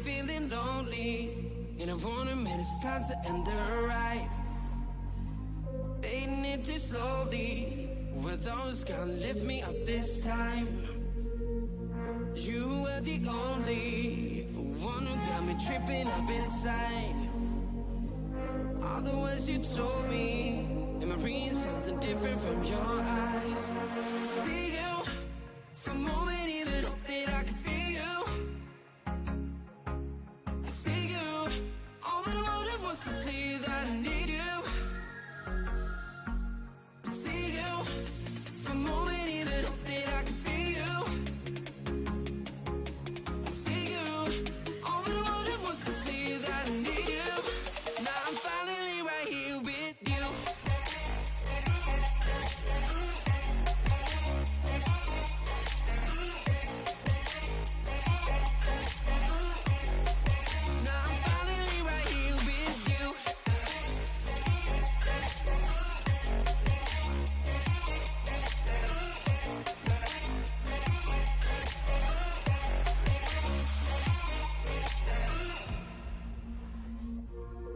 feeling lonely, and I won't admit it's time to end the ride. Fading it too slowly, were those gonna lift me up this time? You were the only one who got me tripping up inside. All the words you told me, am I reading something different from your eyes? See you, for a moment even hope that I can feel you. See you, all that I wanted was to tell you that I need you. See you, for a moment even hope that I can feel you. See you, all that I wanted was to tell you that I need you. Now I'm finally right here with you. Now I'm finally right here with you.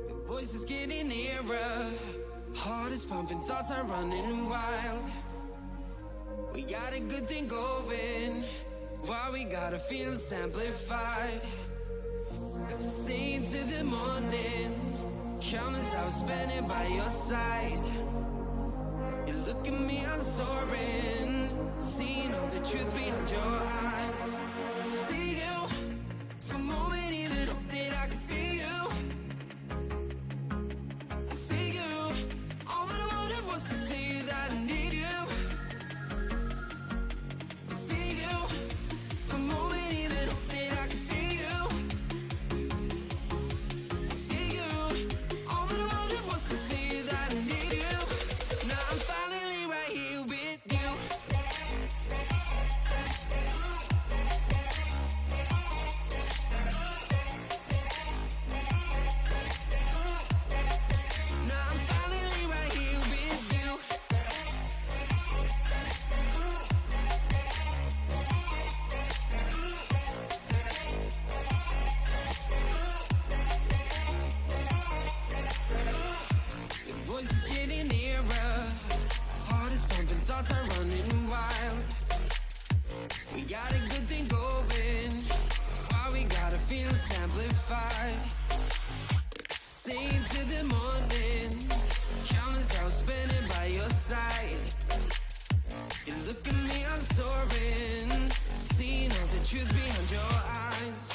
Your voice is getting nearer, heart is pumping, thoughts are running wild. We got a good thing going, why we gotta feel amplified. Staying till the morning, countless hours spending by your side. You look at me, I'm soaring, seeing all the truth behind your eyes. See you, for a moment even hope that I can feel you. See you, all that I wanted was to tell you that I need you. See you, for a moment even hope that I can feel you. See you, all that I wanted was to tell you that I need you. Now I'm finally right here with you. Now I'm finally right here with you. Your voice is getting nearer, heart is pumping, thoughts are running wild. We got a good thing going, why we gotta feel it's amplified. Staying till the morning, countless hours spending by your side. You look at me, I'm soaring, seeing all the truth behind your eyes.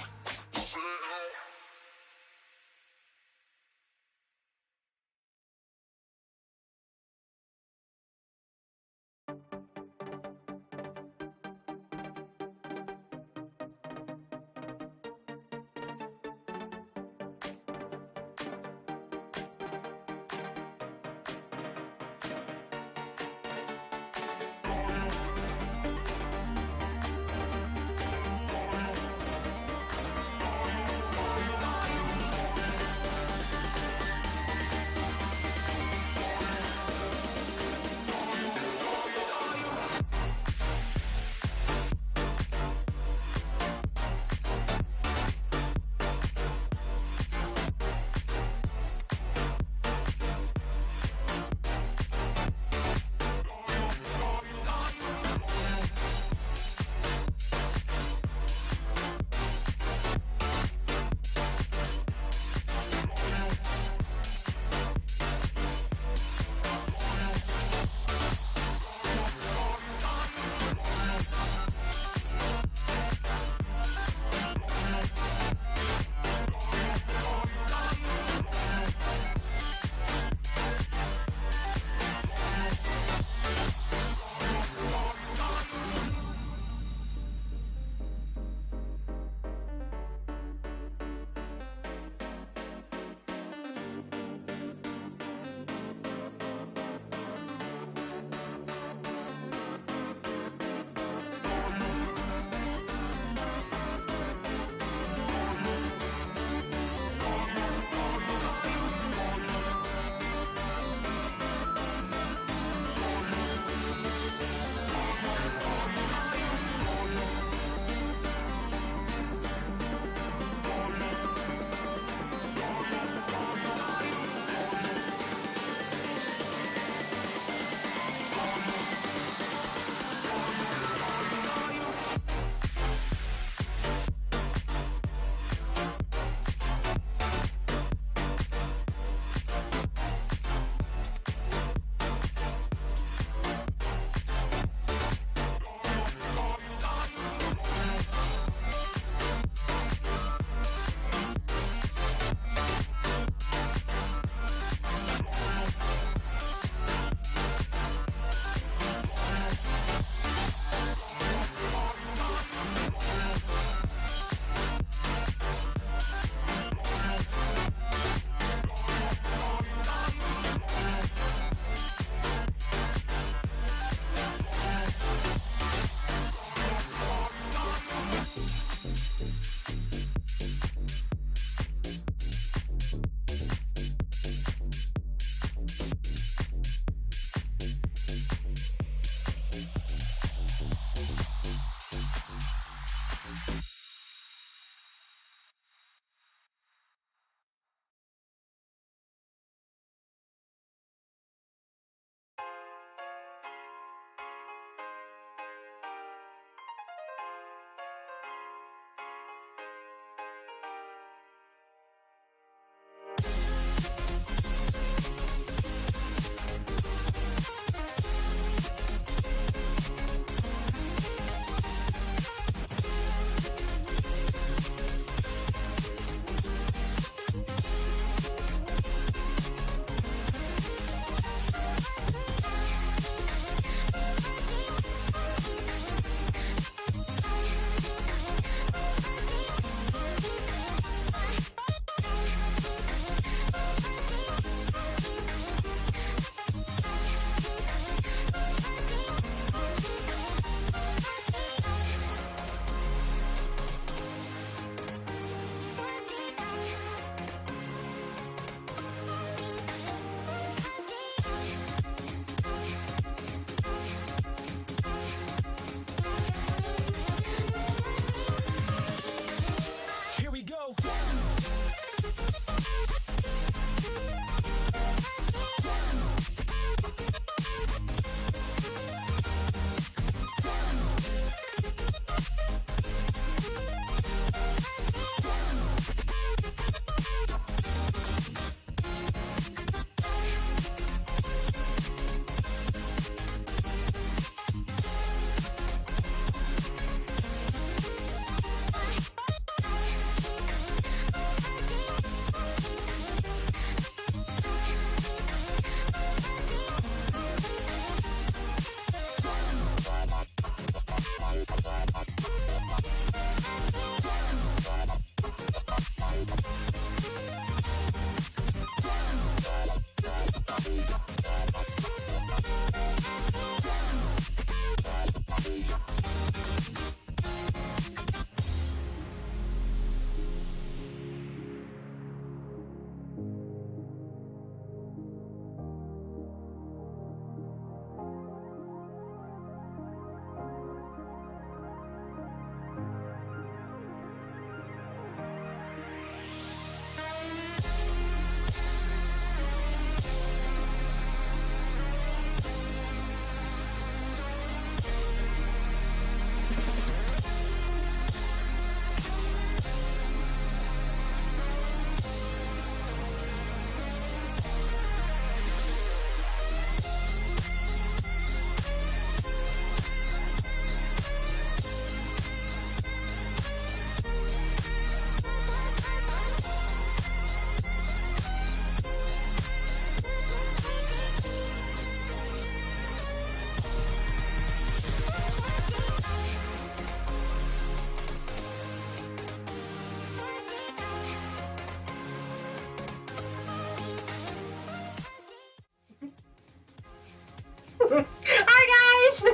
Hi guys!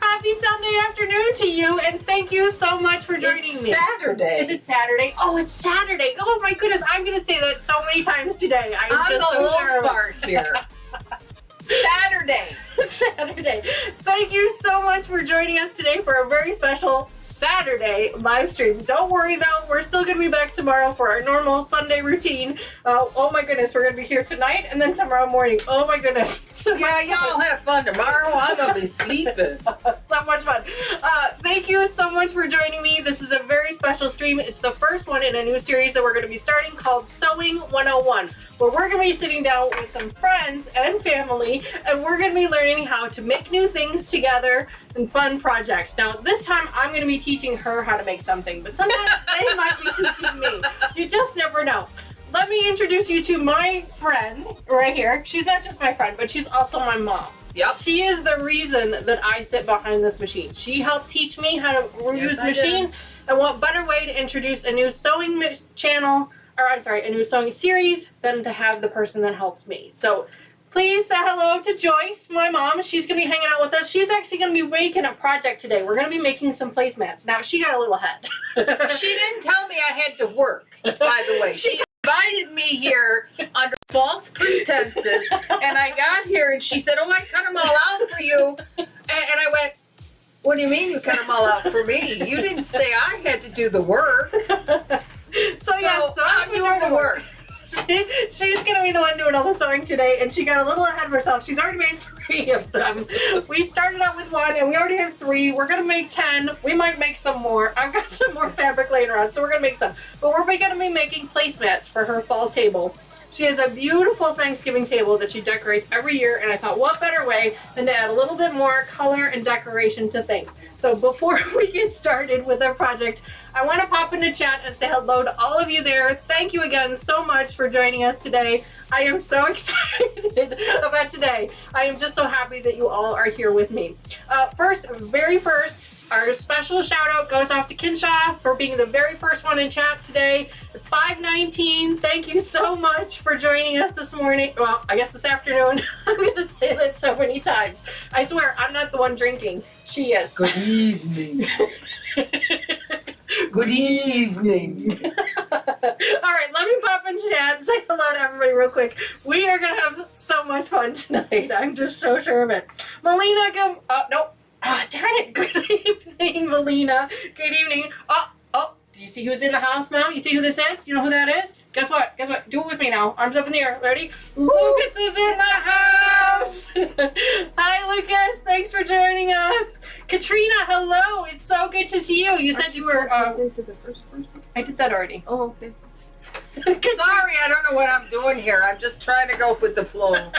Happy Sunday afternoon to you, and thank you so much for joining me. Saturday. Is it Saturday? Oh, it's Saturday. Oh my goodness, I'm going to say that so many times today. I'm just the so whole nervous. part here. Saturday. Saturday. Thank you so much for joining us today for a very special Saturday live stream. Don't worry though, we're still going to be back tomorrow for our normal Sunday routine. Oh my goodness, we're going to be here tonight and then tomorrow morning. Oh my goodness. So yeah, y'all have fun tomorrow. I'm going to be sleeping. So much fun. Thank you so much for joining me. This is a very special stream. It's the first one in a new series that we're going to be starting called Sewing 101, where we're going to be sitting down with some friends and family, and we're going to be learning how to make new things together and fun projects. Now, this time I'm going to be teaching her how to make something, but sometimes they might be teaching me. You just never know. Let me introduce you to my friend right here. She's not just my friend, but she's also my mom. Yep. She is the reason that I sit behind this machine. She helped teach me how to use the machine, and what better way to introduce a new sewing channel, or I'm sorry, a new sewing series than to have the person that helped me. So please say hello to Joyce, my mom. She's going to be hanging out with us. She's actually going to be making a project today. We're going to be making some placemats. Now, she got a little ahead. She didn't tell me I had to work, by the way. She invited me here under false pretenses, and I got here, and she said, oh, I cut them all out for you. And I went, what do you mean you cut them all out for me? You didn't say I had to do the work. So I'm doing the work. She's going to be the one doing all the sewing today, and she got a little ahead of herself. She's already made 3 of them. We started out with 1, and we already have 3. We're going to make 10. We might make some more. I've got some more fabric later on, so we're going to make some. But we're going to be making placemats for her fall table. She has a beautiful Thanksgiving table that she decorates every year, and I thought, what better way than to add a little bit more color and decoration to things. So before we get started with our project, I want to pop into chat and say hello to all of you there. Thank you again so much for joining us today. I am so excited about today. I am just so happy that you all are here with me. Very first, our special shout out goes off to Kinshaw for being the very first one in chat today. 519, thank you so much for joining us this morning. Well, I guess this afternoon. I'm going to say that so many times. I swear, I'm not the one drinking. She is. Good evening. Good evening. All right, let me pop in chat, say hello to everybody real quick. We are going to have so much fun tonight. I'm just so sure of it. Melina, nope. Darn it. Good evening, Melina. Good evening. Do you see who's in the house, Mom? You see who this is? You know who that is? Guess what? Guess what? Do it with me now. Arms up in the air. Ready? Lucas is in the house. Hi, Lucas. Thanks for joining us. Katrina, hello. It's so good to see you. You said you were... to the first person? I did that already. Oh, okay. Sorry, I don't know what I'm doing here. I'm just trying to go with the flow.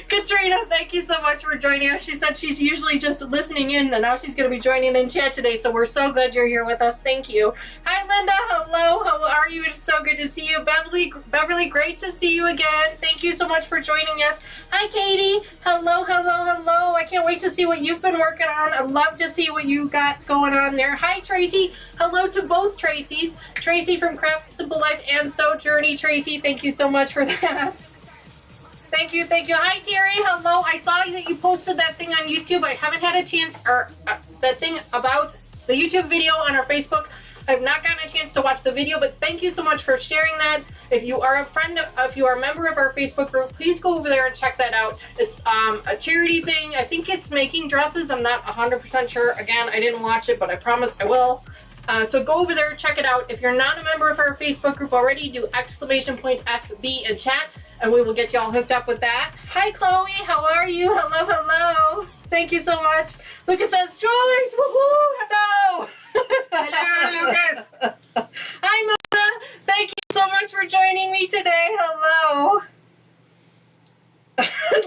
Katrina, thank you so much for joining us. She said she's usually just listening in, and now she's going to be joining in chat today, so we're so glad you're here with us. Thank you. Hi, Linda. Hello. How are you? It's so good to see you. Beverly, great to see you again. Thank you so much for joining us. Hi, Katie. Hello, hello, hello. I can't wait to see what you've been working on. I'd love to see what you got going on there. Hi, Tracy. Hello to both Tracys. Tracy from Craft Simple Life and Sew Journey. Tracy, thank you so much for that. Thank you, thank you. Hi, Terry. Hello. I saw that you posted that thing on YouTube. I haven't had a chance, or that thing about the YouTube video on our Facebook. I've not gotten a chance to watch the video, but thank you so much for sharing that. If you are a friend, if you are a member of our Facebook group, please go over there and check that out. It's a charity thing. I think it's making dresses. I'm not 100% sure. Again, I didn't watch it, but I promise I will. So go over there, check it out. If you're not a member of our Facebook group already, do !FB in chat, and we will get you all hooked up with that. Hi, Chloe. How are you? Hello, hello. Thank you so much. Lucas says, Joyce, woohoo, hello. Hello, Lucas. Hi, Mona. Thank you so much for joining me today. Hello.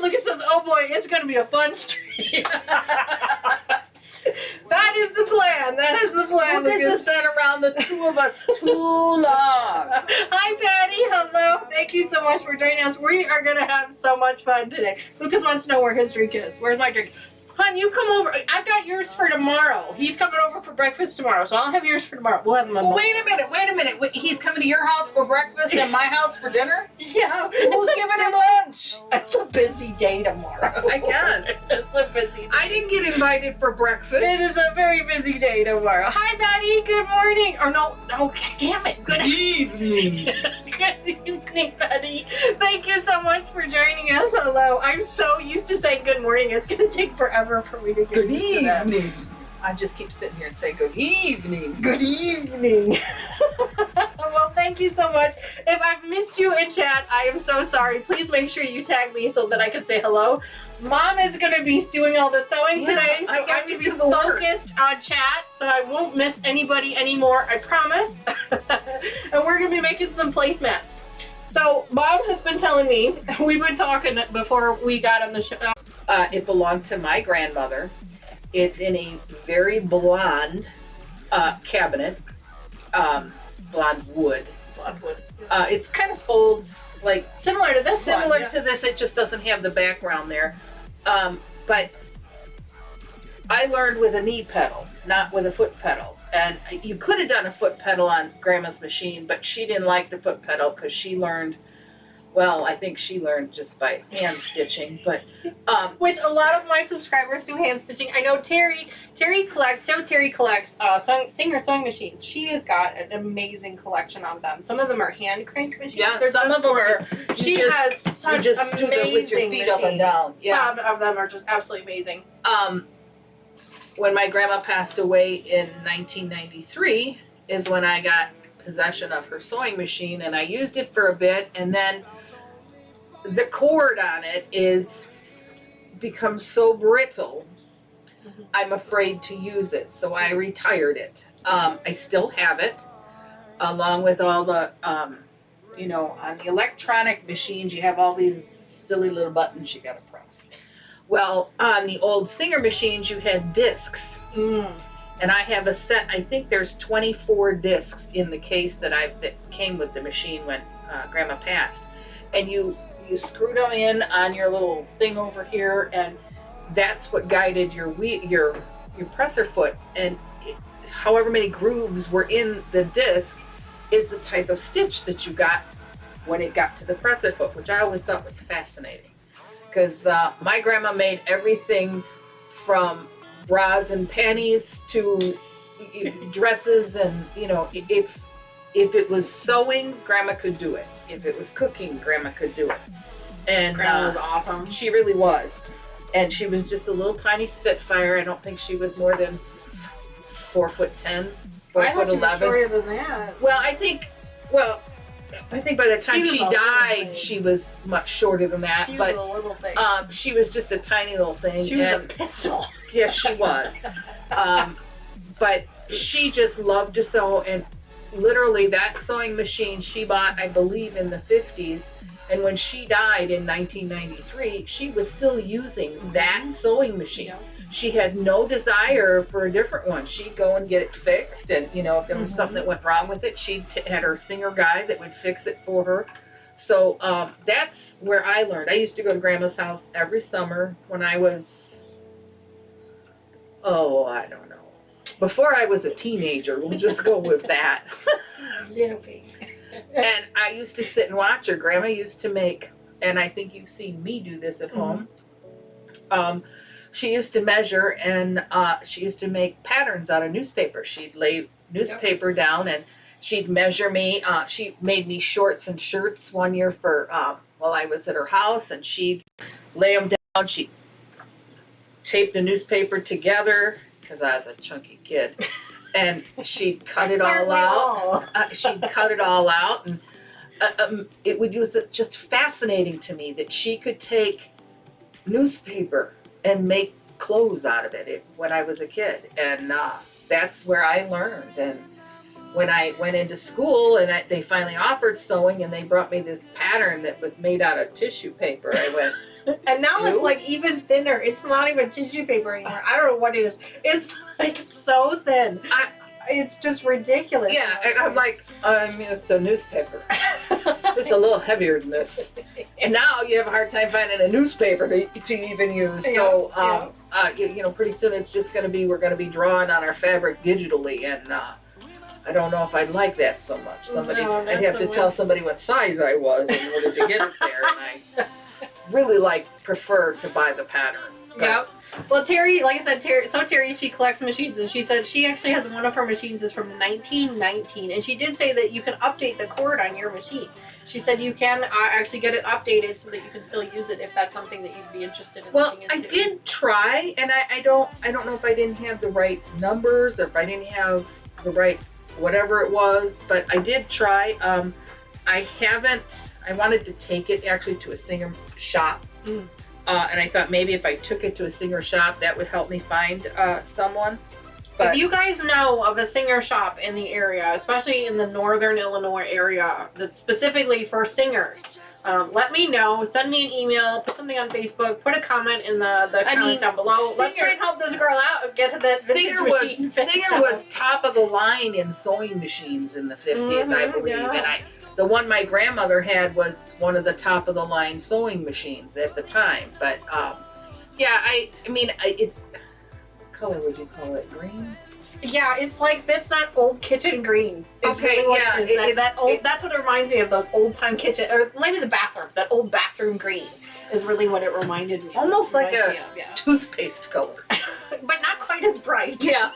Lucas says, oh boy, it's going to be a fun stream. That is the plan. That is the plan. Lucas has been around the two of us too long. Hi, Patty. Hello. Thank you so much for joining us. We are going to have so much fun today. Lucas wants to know where his drink is. Where's my drink? Hon, you come over. I've got yours for tomorrow. He's coming over for breakfast tomorrow, so I'll have yours for tomorrow. We'll have him on. Well, wait a minute. Wait, he's coming to your house for breakfast and my house for dinner? Yeah. Who's giving him lunch? It's a busy day tomorrow. I guess. It's a busy day. I didn't get invited for breakfast. It is a very busy day tomorrow. Hi, Dani. Good morning. Or no, God damn it. Good evening. Good evening, Betty. Thank you so much for joining us. Hello. I'm so used to saying good morning. It's going to take forever for me to get Good used to that. evening. I just keep sitting here and say good evening. Good evening. Well, thank you so much. If I've missed you in chat, I am so sorry. Please make sure you tag me so that I can say hello. Mom is going to be doing all the sewing today, so I'm going to be focused on chat, so I won't miss anybody anymore, I promise. And we're going to be making some placemats. So, Mom has been telling me, we've been talking before we got on the show. It belonged to my grandmother. It's in a very blonde cabinet, blonde wood. It kind of folds like Similar to this similar one, to this. It just doesn't have the background there. But I learned with a knee pedal, not with a foot pedal. And you could have done a foot pedal on Grandma's machine, but she didn't like the foot pedal because she learned. Well, I think she learned just by hand stitching, but which a lot of my subscribers do hand stitching. I know Terry collects Singer sewing machines. She has got an amazing collection of them. Some of them are hand crank machines. yeah, They're some of them are. She has such do them amazing with your feet machines. up and down. Yeah. Some of them are just absolutely amazing. When my grandma passed away in 1993 is when I got possession of her sewing machine, and I used it for a bit, and then the cord on it is becomes so brittle, I'm afraid to use it, so I retired it. I still have it, along with all the, on the electronic machines, you have all these silly little buttons you gotta press. Well, on the old Singer machines, you had discs. And I have a set, I think there's 24 discs in the case that came with the machine when Grandma passed. And you screwed them in on your little thing over here, and that's what guided your presser foot. And however many grooves were in the disc is the type of stitch that you got when it got to the presser foot, which I always thought was fascinating. Because my grandma made everything from bras and panties to dresses, and if it was sewing, Grandma could do it. If it was cooking, Grandma could do it. And Grandma was awesome. She really was. And she was just a little tiny spitfire. I don't think she was more than 4'10", 4'11". Shorter than that. Well, I think by the time she died, she was much shorter than that. She but was a little thing. she was just a tiny little thing. She was a pistol. Yes, she was. But she just loved to sew, and literally that sewing machine she bought, I believe, in the 50s. And when she died in 1993, she was still using that sewing machine. Yeah. She had no desire for a different one. She'd go and get it fixed, and if there was something that went wrong with it, she had her Singer guy that would fix it for her. So that's where I learned. I used to go to Grandma's house every summer when I was, I don't know, before I was a teenager. We'll just go with that. And I used to sit and watch her. Grandma used to make, and I think you've seen me do this at home. She used to measure, and she used to make patterns out of newspaper. She'd lay newspaper down, and she'd measure me. She made me shorts and shirts one year for while I was at her house, and she'd lay them down. She'd tape the newspaper together because I was a chunky kid, and she'd cut it all out. She'd cut it all out, and it was just fascinating to me that she could take newspaper and make clothes out of it when I was a kid. And that's where I learned. And when I went into school and they finally offered sewing, and they brought me this pattern that was made out of tissue paper, I went, and now it's like even thinner. It's not even tissue paper anymore. I don't know what it is. It's like so thin. It's just ridiculous. Yeah, and I'm like, it's a newspaper. This is a little heavier than this. And now you have a hard time finding a newspaper to even use. So, you know, pretty soon it's just going to be, we're going to be drawing on our fabric digitally. And I don't know if I'd like that so much. I'd have to tell somebody what size I was in order to get it there. And I really prefer to buy the pattern. But, yep. Well, Terry, like I said, Terry, she collects machines, and she said she actually has one of her machines is from 1919, and she did say that you can update the cord on your machine. She said you can actually get it updated so that you can still use it if that's something that you'd be interested in. Well, looking into. I did try, and I don't know if I didn't have the right numbers or if I didn't have the right whatever it was, but I did try. I wanted to take it actually to a singer shop. And I thought maybe if I took it to a singer shop, that would help me find someone. But if you guys know of a singer shop in the area, especially in the northern Illinois area, that's specifically for singers, let me know. Send me an email. Put something on Facebook. Put a comment in the comments down below. Let's try and help this girl out and get to that vintage machine. Singer was top of the line in sewing machines in the 50s, I believe. Yeah. And the one my grandmother had was one of the top of the line sewing machines at the time. But yeah, I mean, it's, what color would you call it? Green? Yeah, it's like that's that old kitchen green. It's Okay, really what yeah, it is. That's what it reminds me of, those old time kitchen, or maybe the bathroom. That old bathroom green is really what it reminded me of. Almost like a yeah. toothpaste color. But not quite as bright. Yeah.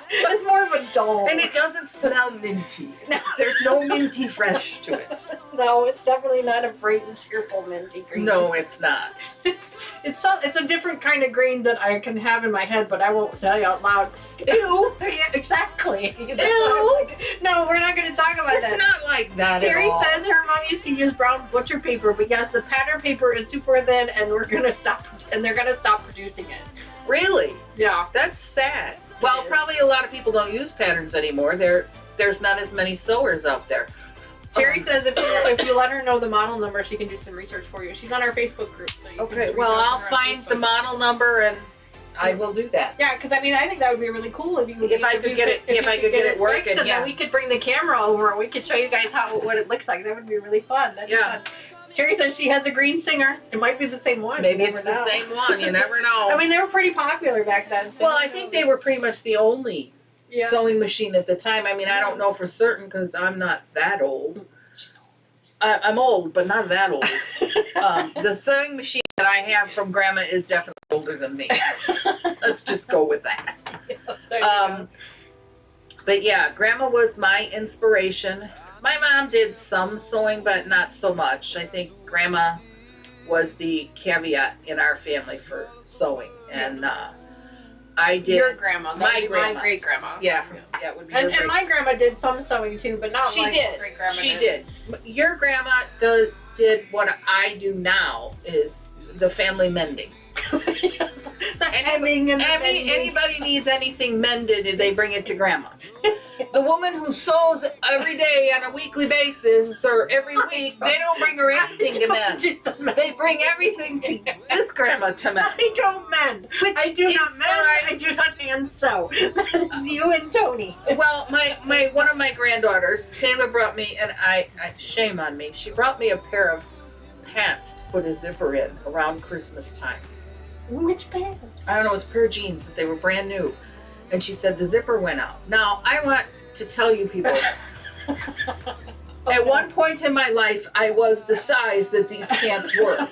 It's more of a dull. And it doesn't smell minty. No, there's no minty fresh to it. No, it's definitely not a bright and cheerful minty green. No, it's not. It's a different kind of green that I can have in my head, but I won't tell you out loud. Ew. Yeah, exactly. Ew. No, we're not going to talk about that. It's not like that Terry at all. says her mom used to use brown butcher paper, but yes, the pattern paper is super thin, and they're gonna stop producing it. Really? Yeah. That's sad. Well, probably a lot of people don't use patterns anymore. There's not as many sewers out there. Terry says if you let her know the model number, she can do some research for you. She's on our Facebook group, so you can reach Well, out to I'll her on find the Facebook. model number and I will do that. Yeah, because I mean, I think that would be really cool if you could If I could get it working, fixed, and then we could bring the camera over and we could show you guys what it looks like. That would be really fun. That'd be fun. Terry says she has a green singer. It might be the same one. Maybe it's the same one. You never know. I mean, they were pretty popular back then. So well, I think they were pretty much the only yeah. sewing machine at the time. I mean, I don't know for certain because I'm not that old. I'm old, but not that old. The sewing machine that I have from Grandma is definitely older than me. Let's just go with that. There you go. But yeah, Grandma was my inspiration. My mom did some sewing, but not so much. I think Grandma was the caveat in our family for sewing, and I did. Your grandma, my grandma, my great grandma. Yeah, it would be. And my grandma did some sewing too, but not like did. great grandma. She did. Your grandma did what I do now is the family mending. Yes. The hemming and the mending. Anybody needs anything mended, they bring it to Grandma. The woman who sews every day on a weekly basis or every week, they don't bring her anything to mend. They bring everything to this grandma to mend. I don't mend. I do not mend. I do not hand sew. That is you and Tony. Well, my one of my granddaughters, Taylor, brought me, and I shame on me, she brought me a pair of pants to put a zipper in around Christmas time. Which pants? I don't know, it was a pair of jeans that they were brand new. And she said the zipper went out. Now, I want to tell you people, at one point in my life, I was the size that these pants were.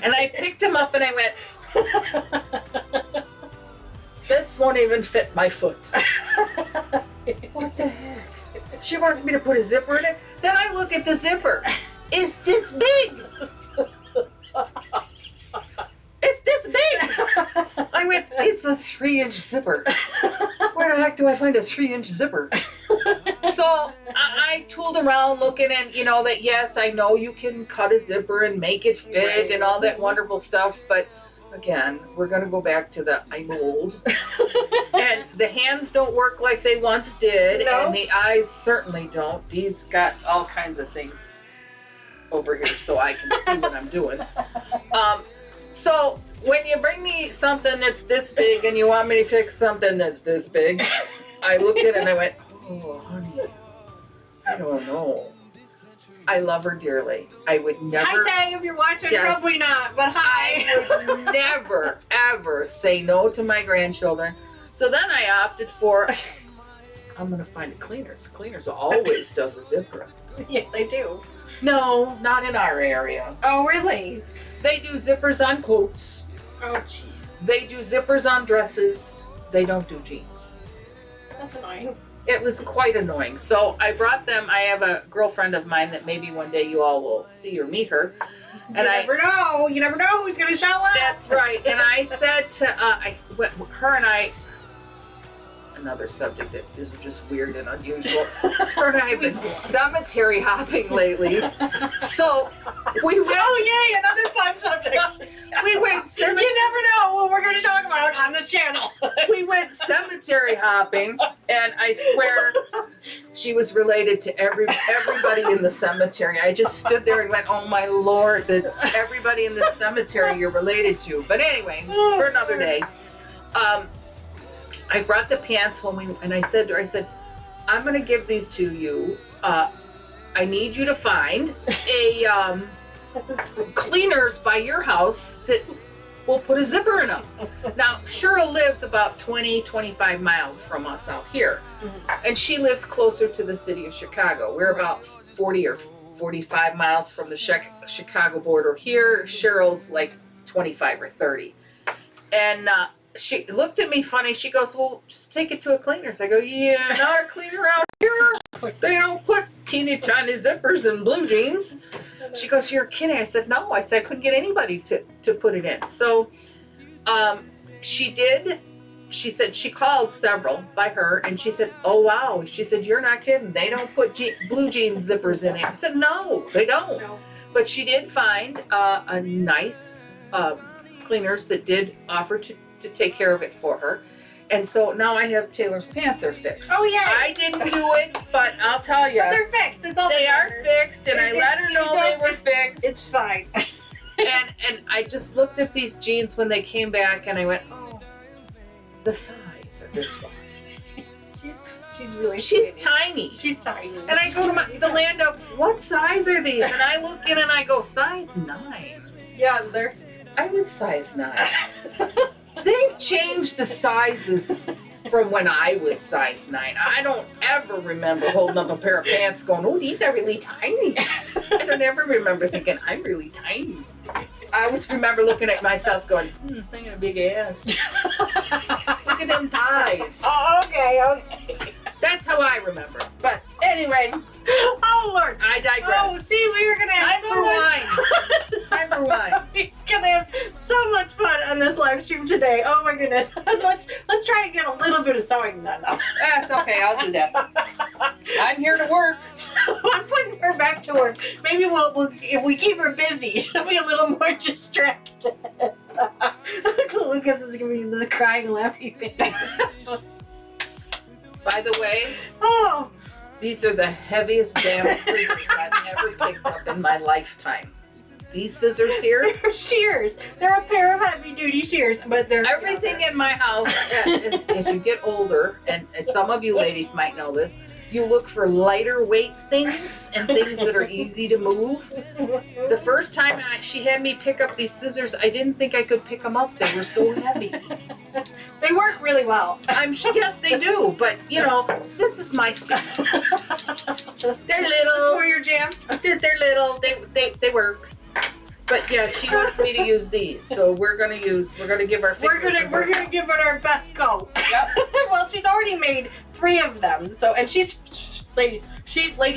And I picked them up and I went, this won't even fit my foot. What the heck? She wants me to put a zipper in it? Then I look at the zipper. It's this big. It's this big. I went, it's a 3-inch zipper. Where the heck do I find a 3-inch zipper? So I tooled around looking and, that yes, I know you can cut a zipper and make it fit and all that wonderful stuff. But again, we're going to go back to the I'm old. And the hands don't work like they once did. No. And the eyes certainly don't. These got all kinds of things over here so I can see what I'm doing. So when you bring me something that's this big and you want me to fix something that's this big, I looked at it and I went, oh, honey, I don't know. I love her dearly. I would never. Hi, Tay, if you're watching, Yes. probably not, but hi. I would never, ever say no to my grandchildren. So then I opted for, I'm going to find a cleaners. Cleaners always does a zipper. Yeah, they do. No, not in our area. Oh, really? They do zippers on coats. Oh, jeez. They do zippers on dresses. They don't do jeans. That's annoying. It was quite annoying. So I brought them. I have a girlfriend of mine that maybe one day you all will see or meet her. And You never know. You never know who's going to show up. That's right. And I said to her and I, another subject that is just weird and unusual. Her and I have been cemetery hopping lately. So we went. Oh, yay, another fun subject. We went cemetery. You never know what we're going to talk about on this channel. We went cemetery hopping, and I swear she was related to everybody in the cemetery. I just stood there and went, "Oh my Lord, that's everybody in the cemetery you're related to." But anyway, for another day. I brought the pants and I said to her, I'm going to give these to you. I need you to find a cleaners by your house that will put a zipper in them. Now, Cheryl lives about 20, 25 miles from us out here. And she lives closer to the city of Chicago. We're about 40 or 45 miles from the Chicago border here. Cheryl's like 25 or 30. And she looked at me funny. She goes, well, just take it to a cleaner's. I go, yeah, not a cleaner out here. They don't put teeny tiny zippers in blue jeans. She goes, you're kidding. I said, no. I said, I couldn't get anybody to put it in. So she did. She said she called several by her, and she said, oh, wow. She said, you're not kidding. They don't put blue jeans zippers in it. I said, no, they don't. No. But she did find a nice cleaners that did offer to take care of it for her. And so now I have Taylor's pants are fixed. Oh, yeah. I didn't do it, but I'll tell you. But they're fixed. It's all they are fixed, and I let her know they were fixed. It's fine. and I just looked at these jeans when they came back, and I went, oh, the size of this one. She's really She's skinny. tiny. She's tiny. And I go to the land of, what size are these? And I look in and I go, size 9. Yeah, I was size 9. They've changed the sizes from when I was size 9. I don't ever remember holding up a pair of pants going, oh, these are really tiny. I don't ever remember thinking, I'm really tiny. I always remember looking at myself going, I got a big ass. Look at them thighs. Oh, okay. That's how I remember. But anyway. Oh, Lord. I digress. Oh, see, we are going to have Time for wine. Time for wine. We're going to have so much fun on this live stream today. Oh, my goodness. Let's try and get a little bit of sewing done, though. That's okay. I'll do that. I'm here to work. I'm putting her back to work. Maybe we'll if we keep her busy, she'll be a little more distracted. Lucas is going to be the crying, laughing thing. By the way, Oh, these are the heaviest damn scissors I've ever picked up in my lifetime. These scissors here. they're shears. They're a pair of heavy-duty shears, but they're Everything in my house, as you get older, and as some of you ladies might know this, you look for lighter weight things and things that are easy to move. The first time she had me pick up these scissors, I didn't think I could pick them up. They were so heavy. They work really well. I'm sure, yes, they do, but you know, this is my speed. They're little. For your jam. They're little. They work. But yeah, she wants me to use these, so we're gonna give our fingers. We're gonna give it our best go. Yep. Well, she's already made 3 of them. So, and she's ladies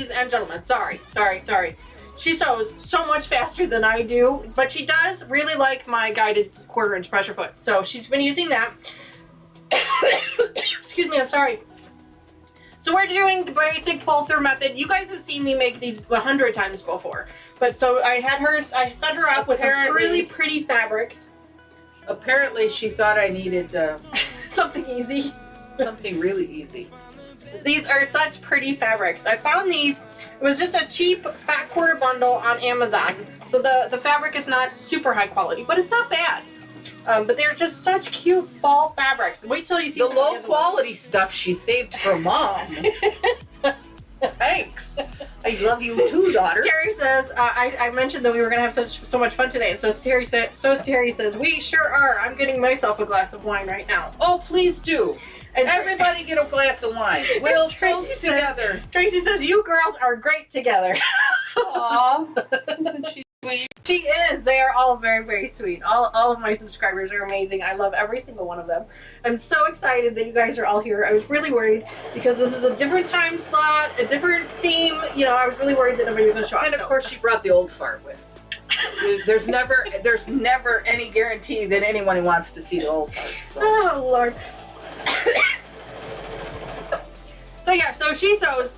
and gentlemen. Sorry. She sews so much faster than I do, but she does really like my guided 1/4" pressure foot. So she's been using that. Excuse me. I'm sorry. So we're doing the basic pull-through method. You guys have seen me make these 100 times before. But so I set her up with some really pretty fabrics. Apparently she thought I needed Something easy. something really easy. These are such pretty fabrics. I found these, it was just a cheap fat quarter bundle on Amazon. So the fabric is not super high quality, but it's not bad. But they're just such cute fall fabrics. Wait till you see The some low of the quality stuff she saved for mom. Thanks. I love you too, daughter. Terry says, I mentioned that we were going to have so much fun today. So Terry says, we sure are. I'm getting myself a glass of wine right now. Oh, please do. And Everybody get a glass of wine. We'll toast says, together. Tracy says, you girls are great together. Aw, isn't she sweet? She is. They are all very, very sweet. All of my subscribers are amazing. I love every single one of them. I'm so excited that you guys are all here. I was really worried because this is a different time slot, a different theme. You know, I was really worried that nobody was going to show up. And of course, she brought the old fart with. There's never any guarantee that anyone wants to see the old fart. So. Oh, Lord. So yeah, so she sews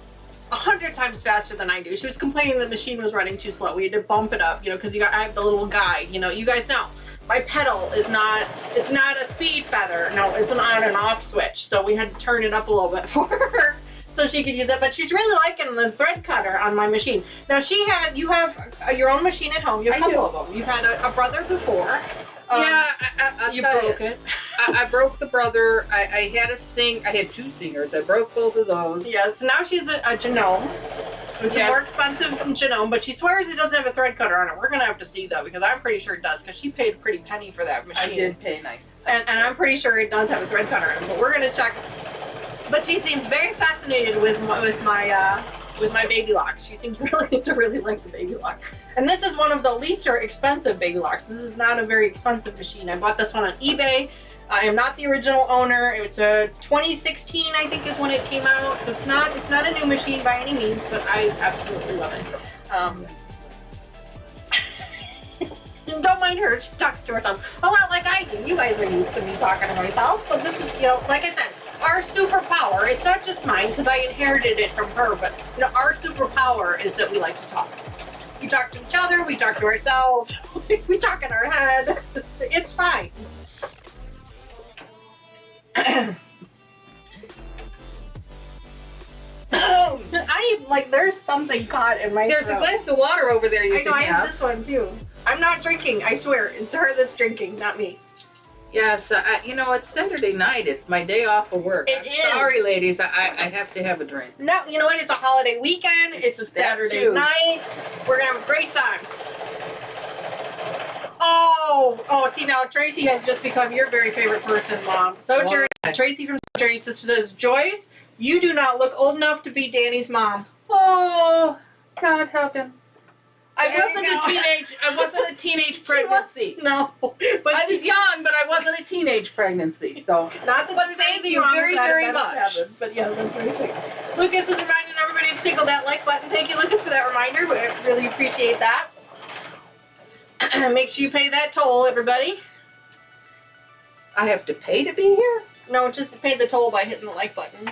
100 times faster than I do. She was complaining the machine was running too slow. We had to bump it up, you know, because I have the little guide. You know, you guys know my pedal is not. It's not a speed feather. No, it's an on and off switch. So we had to turn it up a little bit for her so she could use it. But she's really liking the thread cutter on my machine. Now you have your own machine at home. You have a couple of them. You've had a brother before. Yeah, I'll you tell broke you. it. I broke the brother. I had two singers. I broke both of those. Yeah, so now she's a genome. It's a more expensive genome, but she swears it doesn't have a thread cutter on it. We're going to have to see, though, because I'm pretty sure it does, because she paid a pretty penny for that machine. I did pay nice. And I'm pretty sure it does have a thread cutter on it, but we're going to check. But she seems very fascinated with my baby lock. She seems really like the baby lock. And this is one of the least expensive baby locks. This is not a very expensive machine. I bought this one on eBay. I am not the original owner. It's a 2016, I think, is when it came out. So it's not a new machine by any means, but I absolutely love it. Don't mind her. She talks to herself a lot like I do. You guys are used to me talking to myself. So this is, you know, like I said, our superpower. It's not just mine because I inherited it from her, but you know, our superpower is that we like to talk. We talk to each other. We talk to ourselves. We talk in our head. It's fine. There's something caught in my There's throat. a glass of water over there you I know, can I have have. this one too. I'm not drinking, I swear. It's her that's drinking, not me. Yes, you know, it's Saturday night. It's my day off of work. It is. Sorry, ladies. I have to have a drink. No, you know what? It's a holiday weekend. It's a Saturday night. We're going to have a great time. Oh, see now Tracy has just become your very favorite person, Mom. So Tracy from Journey says, Joyce, you do not look old enough to be Danny's mom. Oh, God help him. I There wasn't a teenage pregnancy. No. But I was young, but I wasn't a teenage pregnancy. So not that there's thank anything you wrong very, with that, very if that much. happened. But yeah, that's very sweet. Lucas is reminding everybody to tickle that like button. Thank you, Lucas, for that reminder. We really appreciate that. Make sure you pay that toll, everybody. I have to pay to be here? No, just pay the toll by hitting the like button.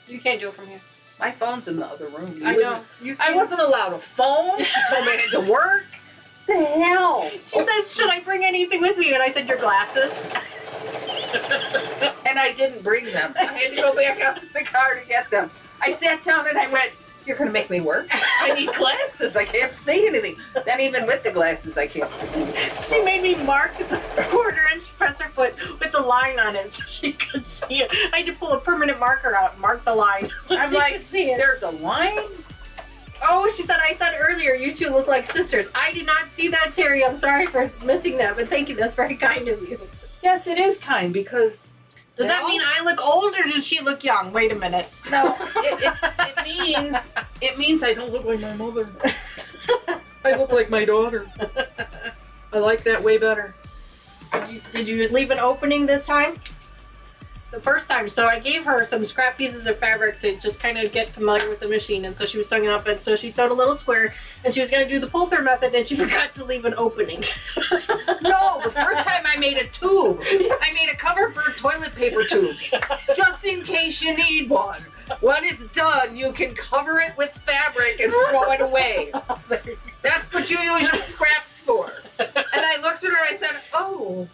You can't do it from here. My phone's in the other room. I know. I wasn't allowed a phone. She told me I had to work. The hell? She says, should I bring anything with me? And I said, your glasses. And I didn't bring them. I had to go back out to the car to get them. I sat down and I went, you're going to make me work? I need glasses. I can't see anything. Then even with the glasses, I can't see anything. She made me mark the 1/4-inch presser foot with the line on it so she could see it. I had to pull a permanent marker out and mark the line so I'm she like, could see it. there's a line? Oh, she said, I said earlier, you two look like sisters. I did not see that, Terry. I'm sorry for missing that, but thank you. That's very kind of you. Yes, it is kind because... Does that mean I look old or does she look young? Wait a minute. No, it means I don't look like my mother. I look like my daughter. I like that way better. Did you leave an opening this time? The first time. So I gave her some scrap pieces of fabric to just kind of get familiar with the machine. And so she was sewing it up. And so she sewed a little square. And she was going to do the pull-through method. And she forgot to leave an opening. No, the first time I made a tube. I made a cover for a toilet paper tube. Just in case you need one. When it's done, you can cover it with fabric and throw it away. That's what you use your scraps for. And I looked at her, I said, oh,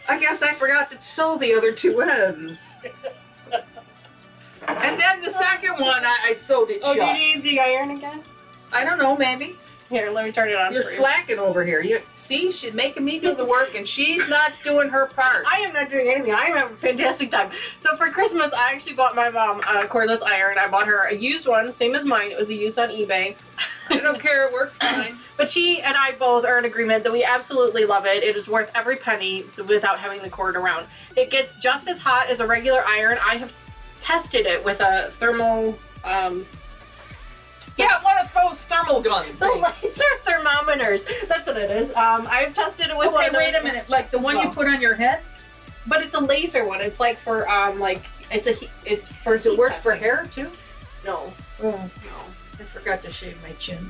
I guess I forgot to sew the other two ends. And then the second one, I sewed it shut. Do you need the iron again? I don't know, maybe. Here, let me turn it on You're for you. slacking over here. See, she's making me do the work, and she's not doing her part. I am not doing anything. I am having a fantastic time. So for Christmas, I actually bought my mom a cordless iron. I bought her a used one, same as mine. It was a used on eBay. I don't care. It works fine. But she and I both are in agreement that we absolutely love it. It is worth every penny without having the cord around. It gets just as hot as a regular iron. I have tested it with a thermal... Yeah, one of those thermal gun the things. laser thermometers. That's what it is. I've tested it with one Okay, of those. wait a minute. Like the one you put on your head? But it's a laser one. It's like for it's for. Does it heat work for testing. hair too? No. Oh, No. I forgot to shave my chin.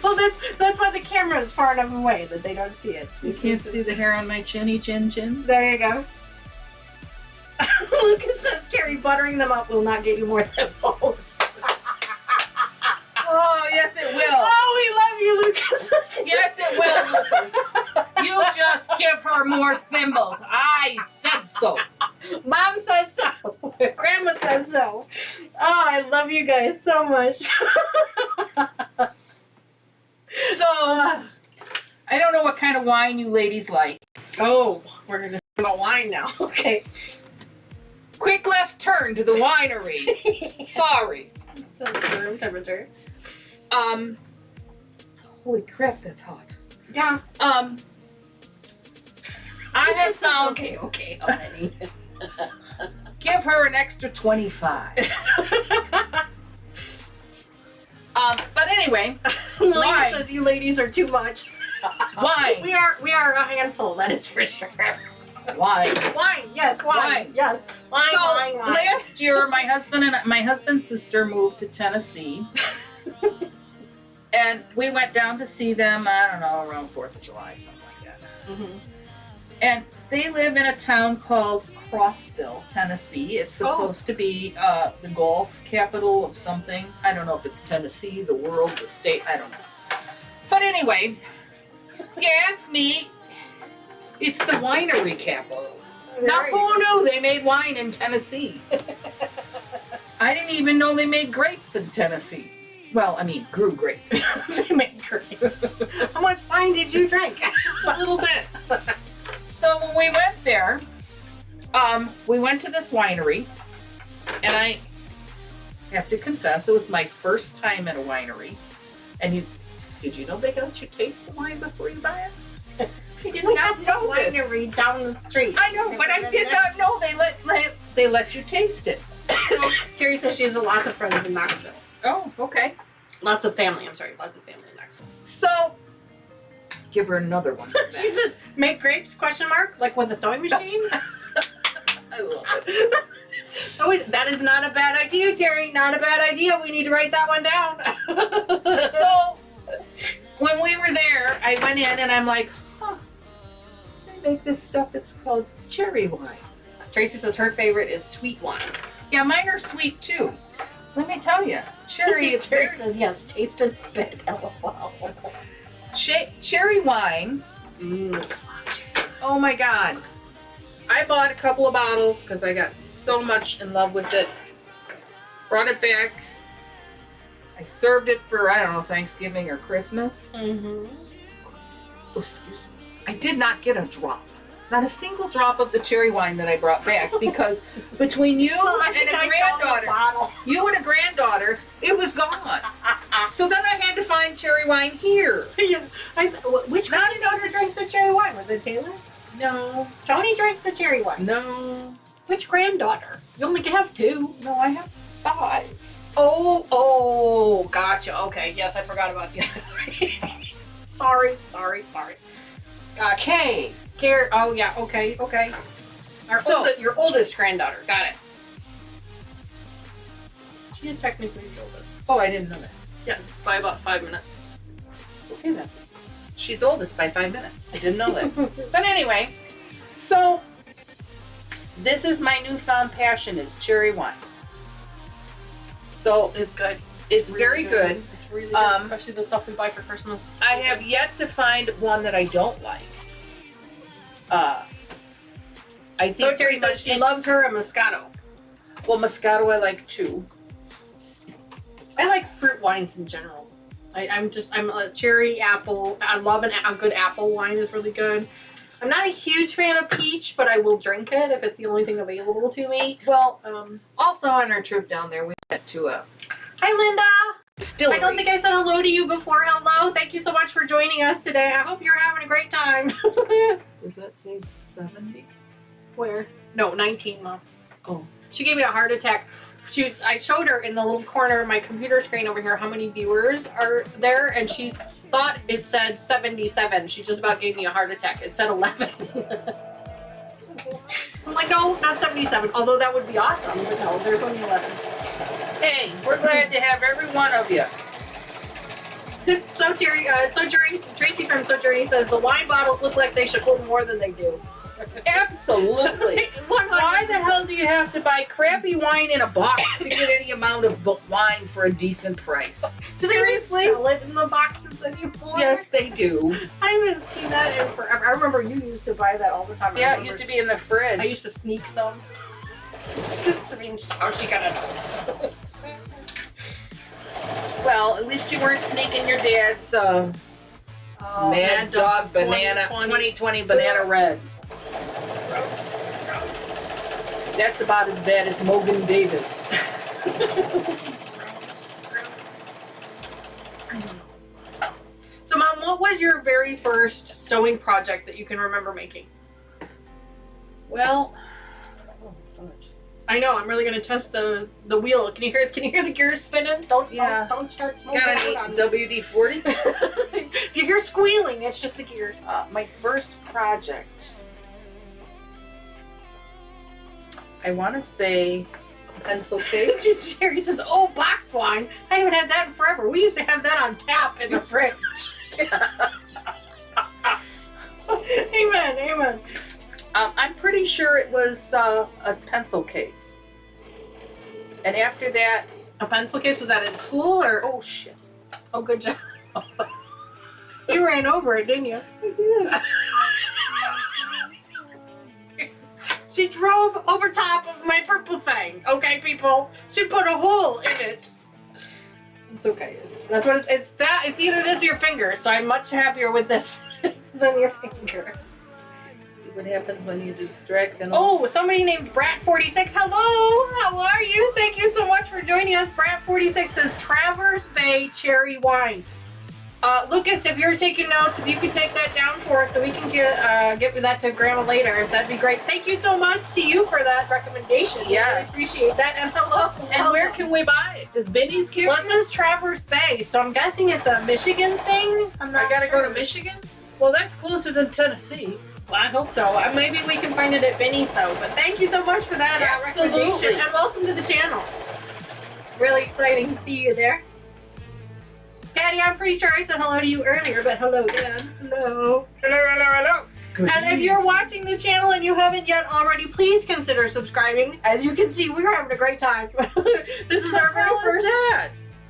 Well, that's why the camera is far enough away that they don't see it. You can't see the hair on my chinny chin. There you go. Lucas says, Terry, buttering them up will not get you more pimples. Oh, yes, it will. Oh, we love you, Lucas. Yes, it will, Lucas. You just give her more thimbles. I said so. Mom says so. Grandma says so. Oh, I love you guys so much. So, I don't know what kind of wine you ladies like. Oh, we're going to talk about wine now. Okay. Quick left turn to the winery. Sorry. So it's the room temperature. Holy crap, that's hot. Yeah. I have found. Okay, honey. Give her an extra 25. But anyway, Lily wine. says you ladies are too much. Wine. We are a handful, that is for sure. Wine. Wine, yes, wine. Yes. Wine, So wine. last year, my husband's sister moved to Tennessee, and we went down to see them. I don't know, around 4th of July, something like that. Mm-hmm. And they live in a town called Crossville, Tennessee. It's supposed to be the golf capital of something. I don't know if it's Tennessee, the world, the state. I don't know. But anyway, if you ask me, it's the winery capital. Now, who knew they made wine in Tennessee? I didn't even know they made grapes in Tennessee. Well, I mean, grew grapes. They make grapes. How much wine did you drink? Just a little bit. So when we went there, we went to this winery, and I have to confess, it was my first time at a winery. And did you know they let you taste the wine before you buy it? You didn't not know this. winery down the street. I know, but I did not know they let you taste it. So, Terry says she has lots of friends in Knoxville. Oh, okay. Lots of family in Knoxville. So, give her another one. She says, make grapes, question mark, like with a sewing machine? I love it. Oh, that is not a bad idea, Terry. Not a bad idea. We need to write that one down. So, when we were there, I went in and I'm like, they make this stuff that's called cherry wine. Tracy says her favorite is sweet wine. Yeah, mine are sweet too. Let me tell you, cherry is Terry very... says yes, taste and spit. LOL. Cherry wine. Oh my God. I bought a couple of bottles because I got so much in love with it. Brought it back. I served it for, I don't know, Thanksgiving or Christmas. Mm-hmm. Oh, excuse me. I did not get a drop. Not a single drop of the cherry wine that I brought back because between you and a granddaughter, it was gone. So then I had to find cherry wine here. Which granddaughter drank the cherry wine? Was it Taylor? No. Tony drank the cherry wine. No. Which granddaughter? You only have 2. No, I have 5. Oh, gotcha. Okay, yes, I forgot about the other 3. Sorry. Gotcha. Okay. Oh, yeah, okay. Your oldest granddaughter. Got it. She is technically the oldest. Oh, I didn't know that. Yes, by about 5 minutes. Okay then. She's oldest by 5 minutes. I didn't know that. But anyway, so this is my newfound passion is cherry wine. So It's good. it's Really very good. It's really good, especially the stuff we buy for Christmas. I have yet to find one that I don't like. I think So Terry says she loves her a Moscato. Well, Moscato I like too. I like fruit wines in general. I'm a cherry apple. I love a good apple wine is really good. I'm not a huge fan of peach, but I will drink it if it's the only thing available to me. Well, also on our trip down there, we went to a Hi, Linda. distillery. I don't think I said hello to you before. Hello. Thank you so much for joining us today. I hope you're having a great time. Does that say 70? Where? No, 19, Mom. Oh. She gave me a heart attack. I showed her in the little corner of my computer screen over here how many viewers are there, and she thought it said 77. She just about gave me a heart attack. It said 11. I'm like, no, not 77. Although that would be awesome, but no, there's only 11. Hey, we're glad to have every one of you. Tracy from So Journey says the wine bottles look like they should hold more than they do. Absolutely. Why the hell do you have to buy crappy wine in a box to get any amount of wine for a decent price? Seriously? They sell it in the boxes anymore? Yes, they do. I haven't seen that in forever. I remember you used to buy that all the time. Yeah, it used to be in the fridge. I used to sneak some. I mean, how she got it? Well, at least you weren't sneaking your dad's Mad Dog Banana 2020 Banana Red. That's about as bad as Mogan David. So, Mom, what was your very first sewing project that you can remember making? Well, oh, fudge. I know. I'm really gonna test the wheel. Can you hear the gears spinning? Don't start smoking Got any WD-40? If you hear squealing, it's just the gears. My first project, I want to say pencil case. Jerry says, "Oh, box wine. I haven't had that in forever. We used to have that on tap in the fridge." Amen. Amen. I'm pretty sure it was a pencil case. And after that... A pencil case? Was that in school or? Oh, shit. Oh, good job. You ran over it, didn't you? I did. She drove over top of my purple thing. Okay, people? She put a hole in it. It's okay. That's what it's either this or your finger, so I'm much happier with this than your finger. What happens when you distract and Oh, somebody named Brat46. Hello, how are you? Thank you so much for joining us. Brat46 says Traverse Bay cherry wine. Lucas, if you're taking notes, if you could take that down for us so we can get that to Grandma later, that'd be great. Thank you so much to you for that recommendation. Yeah. I really appreciate that. And hello. And where can we buy it? Does Benny's carry Well, it says Traverse Bay, so I'm guessing it's a Michigan thing. I'm not I gotta sure. go to Michigan? Well, that's closer than Tennessee. Well, I hope so. Maybe we can find it at Benny's though. But thank you so much for that recommendation, and welcome to the channel. It's really exciting to see you there. Patty, I'm pretty sure I said hello to you earlier, but hello again. Hello. Hello. Good And if you're watching the channel and you haven't yet already, please consider subscribing. As you can see, we're having a great time. This is our very first.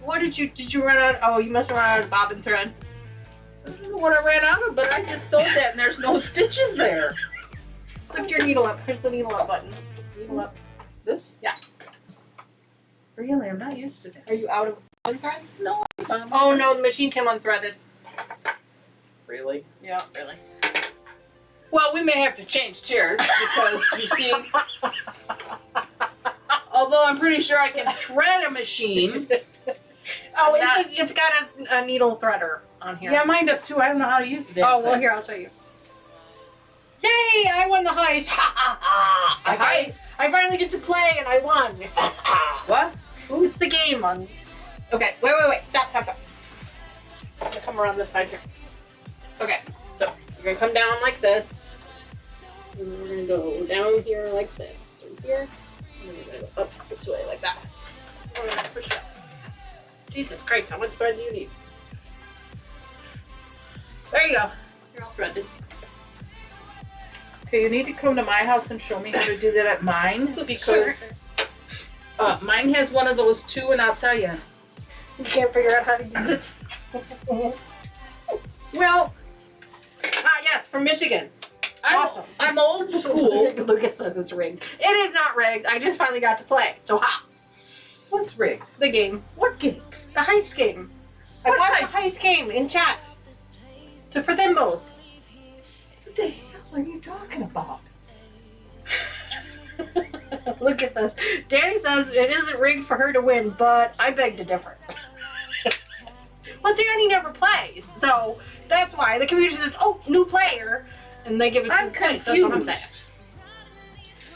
What did you run out? Oh, you must have run out of bobbin thread. I don't know what I ran out of, but I just sold that and there's no stitches there. Lift your needle up. Push the needle up button. Needle up. This? Yeah. Really? I'm not used to that. Are you out of bobbin thread? No. Oh no, the machine came unthreaded. Really? Yeah, really. Well, we may have to change chairs because, you see, although I'm pretty sure I can thread a machine. Oh, it's got a needle threader on here. Yeah, mine does too. I don't know how to use it. Oh, well, here, I'll show you. Yay, I won the heist. I finally get to play and I won. What? Ooh, it's the game on. Okay, wait. Stop. I'm gonna come around this side here. Okay, so you're gonna come down like this. And we're gonna go down here like this. Through here. And then we're gonna go up this way like that. And we're gonna push it up. Jesus Christ, how much thread do you need? There you go. You're all threaded. Okay, you need to come to my house and show me how to do that at mine because mine has one of those too, and I'll tell you. You can't figure out how to use it. Well, yes, from Michigan. awesome. I'm old school. Lucas says it's rigged. It is not rigged. I just finally got to play. So ha. What's rigged? The game. What game? The heist game. I watched the heist game in chat. For thimbles. What the hell are you talking about? Lucas says, Dani says it isn't rigged for her to win, but I beg to differ. Well, Dani never plays, so that's why. The computer says, oh, new player, and they give it 2 points. That's what I'm saying.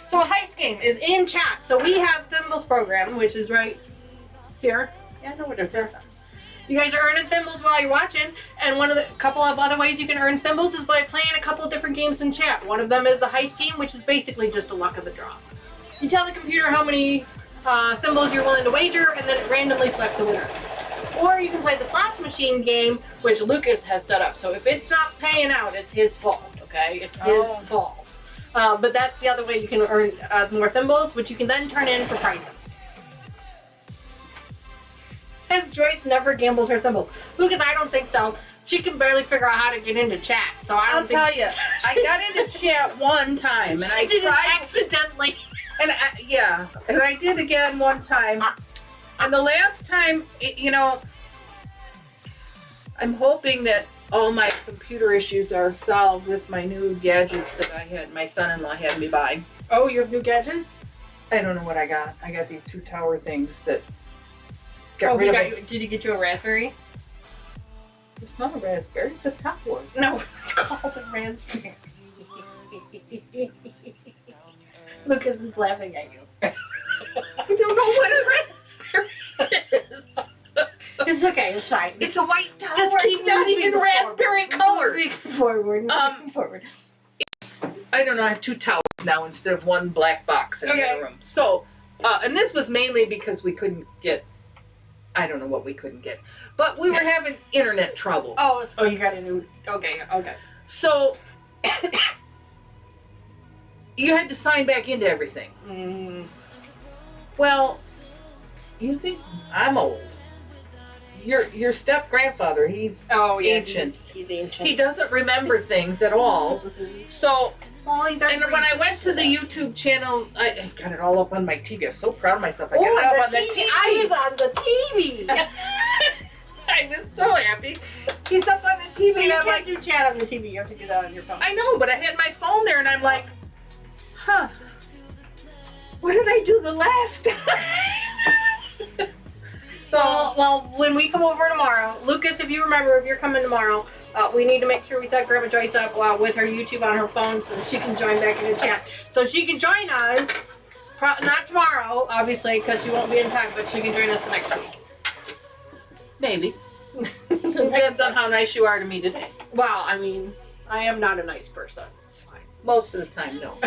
So a heist game is in chat. So we have Thimbles program, which is right here. Yeah, I know what it is. You guys are earning thimbles while you're watching, and couple of other ways you can earn thimbles is by playing a couple of different games in chat. One of them is the heist game, which is basically just a luck of the draw. You tell the computer how many thimbles you're willing to wager, and then it randomly selects a winner. Or you can play the slots machine game, which Lucas has set up. So if it's not paying out, it's his fault, okay? It's his fault. But that's the other way you can earn more thimbles, which you can then turn in for prizes. Has Joyce never gambled her thimbles? Lucas, I don't think so. She can barely figure out how to get into chat, so I don't think. I'll tell you, I got into chat one time, and I did it tried accidentally. And I did again one time. And the last time, I'm hoping that all my computer issues are solved with my new gadgets that my son-in-law had me buy. Oh, you have new gadgets? I don't know what I got. I got these 2 tower things that. Did he get you a raspberry? It's not a raspberry, it's a tower. No, it's called a raspberry. Lucas is laughing at you. I don't know what a raspberry is. It's okay, it's fine. It's a white tower. Just keep it's not even raspberry color. Moving forward. Forward. I don't know, I have 2 towers now instead of 1 black box in the other room. So, and this was mainly because we couldn't get, I don't know what we couldn't get, but we were having internet trouble. Oh, so you got a new, okay. So, you had to sign back into everything. Mm. Well, you think I'm old. Your step-grandfather, he's ancient. He's ancient. He doesn't remember things at all. So, and when I went to the YouTube channel, I got it all up on my TV. I was so proud of myself. I got it up on the TV. I was on the TV. I was so happy. She's up on the TV. You and can't do chat on the TV. You have to do that on your phone. I know, but I had my phone there, and I'm like, huh. What did I do the last time? So, well, when we come over tomorrow, Lucas, if you remember, if you're coming tomorrow, we need to make sure we set Grandma Joyce up with her YouTube on her phone so that she can join back in the chat. So she can join us, not tomorrow, obviously, because she won't be in time, but she can join us the next week. Maybe. Depends on how nice you are to me today. Well, I mean, I am not a nice person. It's fine. Most of the time, no.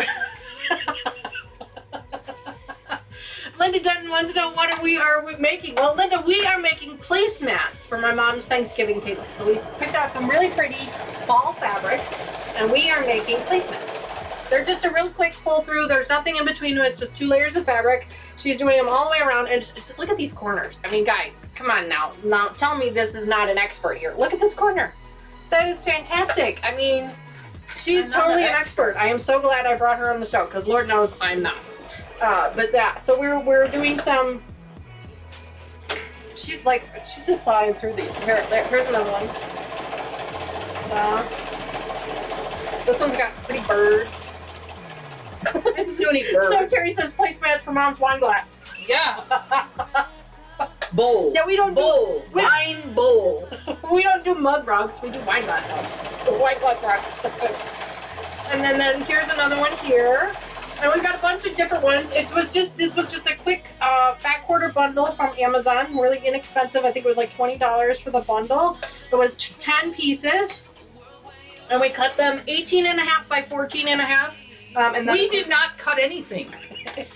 Linda Dutton wants to know what we are making. Well, Linda, we are making placemats for my mom's Thanksgiving table. So we picked out some really pretty fall fabrics, and we are making placemats. They're just a real quick pull through. There's nothing in between them. It's just 2 layers of fabric. She's doing them all the way around, and just look at these corners. I mean, guys, come on now. Now, tell me this is not an expert here. Look at this corner. That is fantastic. I mean, she's totally an expert. I am so glad I brought her on the show, because Lord knows I'm not. So we're doing some. She's flying through these. Here's another one. This one's got pretty birds. I didn't do any birds. So Terry says placemats for mom's wine glass. Yeah. Bowl. Yeah, we don't bowl. do Wine bowl. We don't do mug rugs. We do wine glass rugs. Wine glass rugs. And then here's another one here. And we've got a bunch of different ones. This was just a quick fat quarter bundle from Amazon. Really inexpensive. I think it was like $20 for the bundle. It was 10 pieces. And we cut them 18.5 by 14.5. And we did not cut anything.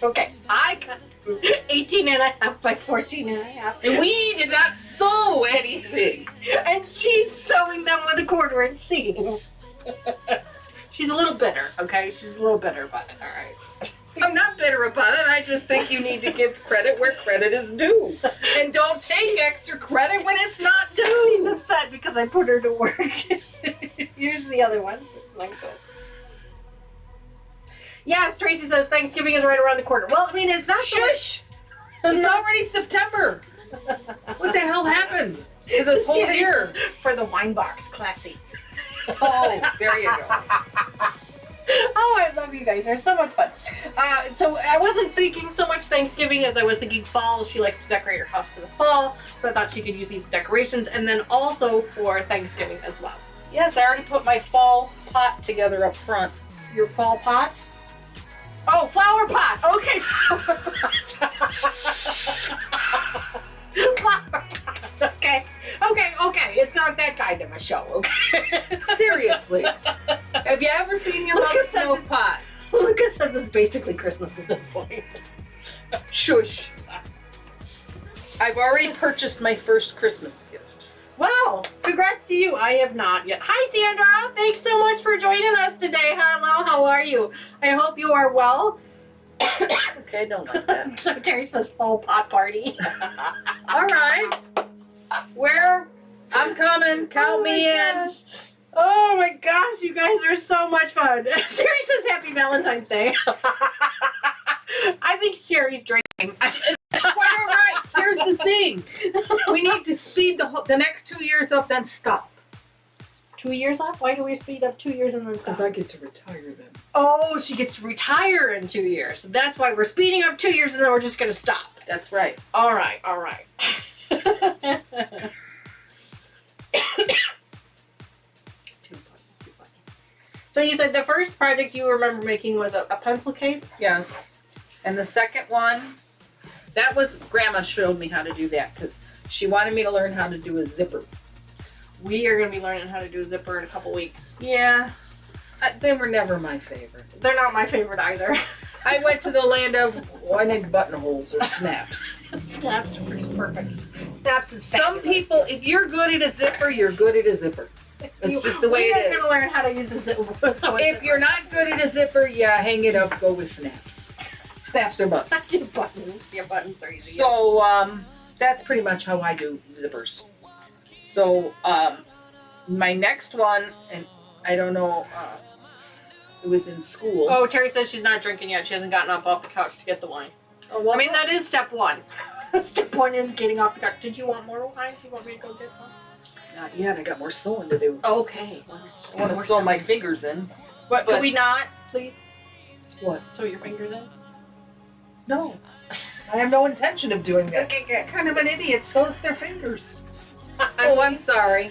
Okay. I cut 18.5 by 14.5. And we did not sew anything. And she's sewing them with a 1/4 inch seam. She's a little bitter, okay? She's a little bitter about it, all right? I'm not bitter about it. I just think you need to give credit where credit is due. And don't take extra credit when it's not due. She's upset because I put her to work. Here's the other one. Here's the next one. Yes, Tracy says Thanksgiving is right around the corner. Well, I mean, it's not... Shush! It's already September. What the hell happened? For this whole Jerry year. says, for the wine box, classy. Oh, there you go. Oh, I love you guys. They're so much fun. So I wasn't thinking so much Thanksgiving as I was thinking fall. She likes to decorate her house for the fall, so I thought she could use these decorations, and then also for Thanksgiving as well. Yes, I already put my fall pot together up front. Your fall pot? Oh, flower pot. Okay, flower pot. Flower pot. Okay. Okay. It's not that kind of a show, okay? Seriously. Have you ever seen your mother's snow pot? Lucas says it's basically Christmas at this point. Shush. I've already purchased my first Christmas gift. Wow, congrats to you. I have not yet. Hi, Sandra. Thanks so much for joining us today. Hello, how are you? I hope you are well. Okay, don't like that. So Terry says fall pot party. All right. Where? I'm coming. Count me in. Oh my gosh, you guys are so much fun. Terry says happy Valentine's Day. I think Terry's drinking. It's quite all right. Here's the thing. We need to speed the next 2 years up, then stop. 2 years up? Why do we speed up 2 years and then stop? Because I get to retire then. Oh, she gets to retire in 2 years. So that's why we're speeding up 2 years and then we're just going to stop. That's right. All right. Too funny. So you said the first project you remember making was a pencil case? Yes. And the second one, that was, Grandma showed me how to do that because she wanted me to learn how to do a zipper. We are going to be learning how to do a zipper in a couple weeks. Yeah. They were never my favorite. They're not my favorite either. I went to the land of, I need buttonholes or snaps. Snaps are perfect. Snaps is Some fabulous. people, if you're good at a zipper, you're good at a zipper. It's just the way it We are is. going to learn how to use a zipper. If you're not good at a zipper, yeah, hang it up, go with snaps. Snaps are buttons. That's your buttons. Your buttons are easy. So, that's pretty much how I do zippers. So, my next one, and I don't know, it was in school. Oh, Terry says she's not drinking yet. She hasn't gotten up off the couch to get the wine. Oh, well, I mean, that is step one. Step one is getting off the couch. Did you want more wine? Do you want me to go get some? not yet. I got more sewing to do. Okay. Well, I want to sew my fingers in. But could we not, please? What? Sew your fingers in? No. I have no intention of doing that. Okay, good. What kind of an idiot sews their fingers? Oh, I'm sorry.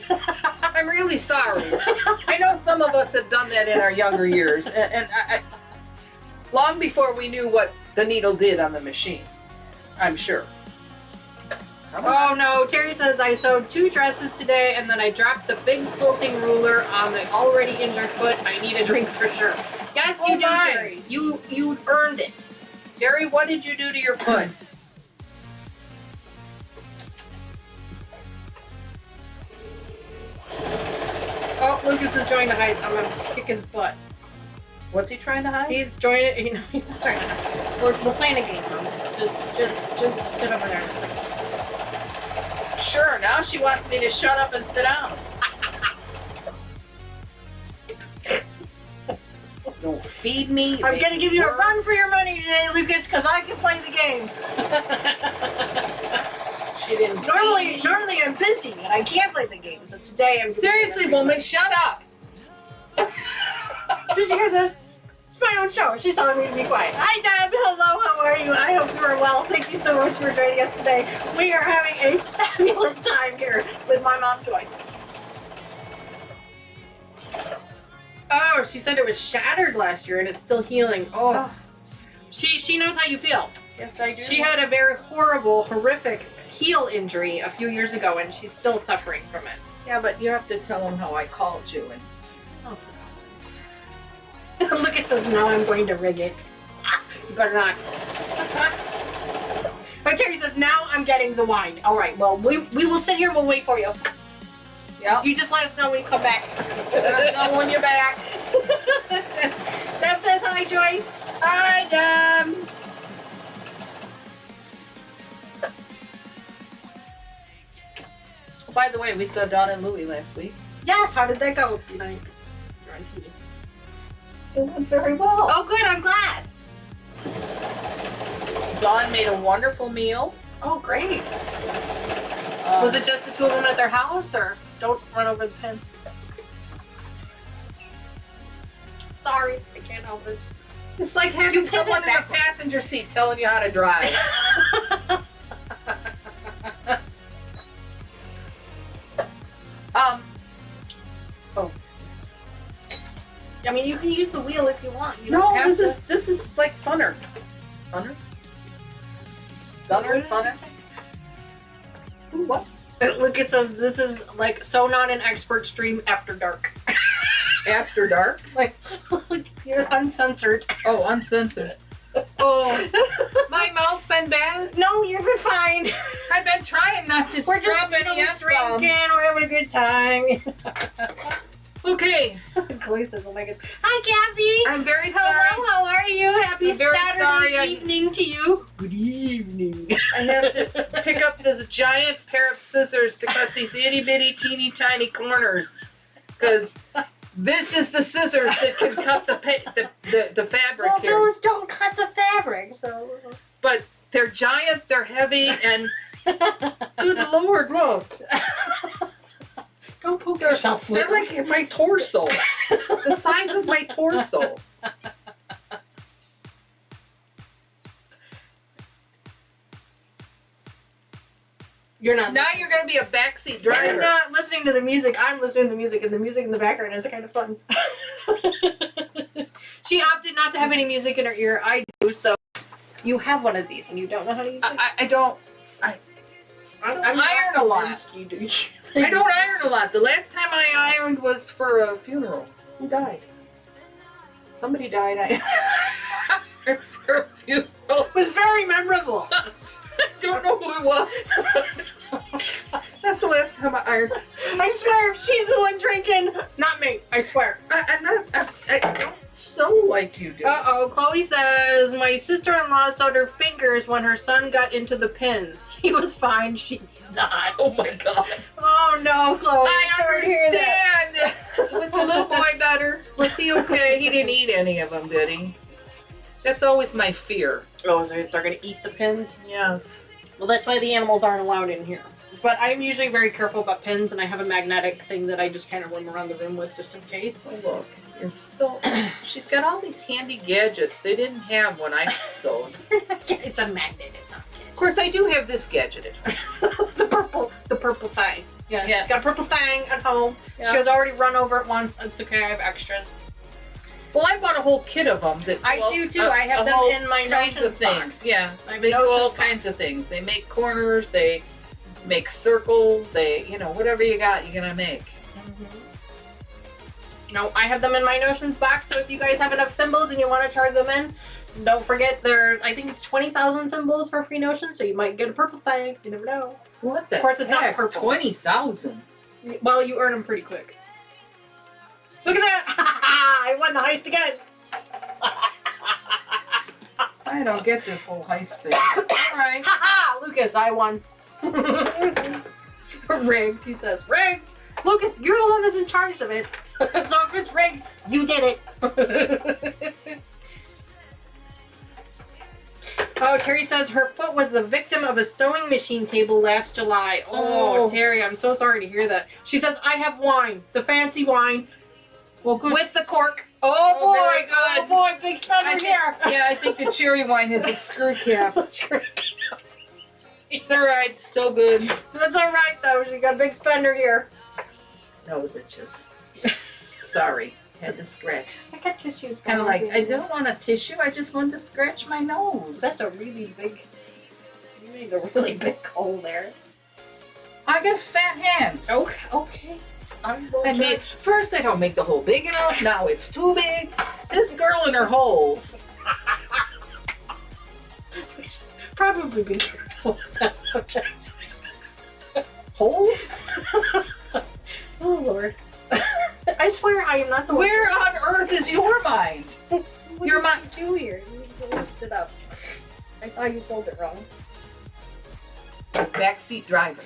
I'm really sorry. I know some of us have done that in our younger years, and I long before we knew what the needle did on the machine, I'm sure. Oh no, Terry says I sewed 2 dresses today and then I dropped the big quilting ruler on the already injured foot. I need a drink for sure. Yes, you Oh do, my. Terry. You earned it. Jerry, what did you do to your foot? Oh, Lucas is joining the heist. I'm gonna kick his butt. What's he trying to hide? He's joining. He's not trying to. We're playing a game, Mom. Just sit over there. Sure, now she wants me to shut up and sit down. Don't feed me. I'm make gonna me give you a work. run for your money today, Lucas, because I can play the game. She didn't. Normally I'm busy and I can't play the game. So today I'm Seriously, woman, shut up. Did you hear this? It's my own show. She's telling me to be quiet. Hi, Deb. Hello. How are you? I hope you are well. Thank you so much for joining us today. We are having a fabulous time here with my mom, Joyce. Oh, she said it was shattered last year and it's still healing. Oh. She knows how you feel. Yes, I do. She had a very horrible, horrific heel injury a few years ago and she's still suffering from it. Yeah, but you have to tell them how I called you and. Oh, for God's sake. Look, it says now I'm going to rig it. You better not. But Terry says now I'm getting the wine. All right, well, we will sit here and we'll wait for you. Yeah. You just let us know when you come back. Let us know when you're back. Deb says hi, Joyce. Hi, Deb. By the way, we saw Dawn and Louie last week. Yes, how did that go? Nice. You're on TV. It went very well. Oh, good, I'm glad. Dawn made a wonderful meal. Oh, great. Was it just the two of them at their house, or don't run over the pin? Sorry, I can't help it. It's like having someone in the passenger seat telling you how to drive. Oh. I mean, you can use the wheel if you want. You No, don't have this is like funner. Funner? Funner? Ooh, what? Lucas says this is like so not an expert stream after dark. After dark? Like you're uncensored. Oh, uncensored. Oh, my mouth been bad? No, you've been fine. I've been trying not to We're drop just any F-bombs. drinking. We're having a good time. Okay. Chloe says, "Oh my God, hi Kathy. I'm very Hello, sorry. how are you? Happy I'm very Saturday sorry. evening to you. Good evening. I have to pick up this giant pair of scissors to cut these itty bitty teeny tiny corners. Because this is the scissors that can cut the fabric Well, here. those don't cut the fabric, so. But they're giant, they're heavy, and good Lord, look. Don't poke yourself. They're like my torso. The size of my torso. You're not. Now you're going to be a backseat You're driver. not listening to the music. I'm listening to the music, and the music in the background is kind of fun. She opted not to have any music in her ear. I do, so you have one of these, and you don't know how to use it. I don't. I'm iron a lot. You do. I don't iron a lot. The last time I ironed was for a funeral. Who died? Somebody died. I ironed for a funeral. It was very memorable. I don't know who it was. That's the last time I ironed. I swear, she's the one drinking, not me. I swear. I'm not. I don't sew like you do. Uh-oh, Chloe says, my sister-in-law sewed her fingers when her son got into the pins. He was fine, she was not. Oh my God. Oh no, Chloe. I Sorry to hear that. understand. Was the little boy better? Was he okay? He didn't eat any of them, did he? That's always my fear. Oh, they're going to eat the pins? Yes. Well, that's why the animals aren't allowed in here. But I'm usually very careful about pins, and I have a magnetic thing that I just kind of roam around the room with just in case. Oh, look. You're so... She's got all these handy gadgets they didn't have when I sewed. It's a magnet, it's not. Of course, I do have this gadget at home. the purple thing. Yeah, Yeah. she's got a purple thing at home. Yeah. She was already run over it once. It's okay, I have extras. Well, I bought a whole kit of them. That I do too. I have them whole in my kinds notions of things. box. Yeah, I have they do notions all box. kinds of things. They make corners. They make circles. They, whatever you got, you're gonna make. No, I have them in my notions box, so if you guys have enough thimbles and you want to charge them in, don't forget I think it's 20,000 thimbles for free notions, so you might get a purple thing. You never know. What the? Of course, it's not heck? purple. 20,000. Well, you earn them pretty quick. Look at that! I won the heist again! I don't get this whole heist thing. All right. Ha! Lucas, I won. Rigged, he says. Rigged! Lucas, you're the one that's in charge of it. So if it's rigged, you did it. Oh, Terry says her foot was the victim of a sewing machine table last July. Oh, Terry, I'm so sorry to hear that. She says, I have wine. The fancy wine. Well, good. With the cork. Oh, boy. very good. Oh, boy. Big spender here. Yeah, I think the cherry wine has a screw cap. It's all right. Still good. That's all right, though. She got a big spender here. Nose itches. Sorry. Had to scratch. I got tissues. Kind of like, I don't want a tissue. I just wanted to scratch my nose. That's a really big... You made a really big hole there. I got fat hands. Okay. First I don't make the hole big enough. Now it's too big. This girl and her holes. Probably be careful with that subject. Holes? Oh, Lord. I swear I am not the one. Where on earth is your mind? What Your did mind. you do here? You need to lift it up. I thought you pulled it wrong. Backseat driver.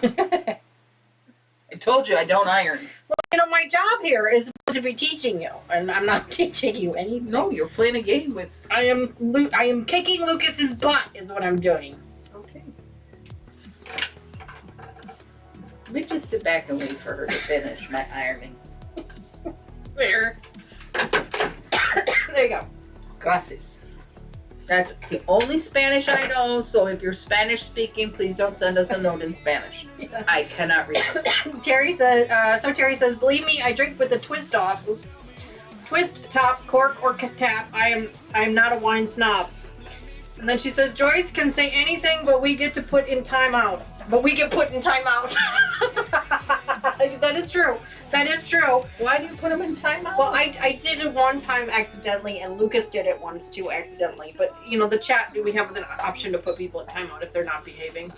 I told you I don't iron. Well, my job here is supposed to be teaching you, and I'm not teaching you anything. No, you're playing a game with... I am kicking Lucas's butt is what I'm doing. Okay. Let me just sit back and wait for her to finish my ironing. There. There you go. Gracias. That's the only Spanish I know, so if you're Spanish speaking, please don't send us a note in Spanish. Yeah. I cannot read it. Terry says, believe me, I drink with the twist off. Oops. Twist, top, cork, or tap. I am not a wine snob. And then she says, Joyce can say anything, but we get to put in timeout. But we get put in timeout. That is true. That is true. Why do you put them in timeout? Well, I did it one time accidentally, and Lucas did it once too accidentally. But, you know, the chat, we have the option to put people in timeout if they're not behaving.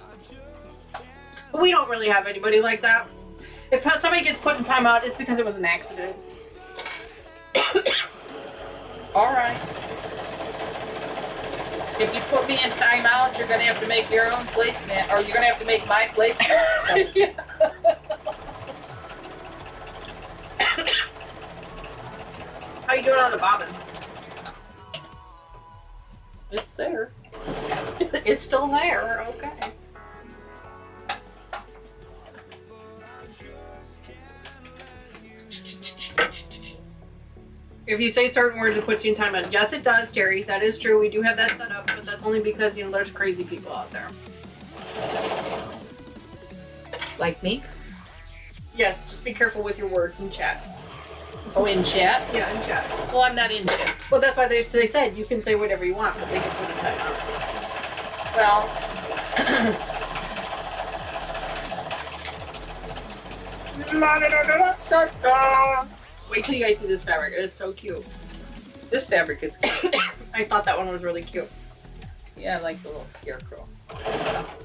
But we don't really have anybody like that. If somebody gets put in timeout, it's because it was an accident. All right. If you put me in timeout, you're going to have to make your own placement, or you're going to have to make my placement. So. Yeah. How you doing on the bobbin? It's there. It's still there. Okay. If you say certain words, it puts you in timeout. Yes, it does, Terry. That is true. We do have that set up, but that's only because, you know, there's crazy people out there. Like me? Yes, just be careful with your words in chat. Oh, in chat? Yeah, in chat. Well, I'm not in chat. Well, that's why they said you can say whatever you want, but they can put in timeout. Well, wait till you guys see this fabric. It is so cute. This fabric is cute. I thought that one was really cute. Yeah, I like the little scarecrow.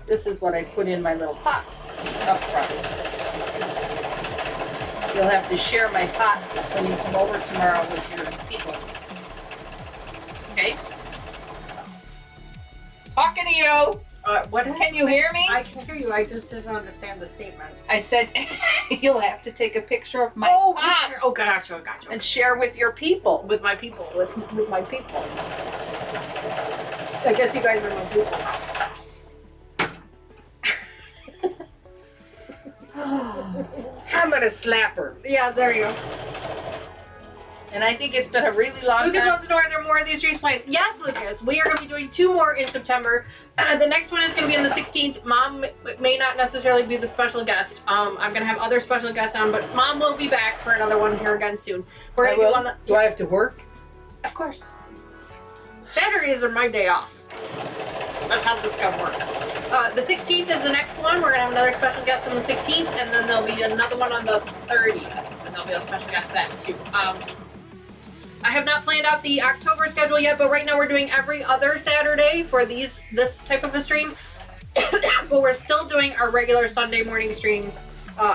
This is what I put in my little pots up front. You'll have to share my pots when you come over tomorrow with your people. Okay? Talking to you. What? Can you hear me? I can hear you. I just didn't understand the statement. I said you'll have to take a picture of my pots picture. Oh, gotcha. and share with your people. With my people. With my people. I guess you guys are my people. I'm gonna slap her. Yeah, there you go. And I think it's been a really long Lucas time. wants to know, are there more of these streams planned? Yes, Lucas. We are going to be doing 2 more in September. The next one is going to be on the 16th. Mom may not necessarily be the special guest. I'm going to have other special guests on, but Mom will be back for another one here again soon. We're going to do one. Do I have to work? Of course. Saturdays are my day off. That's how this can work. The 16th is the next one. We're going to have another special guest on the 16th, and then there'll be another one on the 30th. And there'll be a special guest then, too. I have not planned out the October schedule yet, but right now we're doing every other Saturday for this type of a stream. But we're still doing our regular Sunday morning streams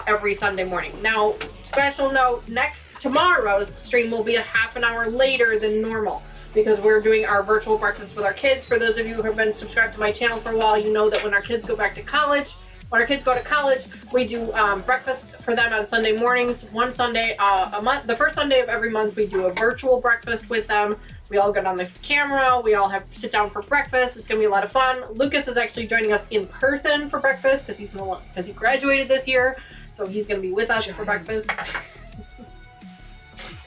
every Sunday morning. Now, special note, tomorrow's stream will be a half an hour later than normal because we're doing our virtual breakfast with our kids. For those of you who have been subscribed to my channel for a while, you know that when our kids go back to college, we do breakfast for them on Sunday mornings. One Sunday a month. The first Sunday of every month, we do a virtual breakfast with them. We all get on the camera. We all sit down for breakfast. It's gonna be a lot of fun. Lucas is actually joining us in person for breakfast because he graduated this year, so he's gonna be with us for breakfast.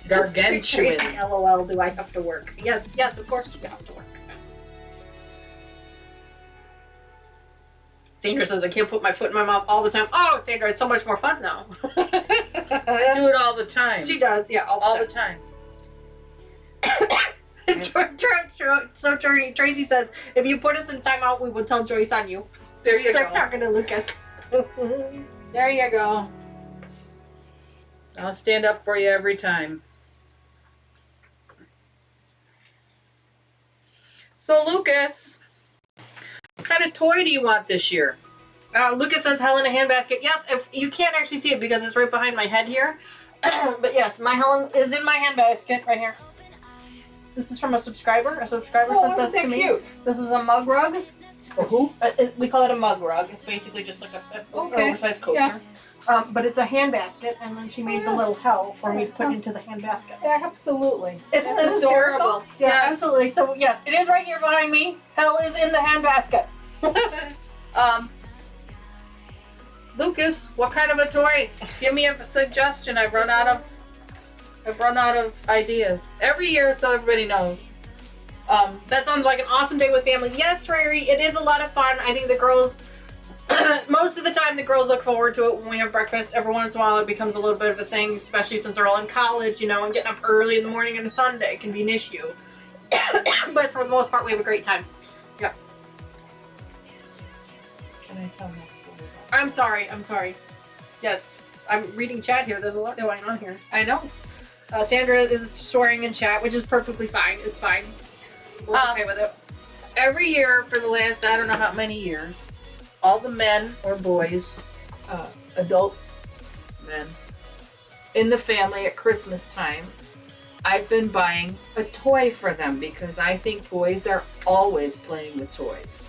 Gargantuan. Tracy, LOL. Do I have to work? Yes, of course you have to work. Sandra says, I can't put my foot in my mouth all the time. Oh, Sandra, it's so much more fun now. I do it all the time. She does, yeah, all the time. So Tracy says, if you put us in timeout, we will tell Joyce on you. There you Start go. talking to Lucas. There you go. I'll stand up for you every time. So, Lucas, what kind of toy do you want this year? Lucas says, Helen, a handbasket. Yes, if you can't actually see it because it's right behind my head here. But yes, my Helen is in my handbasket right here. This is from a subscriber. A subscriber sent this to me. Cute? This is a mug rug. Or who? We call it a mug rug. It's basically just like an oversized coaster. Yeah. But it's a handbasket, and then she made the little hell for me to put into the handbasket. Yeah, absolutely. Isn't That's it adorable. Yeah, Yes. absolutely. So yes, it is right here behind me. Hell is in the handbasket. Lucas, what kind of a toy? Give me a suggestion. I've run out of ideas. Every year, so everybody knows. That sounds like an awesome day with family. Yes, Rary, it is a lot of fun. I think the girls, most of the time, the girls look forward to it when we have breakfast. Every once in a while, it becomes a little bit of a thing, especially since they're all in college, you know, and getting up early in the morning on a Sunday can be an issue. But for the most part, we have a great time. Yep. Can I tell my story? I'm sorry. Yes, I'm reading chat here. There's a lot going on here. I know. Sandra is swearing in chat, which is perfectly fine. It's fine. We're okay with it. Every year for the last, I don't know how many years, all the men or boys, adult men, in the family at Christmas time, I've been buying a toy for them because I think boys are always playing with toys.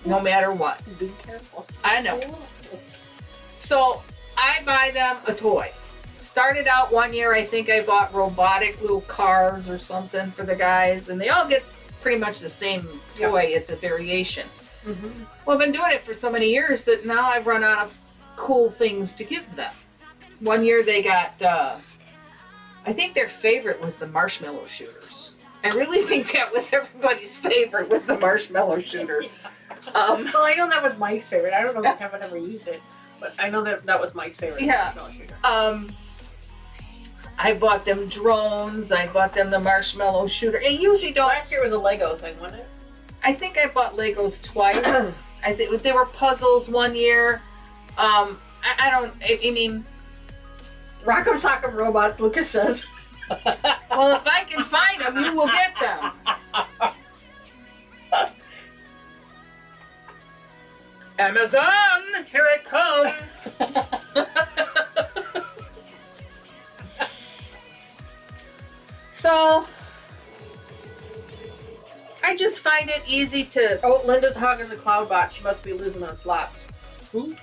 No matter what. Be careful. I know. So I buy them a toy. Started out one year, I think I bought robotic little cars or something for the guys, and they all get pretty much the same toy. Yep. It's a variation. Mm-hmm. Well, I've been doing it for so many years that now I've run out of cool things to give them. One year they got, I think their favorite was the marshmallow shooters. I really think that was everybody's favorite, was the marshmallow shooter. Well, I know that was Mike's favorite. I don't know if Kevin ever used it, but I know that was Mike's favorite. Yeah. I bought them drones. I bought them the marshmallow shooter. It usually don't. Last year was a Lego thing, wasn't it? I think I bought Legos twice. I think they were puzzles one year. I mean, Rock'em Sock'em Robots, Lucas says. Well, if I can find them, you will get them. Amazon, here I come. So, I just find it easy to... Oh, Linda's hugging the cloud bot. She must be losing on slots. Who?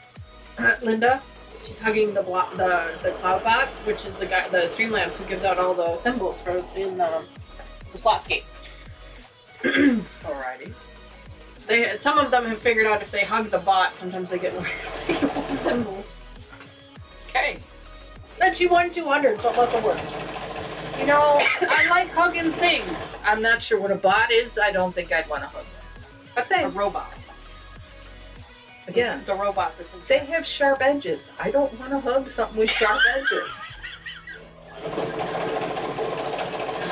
Linda. She's hugging the cloud bot, which is the guy, the Streamlabs, who gives out all the thimbles in the Slotscape. Alrighty. Some of them have figured out if they hug the bot, sometimes they get thimbles. Okay. Then she won 200, so it must have worked. You know, I like hugging things. I'm not sure what a bot is. I don't think I'd want to hug them. But A robot. Again, the robot that's they have sharp edges. I don't want to hug something with sharp edges.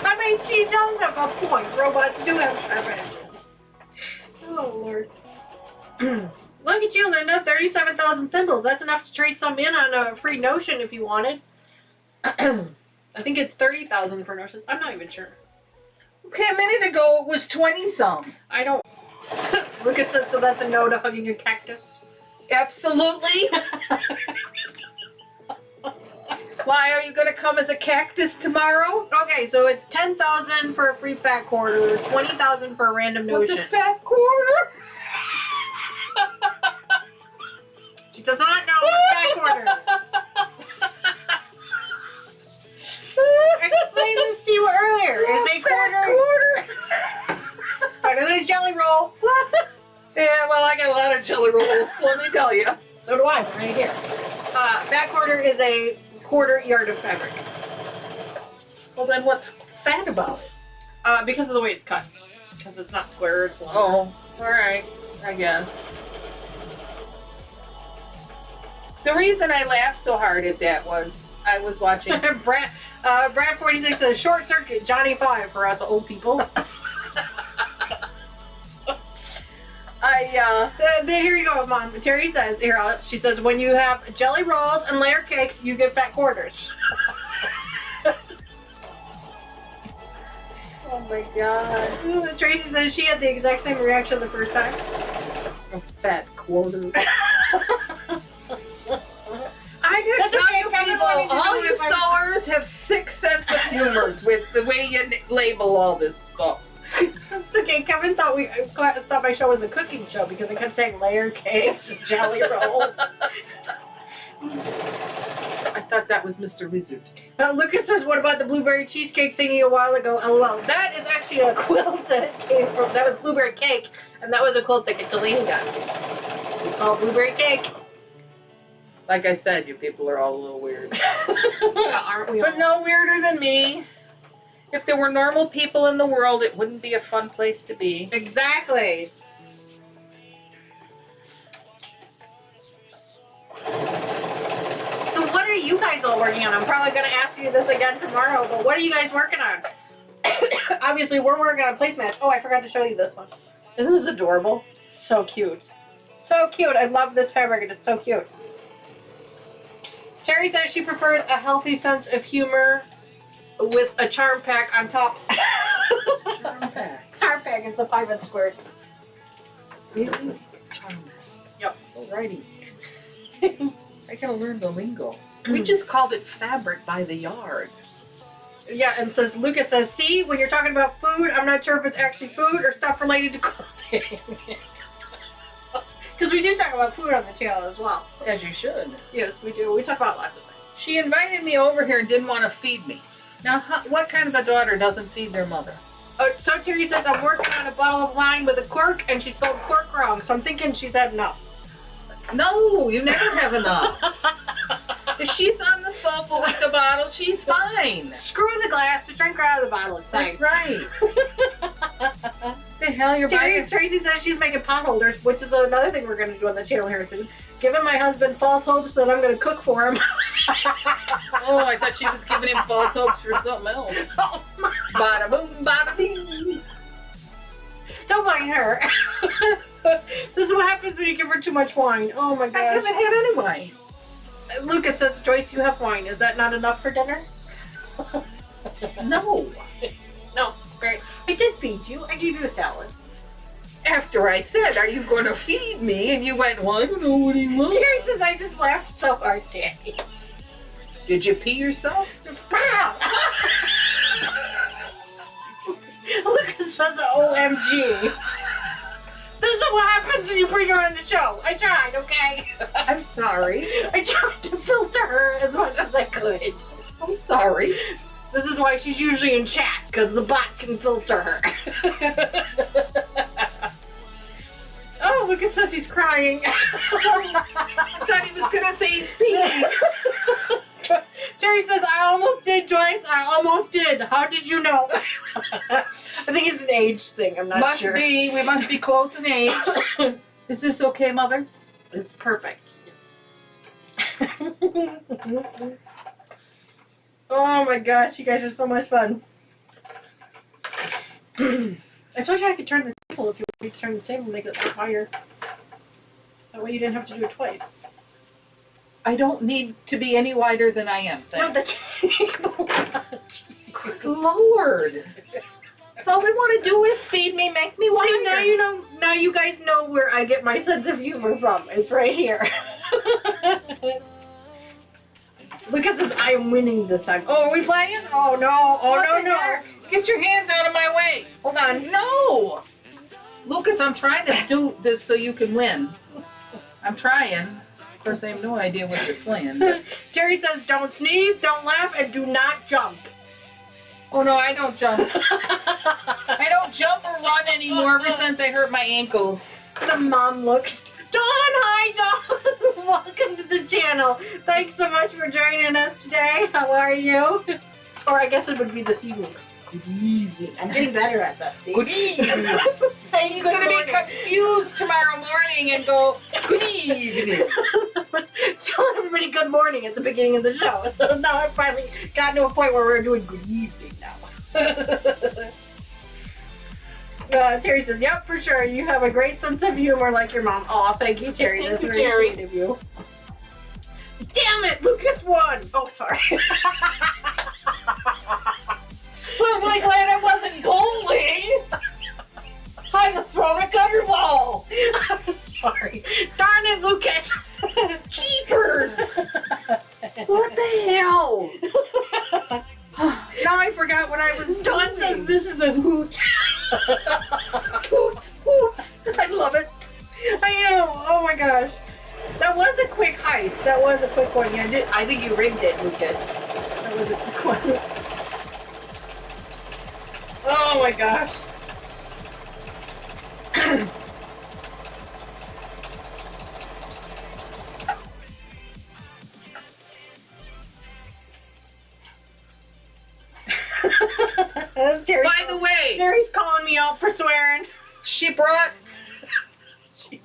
I mean, she does have a point. Robots do have sharp edges. Oh, Lord. Look at you, Linda. 37,000 thimbles. That's enough to trade some in on a free Notion if you wanted. I think it's 30,000 for Notions. I'm not even sure. Okay, a minute ago it was 20-some. I don't... Lucas says, so that's a no to hugging a cactus? Absolutely. Why, are you going to come as a cactus tomorrow? Okay, so it's 10,000 for a free fat quarter, 20,000 for a random Notion. What's a fat quarter? She does not know what fat quarters. I explained this to you earlier. It's a quarter. It's better than a jelly roll. Yeah, well, I got a lot of jelly rolls, let me tell you. So do I. They're right here. Fat quarter is a quarter yard of fabric. Well, then what's fat about it? Because of the way it's cut. Because it's not square, it's long. Oh, alright, I guess. The reason I laughed so hard at that was I was watching... Brad 46 says, short circuit, Johnny 5 for us old people. Here you go, Mom. Terry says, she says, when you have jelly rolls and layer cakes, you get fat quarters. Oh my god. Tracy says she had the exact same reaction the first time. A fat quarter. I gotta tell you people, all you sewers have 6 sense of humors with the way you label all this stuff. It's okay. Kevin thought my show was a cooking show because I kept saying layer cakes, jelly rolls. I thought that was Mr. Wizard. Lucas says, what about the blueberry cheesecake thingy a while ago? LOL. That is actually a quilt that came from, that was blueberry cake, and that was a quilt that Delaney got. It's called blueberry cake. Like I said, you people are all a little weird. Aren't we But all? no weirder than me. If there were normal people in the world, it wouldn't be a fun place to be. Exactly. So what are you guys all working on? I'm probably going to ask you this again tomorrow, but what are you guys working on? Obviously, we're working on placemats. Oh, I forgot to show you this one. Isn't this adorable? So cute. So cute. I love this fabric. It is so cute. Terry says she prefers a healthy sense of humor with a charm pack on top. Charm pack. Charm pack. It's a 5-inch squares. Really? Charm pack. Yep. Alrighty. I gotta learn the lingo. We just called it fabric by the yard. Yeah, and says Lucas says, see, when you're talking about food, I'm not sure if it's actually food or stuff related to quilting. Because we do talk about food on the channel as well. As you should. Yes, we do. We talk about lots of things. She invited me over here and didn't want to feed me. Now, what kind of a daughter doesn't feed their mother? So Terry says, I'm working on a bottle of wine with a cork, and she spelled cork wrong, so I'm thinking she's had enough. No, you never have enough. If she's on the sofa with the bottle, she's fine. Screw the glass, to drink her out of the bottle. It's That's fine. right. The hell you're buying? Tracy says she's making pot holders, which is another thing we're going to do on the channel here soon. Giving my husband false hopes that I'm going to cook for him. Oh, I thought she was giving him false hopes for something else. Oh my. Bada boom, bada bing. Don't mind her. This is what happens when you give her too much wine. Oh my I gosh. haven't had any wine. Lucas says, Joyce, you have wine. Is that not enough for dinner? No. No, great. I did feed you. I gave you a salad. After I said, are you going to feed me? And you went, well, I don't know what he wants. Terry says, I just laughed so hard, Danny. Did you pee yourself? Wow. Lucas says, OMG. This is what happens when you bring her on the show. I tried, okay? I'm sorry. I tried to filter her as much as I could. I'm sorry. This is why she's usually in chat, because the bot can filter her. Oh, Lucas says he's crying. I thought he was going to say he's peeing. Terry says, I almost did, Joyce. I almost did. How did you know? I think it's an age thing. I'm not sure. Must be. We must be close in age. Is this okay, Mother? It's perfect. Yes. Oh my gosh, you guys are so much fun. I told you I could turn the table if you want me to turn the table and make it higher. That way you didn't have to do it twice. I don't need to be any wider than I am, No, thanks. the table. Good Lord. That's all they want to do is feed me, make me wider. See, now you know. Now you guys know where I get my sense of humor from. It's right here. Lucas says, I am winning this time. Oh, are we playing? Oh, no. Oh, What no, the no. heck? Get your hands out of my way. Hold on. No. Lucas, I'm trying to do this so you can win. I'm trying. Of course, I have no idea what you're playing. But... Terry says, don't sneeze, don't laugh, and do not jump. Oh, no, I don't jump. I don't jump or run anymore ever since I hurt my ankles. The mom looks. Dawn, hi, Dawn. Welcome to the channel. Thanks so much for joining us today. How are you? Or I guess it would be this evening. Good evening. I'm getting better at this. See? Good evening. Saying He's good going to be morning. confused tomorrow morning and go, good evening. Telling everybody good morning at the beginning of the show. So now I've finally gotten to a point where we're doing good evening now. Terry says, yep, for sure. You have a great sense of humor like your mom. Aw, thank you, Terry. Thank That's you, very Terry. sweet of you. Damn it, Lucas won. Oh, sorry. Certainly glad I wasn't bowling. I'd have thrown a gutter ball. I'm sorry. Darn it, Lucas. Jeepers. What the hell? Now I forgot what I was doing. Dawn says this is a hoot. Hoot, hoot. I love it. I know. Oh my gosh. That was a quick heist. That was a quick one. Yeah, I think you rigged it, Lucas. That was a quick one. Oh my gosh. By the way, Jerry's calling me out for swearing. she brought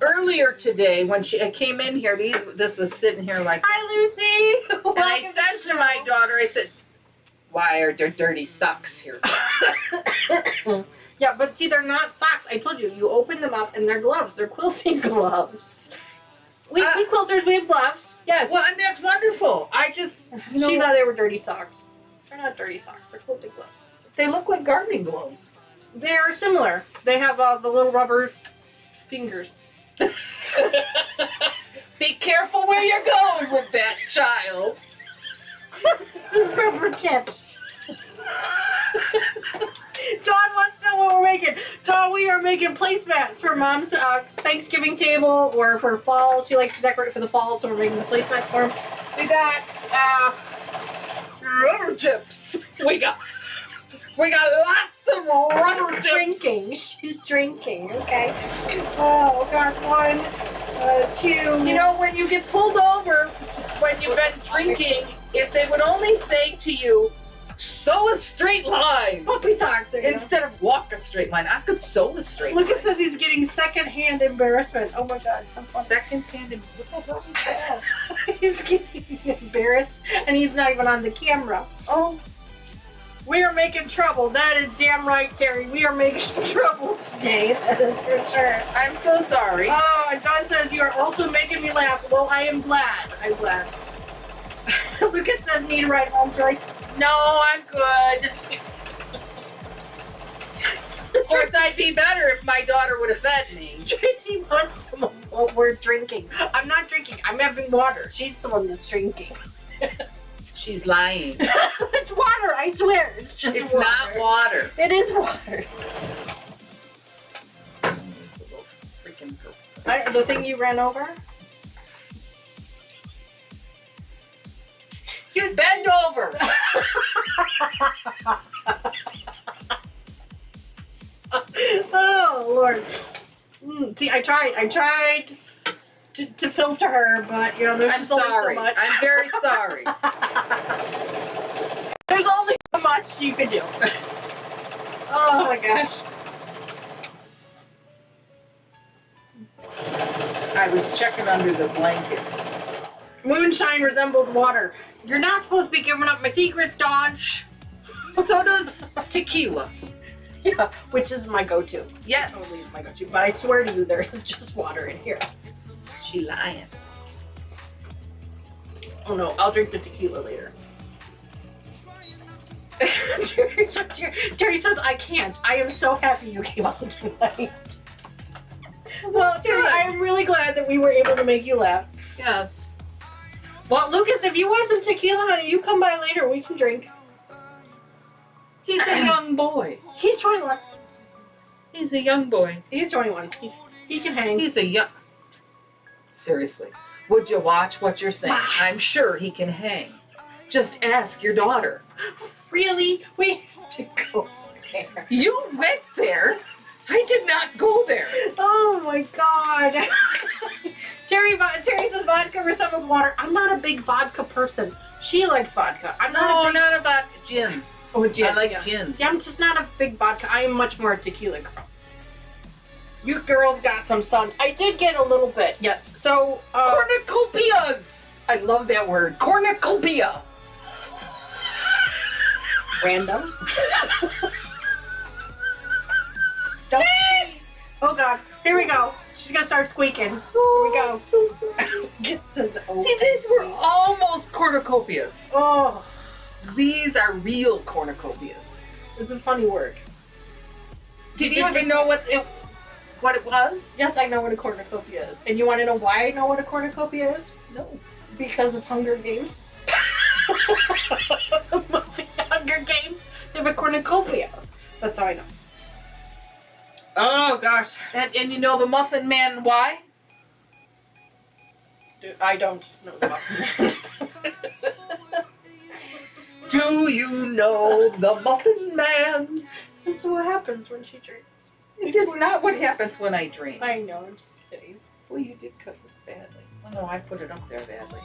earlier today when I came in here. This was sitting here like. Hi, Lucy. And I said to my daughter, I said, "Why are there dirty socks here?" Yeah, but see, they're not socks. I told you, you open them up and they're gloves. They're quilting gloves. We quilters, we have gloves. Yes. Well, and that's wonderful. I just, She thought they were dirty socks. They're not dirty socks. They're quilting gloves. they look like gardening gloves. They're similar. They have the little rubber fingers. Be careful where you're going with that, child. The rubber tips. Dawn wants to know what we're making. Dawn, we are making placemats for Mom's Thanksgiving table or for fall. She likes to decorate for the fall, so we're making the placemats for them. We got Rubber tips. We got lots of rubber tips. drinking. She's drinking, okay? Oh, God. 1, 2. You know, when you get pulled over, when you've been drinking, if they would only say to you, sew a straight line. Puppy talk there. Instead of walk a straight line, I could sew a straight line. Lucas says he's getting secondhand embarrassment. Oh my God, so funny. Second-hand, what the hell is that? He's getting embarrassed, and he's not even on the camera. Oh, we are making trouble. That is damn right, Terry. We are making trouble today. That is for sure. I'm so sorry. Oh, and Dawn says you are also making me laugh. Well, I am glad. I'm glad. Lucas says need a ride home, Joyce. No, I'm good. Of course, I'd be better if my daughter would have fed me. Tracy wants some of what we're drinking. I'm not drinking. I'm having water. She's the one that's drinking. She's lying. It's water, I swear. It's just It's water. not water. It is water. Freaking purple. The thing you ran over? You bend over. Oh, Lord. See, I tried to filter her, but, you know, there's I'm just only sorry. so much. I'm very sorry. There's only so much you can do. Oh, my gosh. I was checking under the blanket. Moonshine resembles water. You're not supposed to be giving up my secrets, Dawn. Shh. So does tequila. Yeah, which is my go-to. Yes. Totally is my go-to. But I swear to you, there is just water in here. She lying. Oh no, I'll drink the tequila later. Terry says, I can't. I am so happy you came out tonight. Well, Terry, I am really glad that we were able to make you laugh. Yes. Well, Lucas, if you want some tequila, honey, you come by later. We can drink. He's a young boy. He's 21. He's a young boy. He's 21. He can hang. He's a young... Seriously. Would you watch what you're saying? I'm sure he can hang. Just ask your daughter. Really? We have to go there. You went there. I did not go there. Oh my God. Terry says vodka resembles water. I'm not a big vodka person. She likes vodka. I'm not not about gin. Oh, gin. I like gin. See, I'm just not a big vodka. I am much more a tequila girl. You girls got some sun. I did get a little bit, yes. So, cornucopias. I love that word. Cornucopia. Random. Don't. Oh God. Here we go. She's gonna start squeaking. Here we go. So sorry. This is okay. See, these were almost cornucopias. Oh, These are real cornucopias. it's a funny word. Did you even know what it was? Yes, I know what a cornucopia is. And you want to know why I know what a cornucopia is? No. Because of Hunger Games. The movie Hunger Games. They have a cornucopia. That's how I know. Oh gosh. And you know the Muffin Man why? I don't know the Muffin. Do you know the Muffin Man? That's what happens when she drinks. It is not what happens when I drink. I know, I'm just kidding. Well, you did cut this badly. Oh no, I put it up there badly.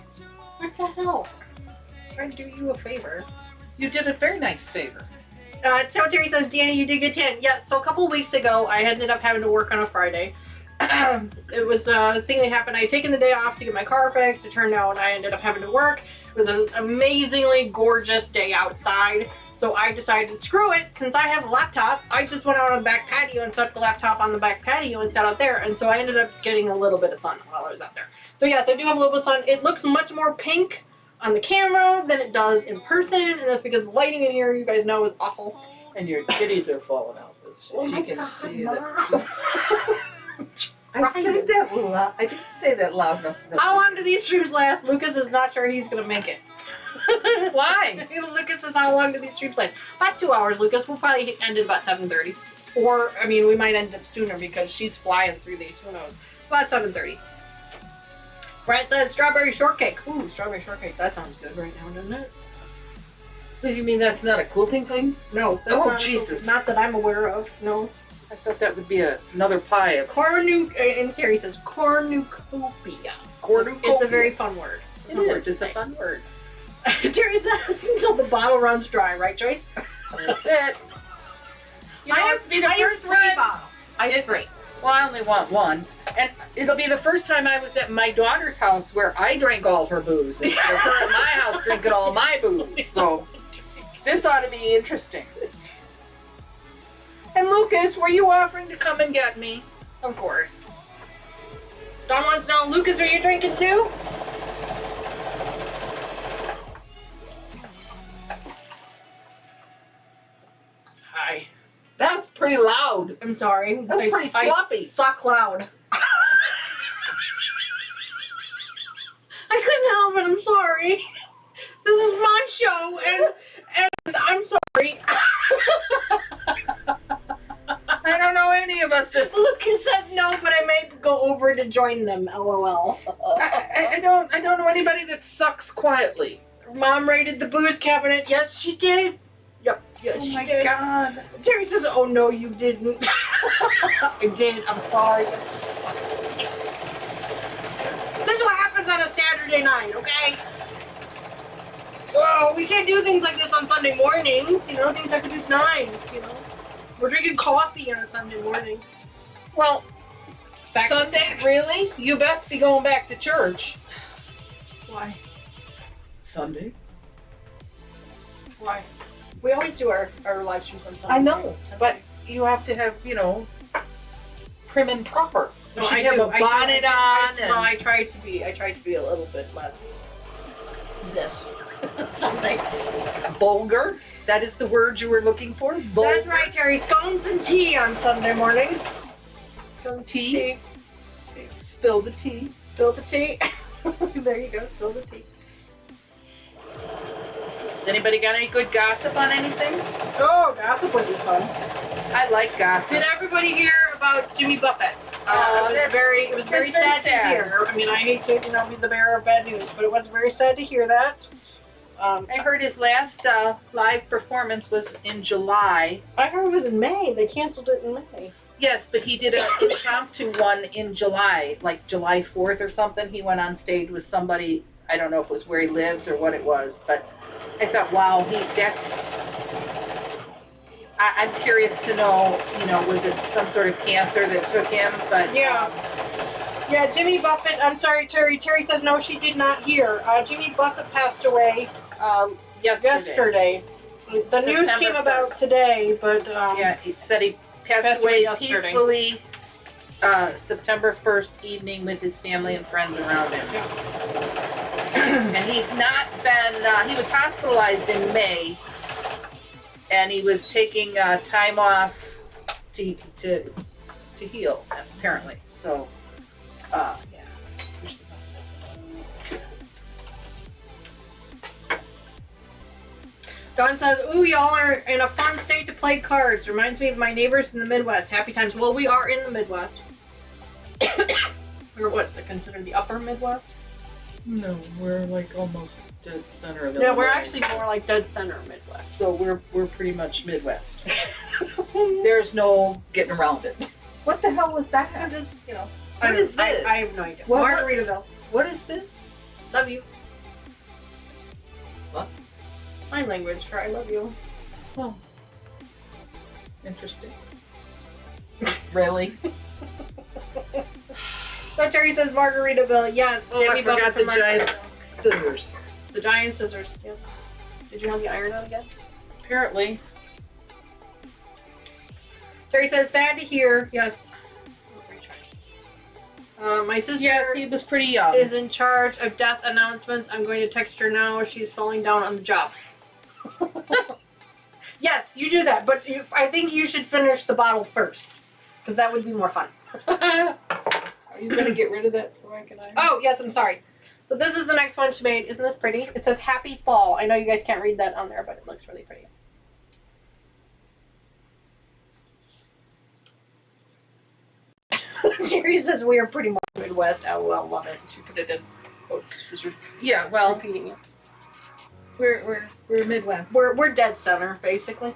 What the hell? I'm trying to do you a favor. You did a very nice favor. So Terry says, Dani, you did get 10. Yeah, so a couple weeks ago, I ended up having to work on a Friday. It was a thing that happened. I had taken the day off to get my car fixed. It turned out I ended up having to work. It was an amazingly gorgeous day outside. So I decided, screw it, since I have a laptop, I just went out on the back patio and set the laptop on the back patio and sat out there. And so I ended up getting a little bit of sun while I was out there. So yes, I do have a little bit of sun. It looks much more pink on the camera than it does in person. And that's because the lighting in here, you guys know, is awful. And your titties are falling out. Oh You my can God, see Mom. that. I said that loud. I didn't say that loud enough. How long do these streams last? Lucas is not sure he's going to make it. Why? Lucas says, how long do these streams last? About 2 hours, Lucas. We'll probably end at about 7:30. Or, I mean, we might end up sooner because she's flying through these. Who knows? About 7:30. Brett says, strawberry shortcake. Ooh, strawberry shortcake. That sounds good right now, doesn't it? You mean that's not a quilting thing? No, that's Oh, not, Jesus. Not that I'm aware of. No. I thought that would be another pie. And Siri says cornucopia. Cornucopia. It's a very fun word. It is. It's a fun word. Terry says until the bottle runs dry, right, Joyce? That's it. You know, it's be the I first have 3 time. bottles. I have 3. Well, I only want one, and it'll be the first time I was at my daughter's house where I drank all her booze, instead of her at my house drinking all my booze. So this ought to be interesting. And Lucas, were you offering to come and get me? Of course. Don wants to know, Lucas, are you drinking too? Hi. That was pretty loud. I'm sorry. That's pretty sloppy. I suck loud. I couldn't help it. I'm sorry. This is my show, and I'm sorry. I don't know any of us that's. Lucas said no, but I may go over to join them. LOL. I don't know anybody that sucks quietly. Mom raided the booze cabinet. Yes, she did. Yep. Yes, she did. God. Terry says, "Oh no, you didn't." I did. I'm sorry. This is what happens on a Saturday night, okay? Oh, we can't do things like this on Sunday mornings. You know, things have to be nice. You know, we're drinking coffee on a Sunday morning. Well, Back to Sunday, text. really? You best be going back to church. Why? Sunday? Why? We always do our live streams on Sunday. I know, but you have to have, prim and proper. No, You should I have do. a bonnet on. No, I try to be a little bit less this. Sometimes. Vulgar. That is the word you were looking for. Vulgar. That's right, Terry. Scones and tea on Sunday mornings. Scones Tea? and tea. Spill the tea. Spill the tea. There you go. Spill the tea. Has anybody got any good gossip on anything? Oh, gossip would be fun. I like gossip. Did everybody hear about Jimmy Buffett? Oh, it was very sad to hear. I mean, I hate to, be the bearer of bad news, but it was very sad to hear that. I heard his last live performance was in July. I heard it was in May. They canceled it in May. Yes, but he did an impromptu one in July, like July 4th or something. He went on stage with somebody. I don't know if it was where he lives or what it was, but I thought, wow, I'm curious to know, was it some sort of cancer that took him? But Yeah. Yeah, Jimmy Buffett, I'm sorry, Terry. Terry says no, she did not hear. Jimmy Buffett passed away yesterday. The news September came about 1st. today, but yeah, it said he passed Passed away away yesterday. peacefully September 1st evening with his family and friends around him. And he's not been, he was hospitalized in May, and he was taking time off to heal, apparently. So, yeah. Don says, ooh, y'all are in a fun state to play cards. Reminds me of my neighbors in the Midwest. Happy times. Well, we are in the Midwest. We're what, considered the upper Midwest? No, we're like almost dead center of Yeah, Illinois. we're actually more like dead center Midwest. So we're pretty much Midwest. There's no getting around it. What the hell was that? I'm just, What is this? I have no idea. What- Margaritaville. What is this? Love you. What? Sign language for I love you. Oh. Interesting. Really? So Terry says Margaritaville. Yes. Oh, I Jamie Buffett forgot from the giant Margaritaville. scissors. The giant scissors. Yes. Did you have the iron out again? Apparently. Terry says sad to hear. Yes. My sister Yes, he was pretty young. is in charge of death announcements. I'm going to text her now. She's falling down on the job. Yes, you do that, but I think you should finish the bottle first, because that would be more fun. Are you going to get rid of that so I can iron? Oh, yes, I'm sorry. So this is the next one she made. Isn't this pretty? It says Happy Fall. I know you guys can't read that on there, but it looks really pretty. Jerry says we are pretty much Midwest. LOL, love it. She put it in quotes. She's Yeah, well, repeating it. we're Midwest. We're dead center, basically.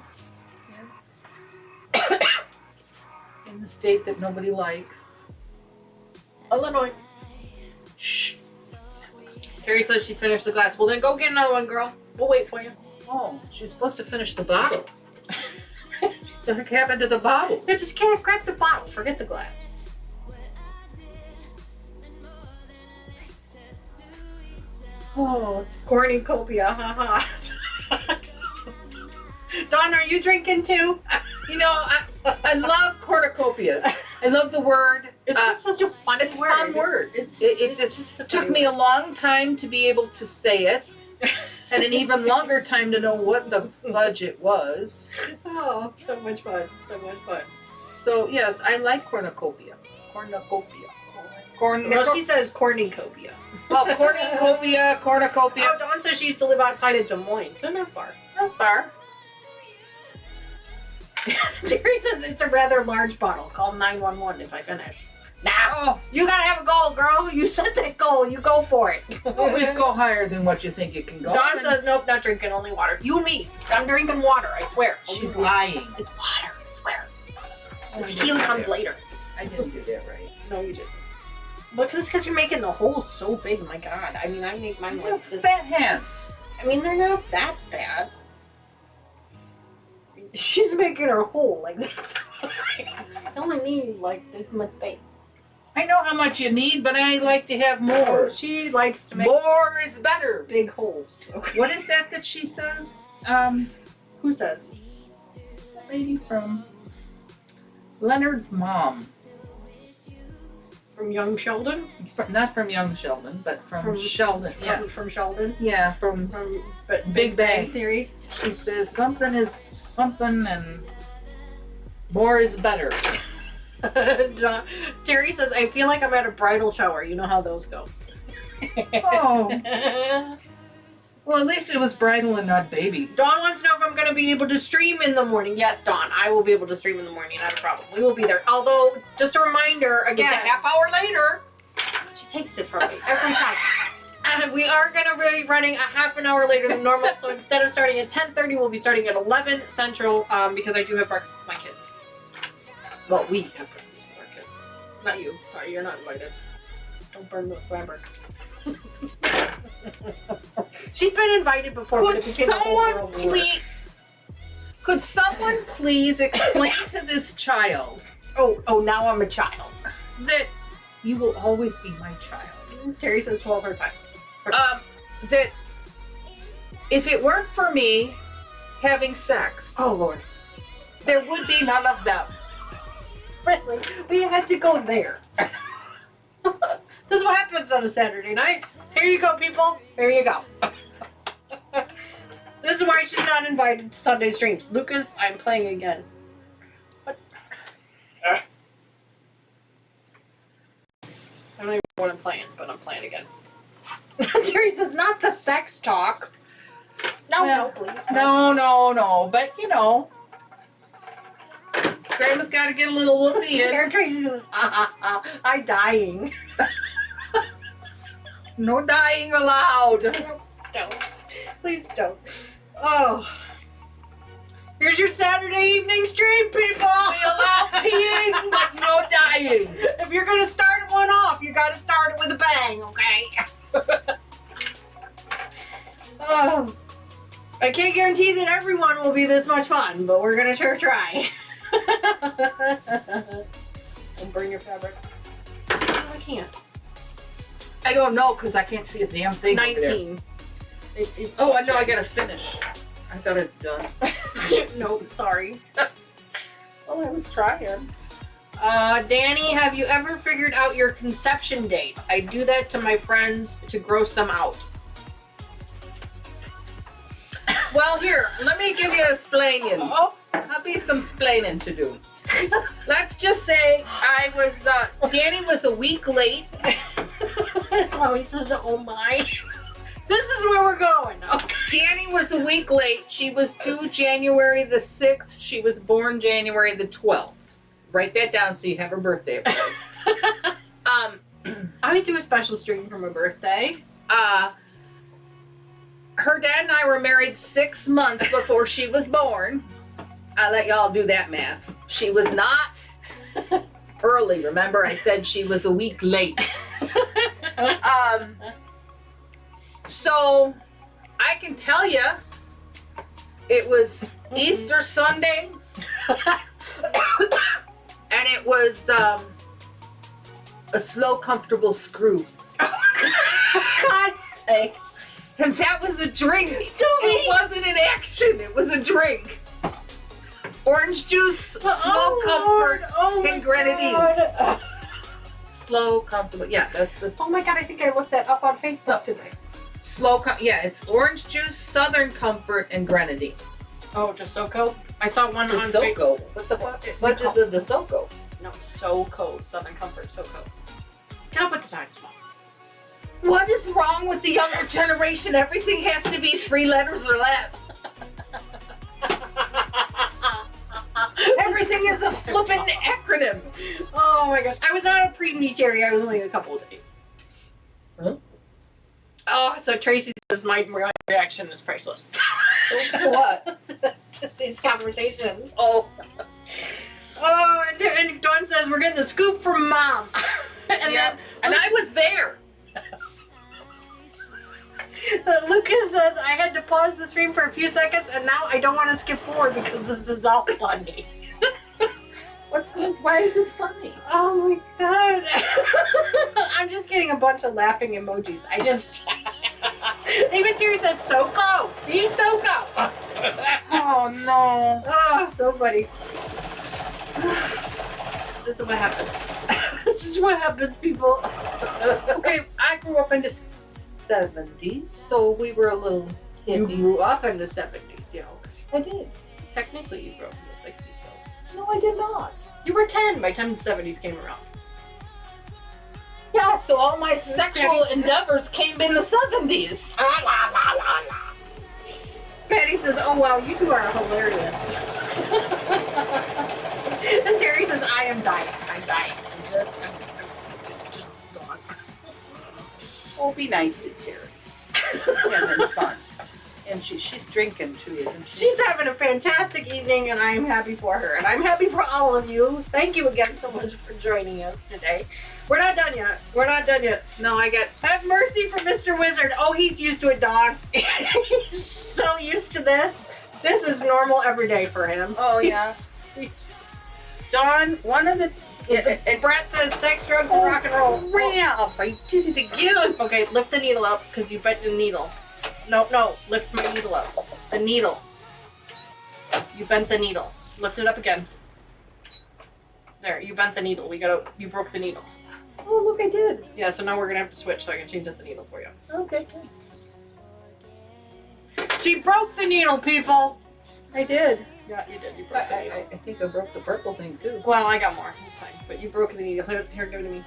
In the state that nobody likes. Illinois. Shh. Terry says she finished the glass. Well, then go get another one, girl. We'll wait for you. Oh, she's supposed to finish the bottle. What the heck happened to the bottle? Yeah, just can't grab the bottle. Forget the glass. Oh, Cornucopia, haha. Dawn, are you drinking too? you know, I love cornucopias. I love the word. It's just such a fun It's a word. fun word. It's It just a took funny me word. a long time to be able to say it, and an even longer time to know what the fudge it was. Oh, so much fun. So much fun. So yes, I like cornucopia. Cornucopia. Well, she says cornucopia. Oh, cornucopia, cornucopia. Oh, Dawn says she used to live outside of Des Moines, so not far. Not far. Jerry says it's a rather large bottle. Call 911 if I finish. Nah, Oh, you gotta have a goal, girl. You set that goal. You go for it. always go higher than what you think you can go. Dawn says nope, not drinking, only water. You and me. I'm drinking water. I swear. She's Only water. lying. It's water. I swear. Oh, The I tequila didn't comes do that. later. I didn't do that right. No, you didn't. Look, it's because you're making the hole so big. My God. I mean, I make mine You have like this. fat hands. I mean, they're not that bad. She's making her hole like this. I only need like this much space. I know how much you need, but I like to have more. She likes to make More is better. big holes. Okay. What is that she says? Who says? Lady from Leonard's mom. From Young Sheldon? Not from Young Sheldon, but from Sheldon. Yeah. From Sheldon? Yeah, from From Big Bang. Theory? She says something is something and more is better. Terry says, I feel like I'm at a bridal shower. You know how those go. Oh. Well, at least it was bridal and not baby. Dawn wants to know if I'm going to be able to stream in the morning. Yes, Dawn, I will be able to stream in the morning. Not a problem. We will be there. Although, just a reminder, again, It's a half hour later. she takes it from me every time. We are going to be running a half an hour later than normal. So instead of starting at 10:30, we'll be starting at 11 Central because I do have breakfast with my kids. Well, we have breakfast with our kids. Not you. Sorry, you're not invited. Don't burn the fabric. She's been invited before. Could but it became a whole someone world war. please explain to this child Oh, now I'm a child. that you will always be my child? Terry says 12 her time. That if it weren't for me having sex, Oh, Lord. there would be none of them. Really? We had to go there. This is what happens on a Saturday night. Here you go, people. Here you go. This is why she's not invited to Sunday streams. Lucas, I'm playing again. What? I don't even know what I'm playing, but I'm playing again. Terry says, not the sex talk. No, Well, please. No. But, you know, Grandma's got to get a little whoopee in. Sharon Tracy says, I'm dying. No dying allowed. Don't. Please don't. Oh. Here's your Saturday evening stream, people! We allow peeing, but no dying. If you're gonna start one off, you gotta start it with a bang, okay? Oh. I can't guarantee that everyone will be this much fun, but we're gonna sure try. And bring your fabric. Oh, I can't. I don't know because I can't see a damn thing. 19. It's Oh, I know. I gotta finish. I thought it was done. No, sorry. Well, I was trying. Dani, have you ever figured out your conception date? I do that to my friends to gross them out. Well, here, let me give you a explaining. Oh. I'll be some explaining to do. Let's just say I was, Dani was a week late. Oh, he says, oh my. This is where we're going. Okay. Dani was a week late. She was due January the 6th. She was born January the 12th. Write that down so you have her birthday. I always do a special stream for my birthday. Her dad and I were married 6 months before she was born. I'll let y'all do that math. She was not early. Remember, I said she was a week late. So I can tell you, it was Easter Sunday, and it was a slow, comfortable screw. God's sake. And that was a drink. It wasn't an action. It was a drink. Orange juice, slow comfort, and grenadine. Slow, comfortable. Yeah, that's the Oh my God, I think I looked that up on Facebook today. slow. Yeah, it's orange juice, Southern Comfort, and grenadine. Oh, DeSoco? I saw one on Facebook. DeSoco. What the fuck? What is a DeSoco? No, SoCo, Southern Comfort, SoCo. Get up with the times, Mom. What is wrong with the younger generation? Everything has to be 3 letters or less. Everything is a flippin' acronym. Oh my gosh. I was not a pre-military. I was only a couple of days. Huh? Oh, so Tracy says my reaction is priceless. To what? To these conversations. Oh. Oh, and Dawn says we're getting the scoop from Mom. And Yeah. And I was there. then Lucas says I had to pause the stream for a few seconds, and now I don't want to skip forward because this is all funny. Why is it funny? Oh my God. I'm just getting a bunch of laughing emojis. I just... Even Terry says, SoCo. See? SoCo. Oh no. Oh, so funny. This is what happens. This is what happens, people. Okay, I grew up in the 70s, so we were a little You hippie. grew up in the 70s, yo. I did. Technically, you grew up in the 60s, so. No, I did not. You were 10 by the time the 70s came around. Yeah, so all my sexual endeavors came in the 70s. Patty says, oh wow, you two are hilarious. And Terry says, I am dying. I'm dying. I'm just gone. Oh, be nice to Terry. She's having fun. And she's drinking too, isn't she? She's having a fantastic evening, and I am happy for her. And I'm happy for all of you. Thank you again so much for joining us today. We're not done yet. We're not done yet. No, I got... Have mercy for Mr. Wizard. Oh, he's used to it, Dawn. He's so used to this. This is normal every day for him. Oh, yeah. Dawn, one of the... And Brett says sex, drugs, and rock and roll. Crap, I did it again. Okay, lift the needle up because you bent the needle. No, lift my needle up. The needle. You bent the needle. Lift it up again. There, you bent the needle. You broke the needle. Oh, look, I did. Yeah, so now we're gonna have to switch so I can change up the needle for you. Okay. She broke the needle, people! I did. Yeah, you did. You broke the needle. I think I broke the purple thing, too. Well, I got more. It's fine. But you broke the needle. Here, give it to me.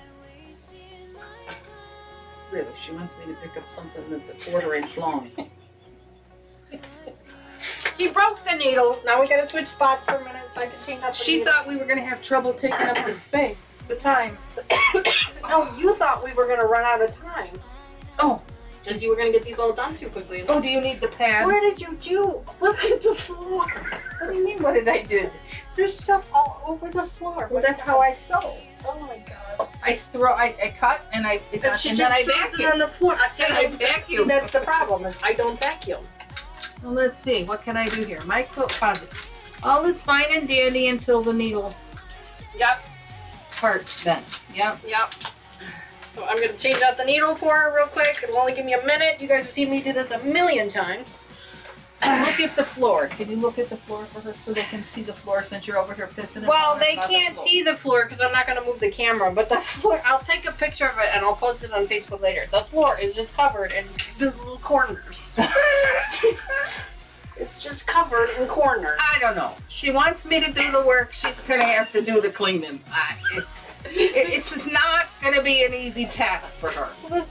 Really, she wants me to pick up something that's a 1/4 inch long. She broke the needle. Now we gotta switch spots for a minute so I can change up the She needle. thought we were going to have trouble taking up the space, the time. No, you thought we were gonna run out of time. Oh. Since you were gonna get these all done too quickly. Oh, do you need the pad? Where did you do? Look at the floor. What do you mean, what did I do? There's stuff all over the floor. Well, that's how I sew. Oh my God. I cut and I And and she then just I throws it vacuum. on the floor. I see, And I vacuum. See, that's the problem. Is I don't vacuum. Well, let's see. What can I do here? My quilt closet. All is fine and dandy until the needle Yep. part's bent. Yep. Yep. So I'm going to change out the needle for her real quick. It'll only give me a minute. You guys have seen me do this a million times. Look at the floor. Can you look at the floor for her so they can see the floor since you're over here pissing and Well, hollering they about can't the floor? see the floor because I'm not going to move the camera. But the floor, I'll take a picture of it and I'll post it on Facebook later. The floor is just covered in the little corners. It's just covered in corners. I don't know. She wants me to do the work. She's going to have to do the cleaning. This is not going to be an easy task for her. Well,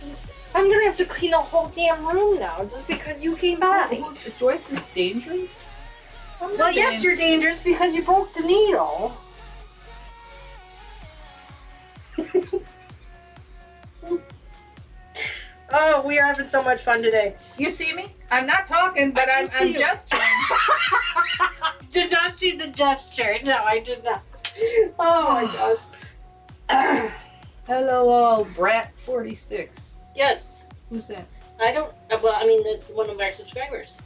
I'm going to have to clean the whole damn room now just because you came by. Joyce is dangerous? Well, yes, you're dangerous because you broke the needle. Oh, we are having so much fun today. You see me? I'm not talking, but I'm gesturing. Did not see the gesture. No, I did not. Oh my gosh. Hello, all. Brat46. Yes. Who's that? I don't. Well, I mean, that's one of our subscribers.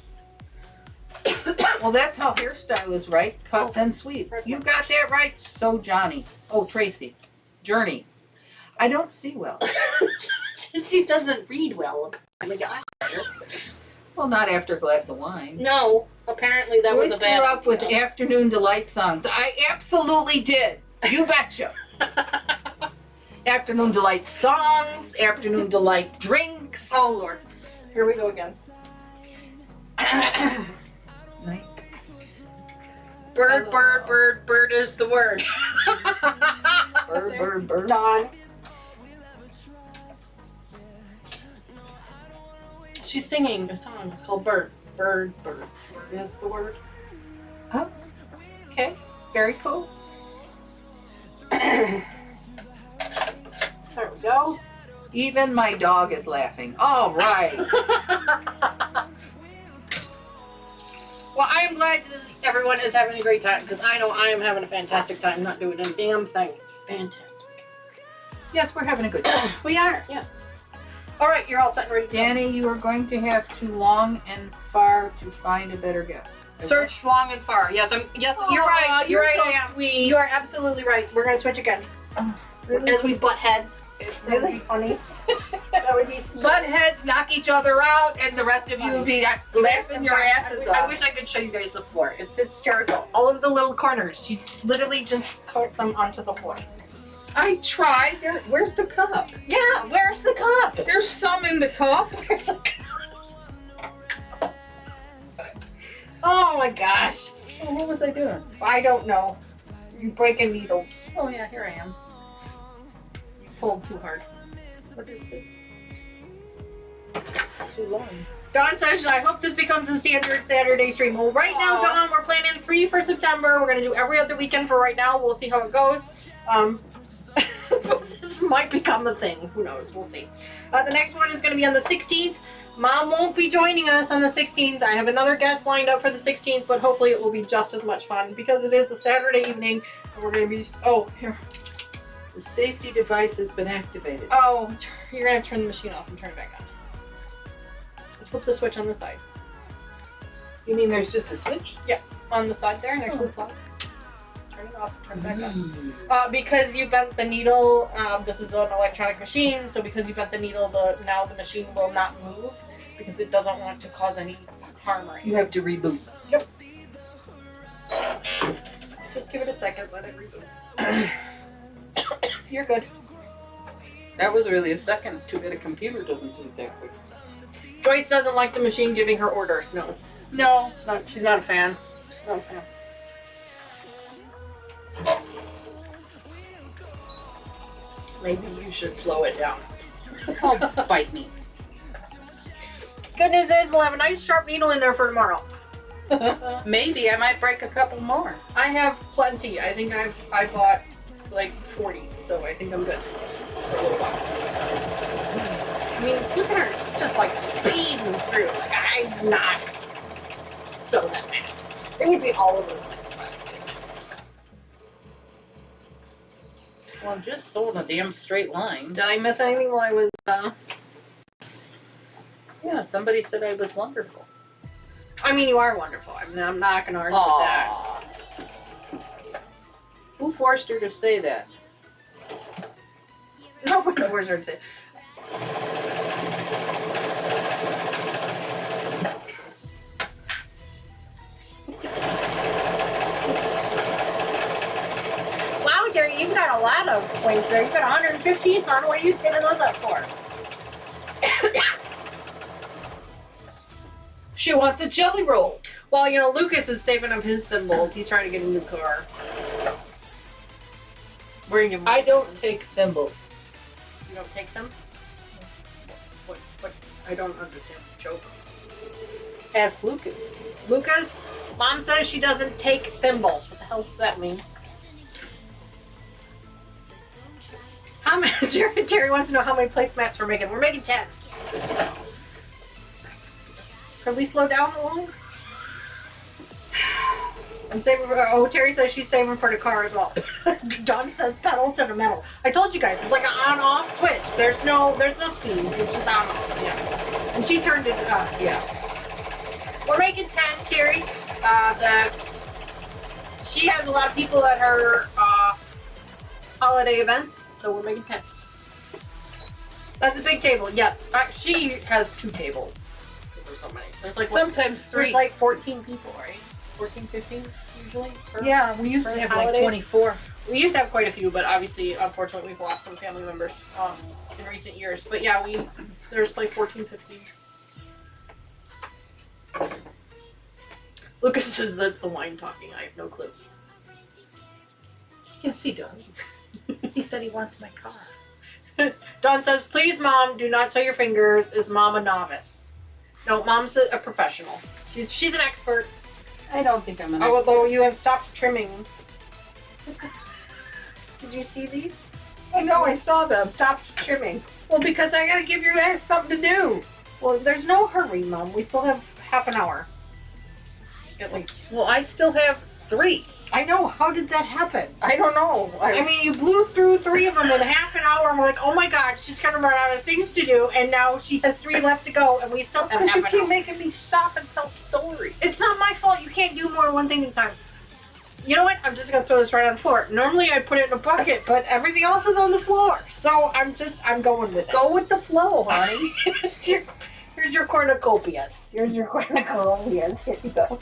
Well, that's how hairstyle is, right? Cut, then sweep. You got that right. So, Johnny. Oh, Tracy. Journey. I don't see well. She doesn't read well. Well, not after a glass of wine. No, apparently that was Joyce a bad grew up with idea. afternoon delight songs. I absolutely did. You betcha. Afternoon delight songs, afternoon delight drinks. Oh Lord, here we go again. Nice. Bird, bird, bird, bird is the word. Bird, bird, bird. Dawn. She's singing a song. It's called Bird. Bird, bird, bird is the word. Oh, okay. Very cool. There we go. Even my dog is laughing. All right. Well, I am glad that everyone is having a great time because I know I am having a fantastic time not doing a damn thing. It's fantastic. Yes, we're having a good time. We are, yes. All right, you're all set and ready to go. Danny, you are going to have to long and far to find a better guest. Search long and far. Yes, you're right. You're right, I am. Sweet. You are absolutely right. We're going to switch again. Really? As we butt heads. That would be funny. That would be so Butt heads knock each other out, and the rest of you would be laughing your asses I off. wish I could show you guys the floor. It's hysterical. All of the little corners. She's literally just put them onto the floor. I tried. Where's the cup? Yeah, where's the cup? There's some in the cup. Where's the cup? Oh my gosh. Oh, what was I doing? I don't know. You're breaking needles. Oh yeah, here I am. You pulled too hard. What is this? Too long. Dawn says, I hope this becomes a standard Saturday stream. Well, right now, Dawn, we're planning 3 for September. We're going to do every other weekend for right now. We'll see how it goes. This might become a thing. Who knows? We'll see. The next one is going to be on the 16th. Mom won't be joining us on the 16th. I have another guest lined up for the 16th, but hopefully it will be just as much fun because it is a Saturday evening. And we're going to be... Oh, here. The safety device has been activated. Oh, you're going to turn the machine off and turn it back on. Flip the switch on the side. You mean there's just a switch? Yeah, on the side there next to the plug. Turn it off, turn it back on. Because you bent the needle, this is an electronic machine, so because you bent the needle, now the machine will not move because it doesn't want to cause any harm or anything. You have to reboot. Yep. Just give it a second, let it reboot. You're good. That was really a second. Too bad a computer doesn't do it that quick. Joyce doesn't like the machine giving her orders, no. No, she's not a fan. She's not a fan. Maybe you should slow it down. Oh, bite me. Good news is we'll have a nice sharp needle in there for tomorrow. Maybe I might break a couple more. I have plenty. I think I bought like 40, so I think I'm good for a little while. I mean, look at her. She's just like speeding through. Like, I'm not so that fast. It would be all over the place. Well, I'm just so in a damn straight line. Did I miss anything while I was, Yeah, somebody said I was wonderful. I mean, you are wonderful. I mean, I'm not going to argue with that. Who forced her to say that? Nobody forced her to say. Wow, Terry, you've got a lot of points there. You've got 115 on. What are you saving those up for? She wants a jelly roll. Well, you know, Lucas is saving up his thimbles. He's trying to get a new car. Bring him. I don't take thimbles. You don't take them? What? I don't understand the joke. Ask Lucas. Lucas, Mom says she doesn't take thimbles. What the hell does that mean? How many? Terry wants to know how many placemats we're making. We're making 10. Can we slow down a little? I'm saving for, oh, Terry says she's saving for the car as well. Dawn says pedal to the metal. I told you guys, it's like an on-off switch. There's no speed. It's just on-off. Yeah. And she turned it up. Yeah. We're making 10, Terry. She has a lot of people at her holiday events, so we're making 10. That's a big table. Yes. She has 2 tables. There's so many. There's like Sometimes 3. There's like 14 people, right? 14, 15 usually? Yeah, we used to have holidays. like 24. We used to have quite a few, but obviously, unfortunately, we've lost some family members in recent years. But yeah, there's like 14, 15. Lucas says that's the wine talking. I have no clue. Yes, he does. He said he wants my car. Dawn says, please, Mom, do not sew your fingers. Is Mom a novice? No, Mom's a professional. She's an expert. I don't think I'm an expert. Although you have stopped trimming. Did you see these? I know, I saw them. Stopped trimming. Well, because I gotta give your ass something to do. Well, there's no hurry, Mom. We still have half an hour. At least. Well, I still have 3. I know. How did that happen? I don't know. I mean, you blew through 3 of them in half an hour, and we're like, oh my god, she's gonna run out of things to do, and now she has 3 left to go, and we still have Because half you an keep hour. making me stop and tell stories. It's not my fault. You can't do more than one thing at a time. You know what? I'm just gonna throw this right on the floor. Normally I'd put it in a bucket, but everything else is on the floor. So I'm going with it. Go with the flow, honey. Here's your cornucopias. Here's your cornucopias. Here you go.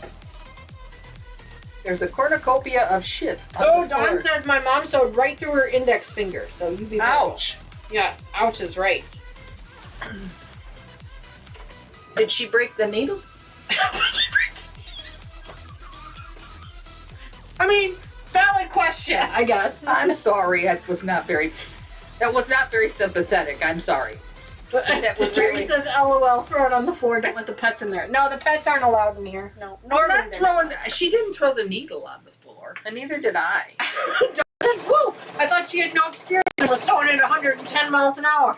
There's a cornucopia of shit. Oh, Dawn says my mom sewed right through her index finger, so you be careful. Ouch. Yes, ouch is right. Did she break the needle? I mean, valid question, I guess. I'm sorry. That was not very sympathetic. I'm sorry. But that was Terry really- says, LOL, throw it on the floor, don't let the pets in there. No, the pets aren't allowed in here. No. We're not throwing. She didn't throw the needle on the floor, and neither did I. Whoa! I thought she had no experience and was sewing at 110 miles an hour.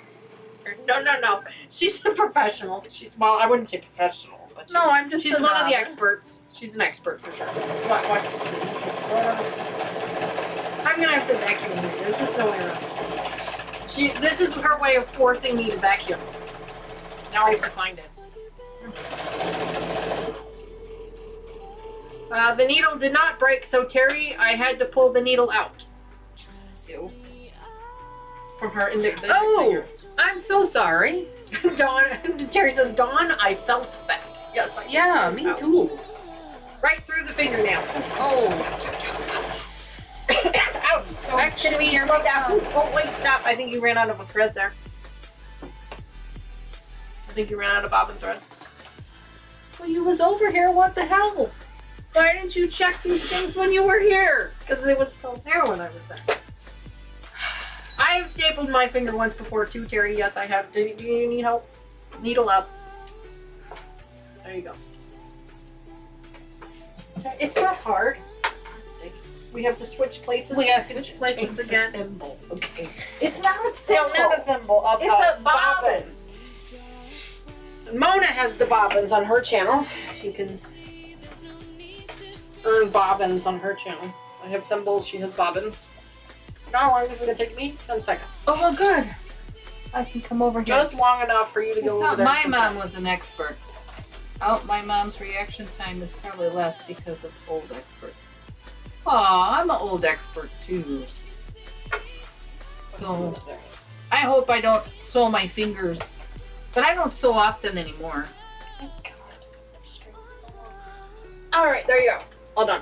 No. She's a professional. Well, I wouldn't say professional, but No, I'm just. she's a one of the novice. experts. She's an expert for sure. Watch. I'm gonna have to vacuum here. There's just no way around. This is her way of forcing me to vacuum. Now I have to find it. The needle did not break, so Terry, I had to pull the needle out. Ew. From her index. Oh, I'm so sorry. Dawn. Terry says, Dawn, I felt that. Yes, I Yeah, did. me Ouch. too. Right through the fingernail. Oh. Ouch. So Actually, can we you're slow down? down. Oh, wait, stop. I think you ran out of a thread there. I think you ran out of bobbin thread. Well, you was over here. What the hell? Why didn't you check these things when you were here? Because it was still there when I was there. I have stapled my finger once before too, Terry. Yes, I have. Do you need help? Needle up. There you go. It's not hard. We have to switch places. We gotta switch places It's again. a thimble. Okay. It's not a No, thimble. not a thimble. It's a bobbin. Mona has the bobbins on her channel. You can earn bobbins on her channel. I have thimbles. She has bobbins. You know how long this is going to take me? 10 seconds. Oh, well, good. I can come over here. Just long enough for you to go over there. My mom was an expert. Oh, my mom's reaction time is probably less because of old expert. Aw, I'm an old expert too. So I hope I don't sew my fingers. But I don't sew often anymore. Alright, there you go. All done.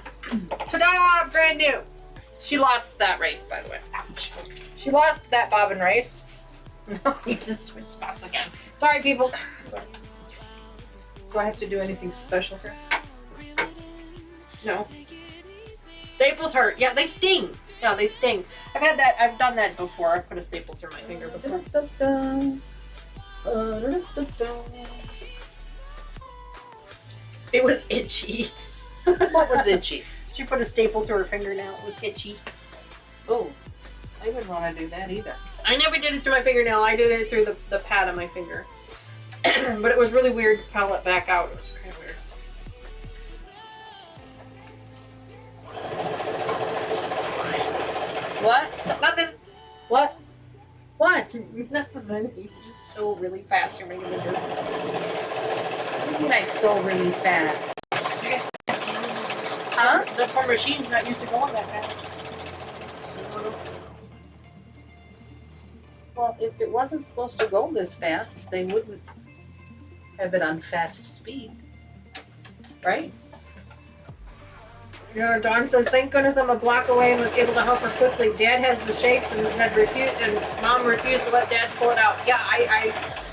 Ta-da! Brand new. She lost that race, by the way. Ouch. She lost that bobbin race. No, he did switch spots again. Sorry, people. Sorry. Do I have to do anything special here? No. Staples hurt. Yeah, they sting. Yeah, they sting. I've done that before. I put a staple through my finger before. It was itchy. What was itchy? She put a staple through her fingernail. It was itchy. Oh, I wouldn't want to do that either. I never did it through my fingernail. I did it through the pad of my finger. But it was really weird to pull it back out. It was kind of weird. What? Nothing. What? What? Nothing. You just sew really fast. You're making me nervous. What do you mean I sew really fast? Huh? The poor machine's not used to going that fast. Well, if it wasn't supposed to go this fast, they wouldn't have it on fast speed. Right? You know, Dawn says, thank goodness I'm a block away and was able to help her quickly. Dad has the shapes and Mom refused to let Dad pull it out. Yeah,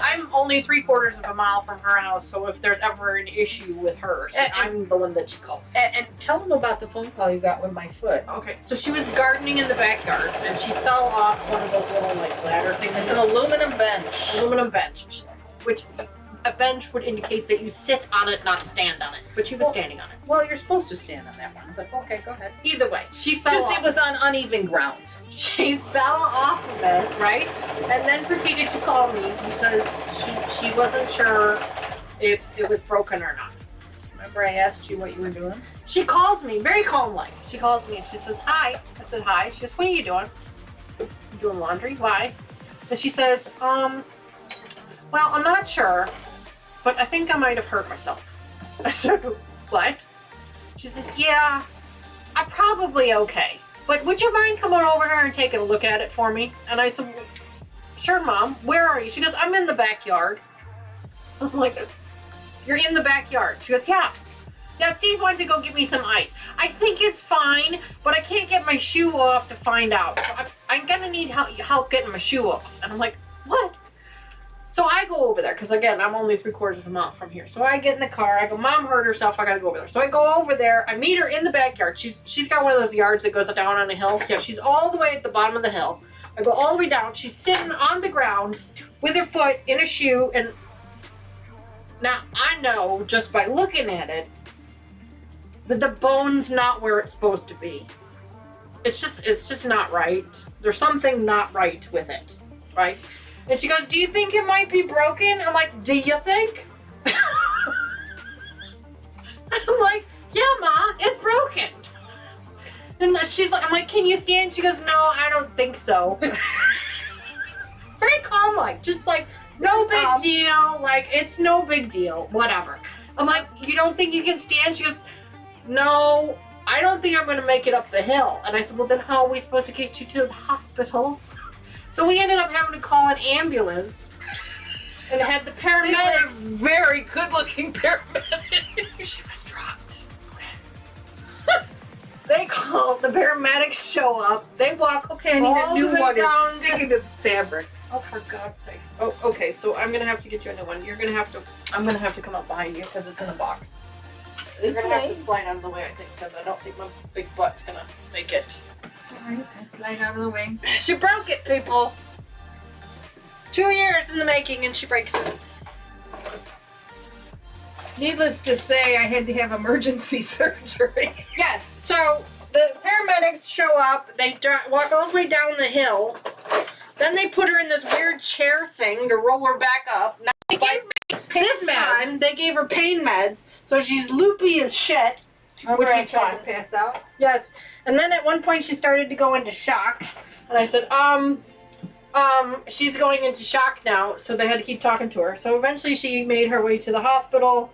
I'm only 3/4 of a mile from her house, so if there's ever an issue with her, I'm the one that she calls. And tell them about the phone call you got with my foot. Okay, so she was gardening in the backyard and she fell off one of those little like ladder things. It's an aluminum bench. Aluminum bench, which a bench would indicate that you sit on it, not stand on it. But she was standing on it. Well, you're supposed to stand on that one, but okay, go ahead. Either way, she fell off. It was on uneven ground. She fell off of it, right? And then proceeded to call me because she wasn't sure if it was broken or not. Remember I asked you what you were doing? She calls me, very calm-like. She calls me and she says, hi. I said, hi. She goes, what are you doing? I'm doing laundry. Why? And she says, well, I'm not sure, but I think I might have hurt myself. I said, what? She says, yeah, I'm probably okay. But would you mind coming over here and taking a look at it for me? And I said, sure, Mom. Where are you? She goes, I'm in the backyard. I'm like, you're in the backyard? She goes, yeah. Yeah, Steve wanted to go get me some ice. I think it's fine, but I can't get my shoe off to find out. So I'm going to need help getting my shoe off. And I'm like, what? So I go over there, because again, I'm only 3/4 of a mile from here. So I get in the car, I go, Mom hurt herself, I gotta go over there. So I go over there, I meet her in the backyard. She's got one of those yards that goes down on a hill. Yeah, she's all the way at the bottom of the hill. I go all the way down, she's sitting on the ground with her foot in a shoe, and now I know, just by looking at it, that the bone's not where it's supposed to be. It's just not right. There's something not right with it, right? And she goes, do you think it might be broken? I'm like, do you think? I'm like, yeah, Ma, it's broken. And she's like, I'm like, can you stand? She goes, no, I don't think so. Very calm, like, just like, no big deal. Like, it's no big deal. Whatever. I'm like, you don't think you can stand? She goes, no, I don't think I'm going to make it up the hill. And I said, well, then how are we supposed to get you to the hospital? So we ended up having to call an ambulance and had the paramedics. Very good-looking paramedics. She was dropped. Okay. They call, the paramedics show up. They walk. Okay, I need a new one. Down, sticking to the fabric. Oh, for God's sakes. Oh, okay. So I'm gonna have to get you a new one. You're gonna have to. I'm gonna have to come up behind you because it's in a box. You're gonna have to slide out of the way, I think, because I don't think my big butt's gonna make it. Alright, I slide out of the way. She broke it, people. 2 years in the making, and she breaks it. Needless to say, I had to have emergency surgery. Yes. So the paramedics show up. They walk all the way down the hill. Then they put her in this weird chair thing to roll her back up. Now, They gave me pain this meds. time, they gave her pain meds, so she's loopy as shit. Which was fun. To pass out. Yes. And then at one point she started to go into shock. And I said, she's going into shock now. So they had to keep talking to her. So eventually she made her way to the hospital.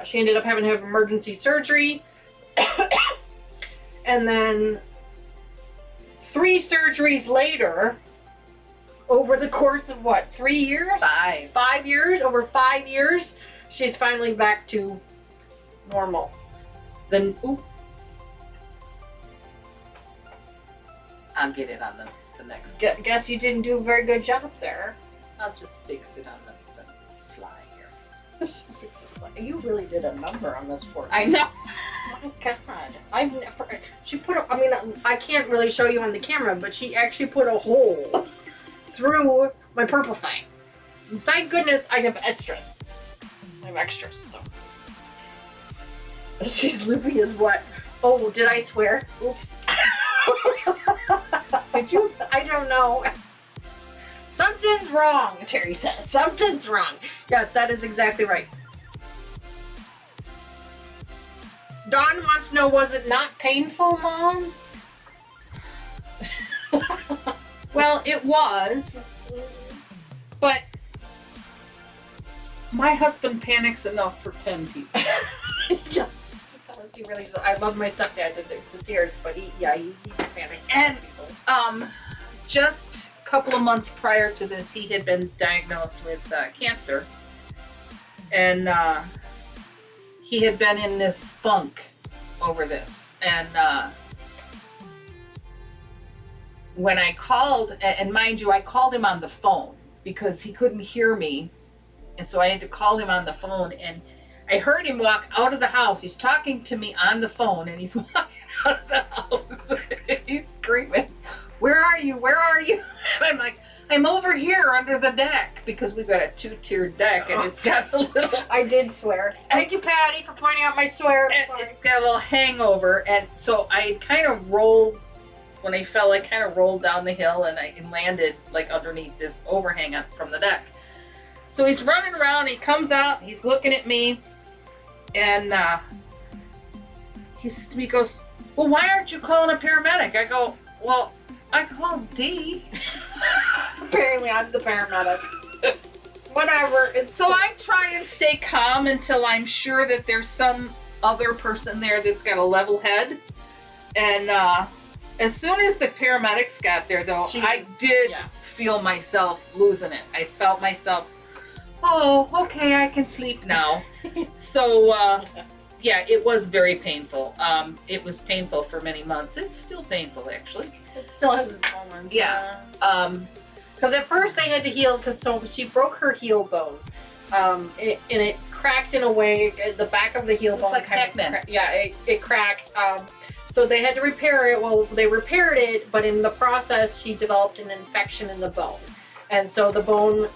She ended up having to have emergency surgery. And then 3 surgeries later, over the course of what, 3 years? 5. 5 years? Over 5 years, she's finally back to normal. Then, I'll get it on the next. Guess you didn't do a very good job there. I'll just fix it on the fly here. You really did a number on this board. I know. My God, I've never. She put. I mean, I can't really show you on the camera, but she actually put a hole through my purple thing. Thank goodness I have extras. I have extras. So she's loopy as what? Oh, did I swear? Oops. Did you? I don't know. Something's wrong, Terry says. Something's wrong. Yes, that is exactly right. Dawn wants to know, was it not painful, Mom? Well, it was, but my husband panics enough for 10 people. He does. He really does. I love my stepdad to tears, but he panics. And just a couple of months prior to this, he had been diagnosed with cancer, and he had been in this funk over this. And when I called, and mind you, I called him on the phone because he couldn't hear me, and so I had to call him on the phone, and I heard him walk out of the house. He's talking to me on the phone, and he's walking out of the house. He's screaming, "Where are you? Where are you?" And I'm like, "I'm over here under the deck," because we've got a 2-tiered deck, and it's got a little... I did swear. Thank you, Patty, for pointing out my swear. It's got a little hangover, and so I kind of rolled, when I fell, I kind of rolled down the hill, and I landed like underneath this overhang from the deck. So he's running around, he comes out, he's looking at me, and he goes, "Well, why aren't you calling a paramedic?" I go, "Well, I called D." Apparently I'm the paramedic. Whatever. So I try and stay calm until I'm sure that there's some other person there that's got a level head. And as soon as the paramedics got there, though, I did feel myself losing it. I felt myself, oh, okay, I can sleep now. So, yeah, it was very painful. It was painful for many months. It's still painful, actually. It still has its moments. Yeah. Because at first they had to heal, so she broke her heel bone. And it cracked in a way, the back of the heel bone like kind Pac-Man. of it cracked. So they had to repair it. Well, they repaired it, but in the process, she developed an infection in the bone. And so the bone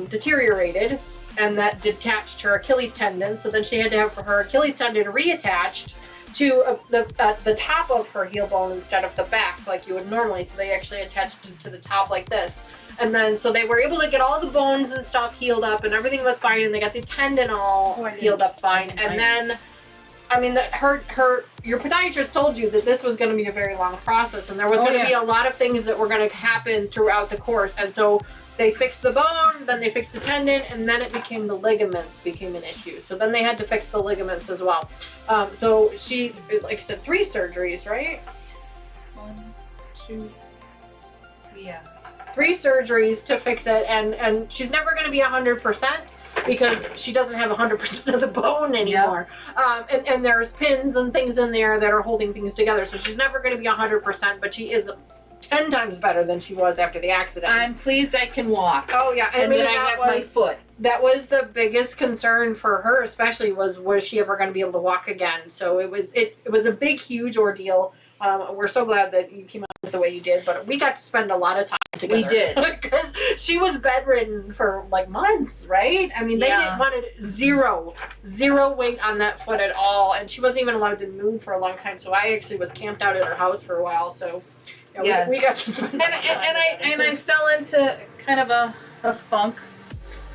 deteriorated, and that detached her Achilles tendon. So then she had to have her Achilles tendon reattached to the top of her heel bone instead of the back like you would normally. So they actually attached it to the top like this. And then so they were able to get all the bones and stuff healed up, and everything was fine, and they got the tendon all healed up fine. And then, I mean, your podiatrist told you that this was going to be a very long process, and there was going to be a lot of things that were going to happen throughout the course. And so they fixed the bone, then they fixed the tendon, and then it became the ligaments became an issue. So then they had to fix the ligaments as well. So she, like I said, 3 surgeries, right? 1, 2, yeah. 3 surgeries to fix it, and she's never going to be 100% because she doesn't have 100% of the bone anymore. Yep. And there's pins and things in there that are holding things together, so she's never going to be 100%, but she is 10 times better than she was after the accident. I'm pleased I can walk. Oh yeah, and then I have my foot. That was the biggest concern for her, especially was she ever going to be able to walk again? So it was a big, huge ordeal. We're so glad that you came out the way you did, but we got to spend a lot of time together. We did. Because she was bedridden for like months, right? I mean, they wanted zero weight on that foot at all, and she wasn't even allowed to move for a long time. So I actually was camped out at her house for a while. So yeah, we got to spend time and I fell into kind of a funk.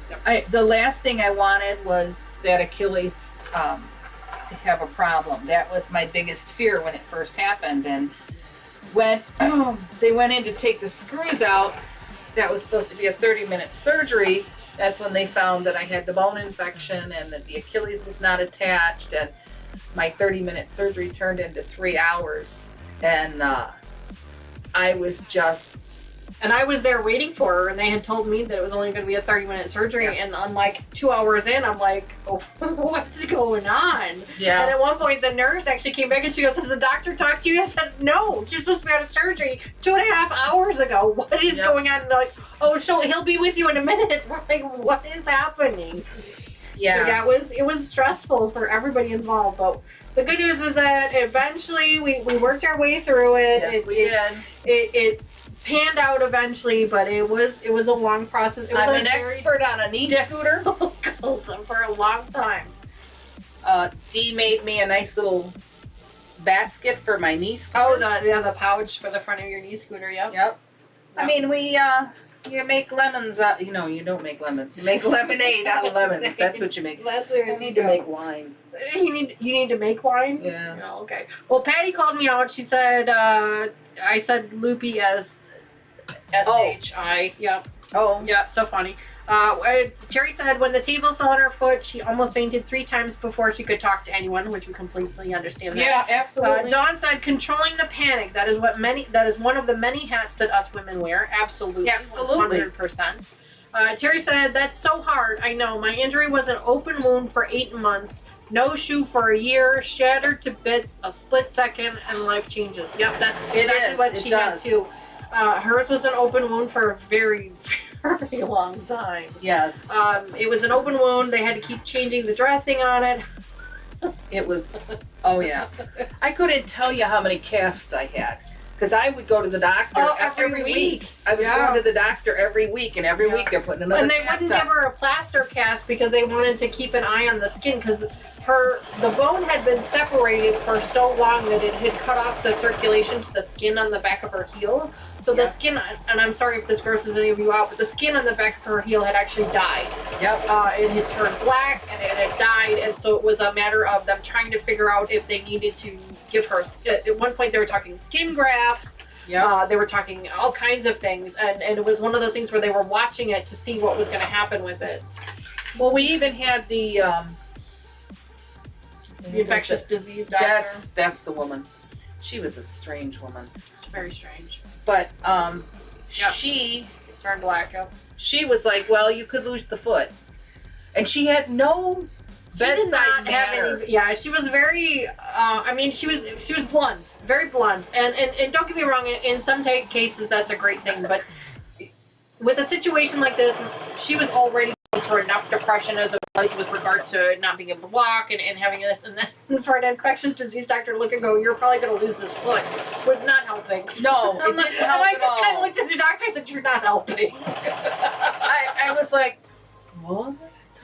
Yep. The last thing I wanted was that Achilles to have a problem. That was my biggest fear when it first happened. And when they went in to take the screws out, that was supposed to be a 30-minute surgery. That's when they found that I had the bone infection and that the Achilles was not attached. And my 30-minute surgery turned into 3 hours. And I was just... And I was there waiting for her, and they had told me that it was only going to be a 30-minute surgery. Yeah. And I'm like 2 hours in, I'm like, oh, what's going on? Yeah. And at one point, the nurse actually came back and she goes, has the doctor talked to you? I said, no, she's supposed to be out of surgery 2.5 hours ago. What is going on? And they're like, oh, he'll be with you in a minute. We're like, what is happening? Yeah. So it was stressful for everybody involved. But the good news is that eventually we worked our way through it. Yes, we did. It panned out eventually, but it was a long process. It was I'm an expert on a knee scooter for a long time. Dee made me a nice little basket for my knee scooter. Oh, the pouch for the front of your knee scooter. Yep. I mean, you make lemons out. You don't make lemons. You make lemonade out of lemons. That's what you make. I need to make wine. You need to make wine? Yeah. Oh, okay. Well, Patty called me out. She said I said loopy as S-H-I. Yep. Oh. Yeah, so funny. Terry said when the table fell on her foot, she almost fainted 3 times before she could talk to anyone, which we completely understand that. Yeah, absolutely. Dawn said controlling the panic. That is one of the many hats that us women wear. Absolutely. Absolutely. 100%. Terry said, that's so hard. I know. My injury was an open wound for 8 months. No shoe for a year, shattered to bits, a split second, and life changes. Yep, that's exactly what she had too. Hers was an open wound for a very, very long time. Yes. It was an open wound. They had to keep changing the dressing on it. It was, oh yeah. I couldn't tell you how many casts I had. Because I would go to the doctor every week. I was going to the doctor every week, and every week they're putting another cast. And they wouldn't give her a plaster cast because they wanted to keep an eye on the skin, because the bone had been separated for so long that it had cut off the circulation to the skin on the back of her heel. So the skin, and I'm sorry if this grosses any of you out, but the skin on the back of her heel had actually died. Yep. It had turned black and it had died, and so it was a matter of them trying to figure out if they needed to give her. At one point, they were talking skin grafts. Yeah. They were talking all kinds of things, and it was one of those things where they were watching it to see what was going to happen with it. Well, we even had the infectious disease doctor. That's the woman. She was a strange woman. It's very strange. But she turned black. She was like, well, you could lose the foot, and she had no bedside manner. She was very. She was blunt, very blunt, and don't get me wrong. In some cases, that's a great thing, but with a situation like this, she was already going for enough depression as it was with regard to not being able to walk and having this and this. And for an infectious disease doctor to look and go, you're probably going to lose this foot, was not helping. No, it didn't help. And I just kind of looked at the doctor and said, you're not helping. I was like, what?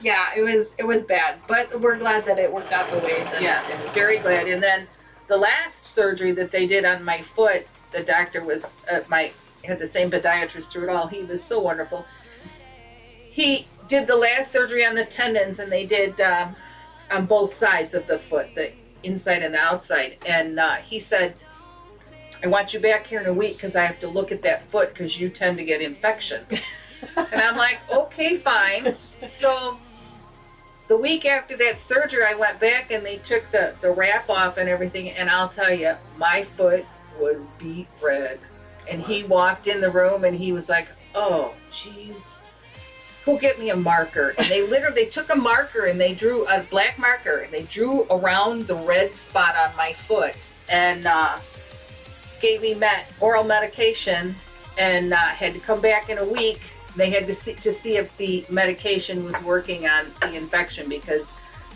Yeah, it was bad, but we're glad that it worked out the way that it did. Very glad. And then the last surgery that they did on my foot, the doctor was had the same podiatrist through it all. He was so wonderful. He did the last surgery on the tendons, and they did on both sides of the foot, the inside and the outside. And he said, I want you back here in a week because I have to look at that foot because you tend to get infections. And I'm like, okay, fine. So the week after that surgery, I went back and they took the wrap off and everything. And I'll tell you, my foot was beet red. And he walked in the room and he was like, oh, jeez, go get me a marker. And they took a marker and they drew a black marker and they drew around the red spot on my foot and gave me oral medication and had to come back in a week. They had to see if the medication was working on the infection, because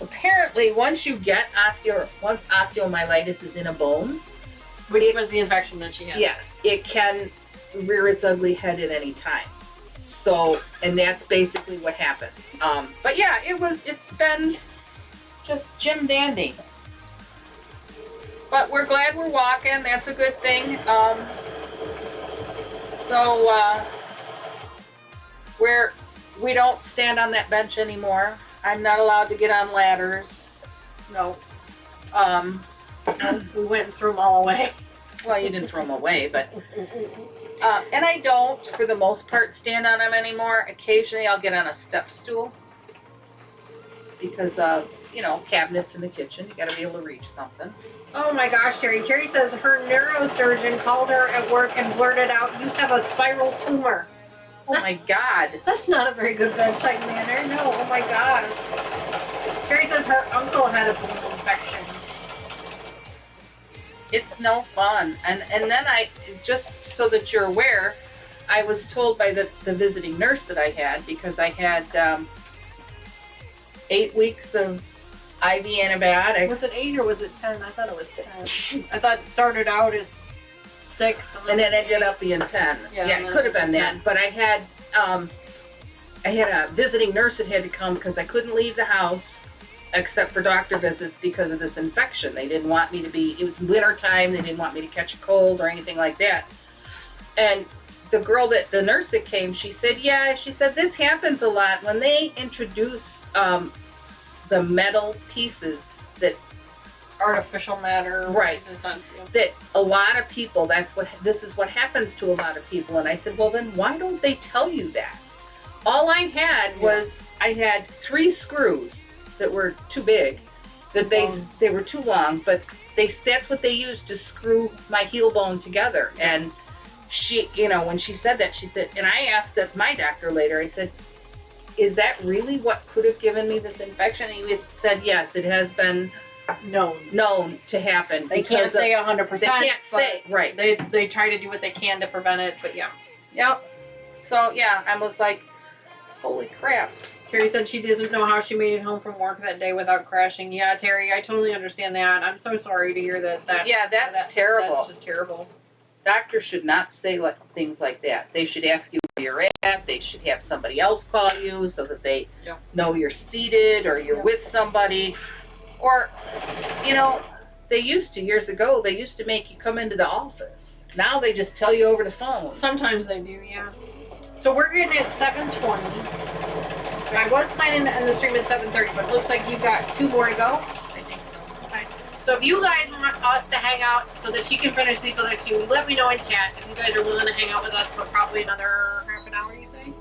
apparently once osteomyelitis is in a bone, which was the infection that she had. Yes, it can rear its ugly head at any time. So, and that's basically what happened. But yeah, it's been just Jim Dandy. But we're glad we're walking. That's a good thing. We don't stand on that bench anymore. I'm not allowed to get on ladders. No. We went and threw them all away. Well, you didn't throw them away, but... and I don't, for the most part, stand on them anymore. Occasionally, I'll get on a step stool. because of, you know, cabinets in the kitchen. You got to be able to reach something. Oh my gosh, Terry. Terry says her neurosurgeon called her at work and blurted out, "You have a spiral tumor." Oh my God. That's not a very good bedside manner. No, oh my God. Terry says her uncle had a bone infection. It's no fun. And then just so that you're aware, I was told by the visiting nurse that I had, because I had 8 weeks of IV antibiotics. Was it 8 or was it 10? I thought it was 10. I thought it started out as 6. And then it ended up being 10. Yeah, it could have been 10. that. But I had a visiting nurse that had to come because I couldn't leave the house except for doctor visits because of this infection. They didn't want me to be, it was winter time, they didn't want me to catch a cold or anything like that. And the nurse that came, she said, this happens a lot when they introduce the metal pieces that Artificial matter. Right. That a lot of people, this is what happens to a lot of people. And I said, well, then why don't they tell you that? All I had was, I had 3 screws that were too big, that they were too long, but that's what they used to screw my heel bone together. And she, you know, when she said that, she said, and I asked my doctor later, I said, is that really what could have given me this infection? And he said, yes, it has been known to happen. They can't say 100%. They can't say, right. They try to do what they can to prevent it, but yeah. Yep. So yeah, I was like, holy crap. Terry said she doesn't know how she made it home from work that day without crashing. Yeah, Terry, I totally understand that. I'm so sorry to hear that. That's terrible. That's just terrible. Doctors should not say things like that. They should ask you where you're at. They should have somebody else call you so that they know you're seated or you're with somebody. Or, you know, years ago, they used to make you come into the office. Now they just tell you over the phone. Sometimes they do, yeah. So we're getting at 7:20. I was planning to end the stream at 7:30, but it looks like you've got 2 more to go. I think so. Okay. So if you guys want us to hang out so that she can finish these other 2, let me know in chat if you guys are willing to hang out with us for probably another half an hour, you say?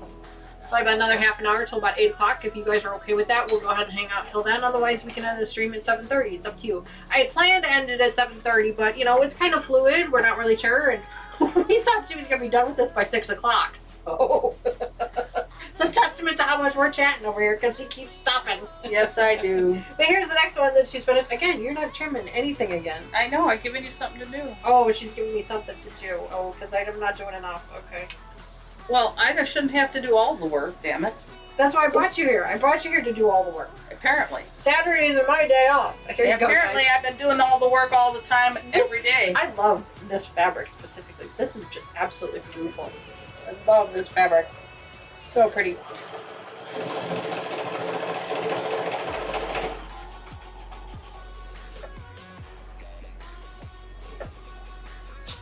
Probably about another half an hour till about 8 o'clock. If you guys are okay with that, we'll go ahead and hang out till then. Otherwise, we can end the stream at 7:30. It's up to you. I had planned to end it at 7:30, but, you know, it's kind of fluid. We're not really sure, and we thought she was going to be done with this by 6 o'clock, so... It's a testament to how much we're chatting over here because she keeps stopping. Yes, I do. But here's the next one that she's finished. Again, you're not trimming anything again. I know. I've given you something to do. Oh, she's giving me something to do. Oh, because I'm not doing enough. Okay. Well, I shouldn't have to do all the work, damn it. That's why I brought you here. I brought you here to do all the work. Apparently. Saturdays are my day off. Apparently, I've been doing all the work all the time, every day. I love this fabric specifically. This is just absolutely beautiful. I love this fabric. So pretty.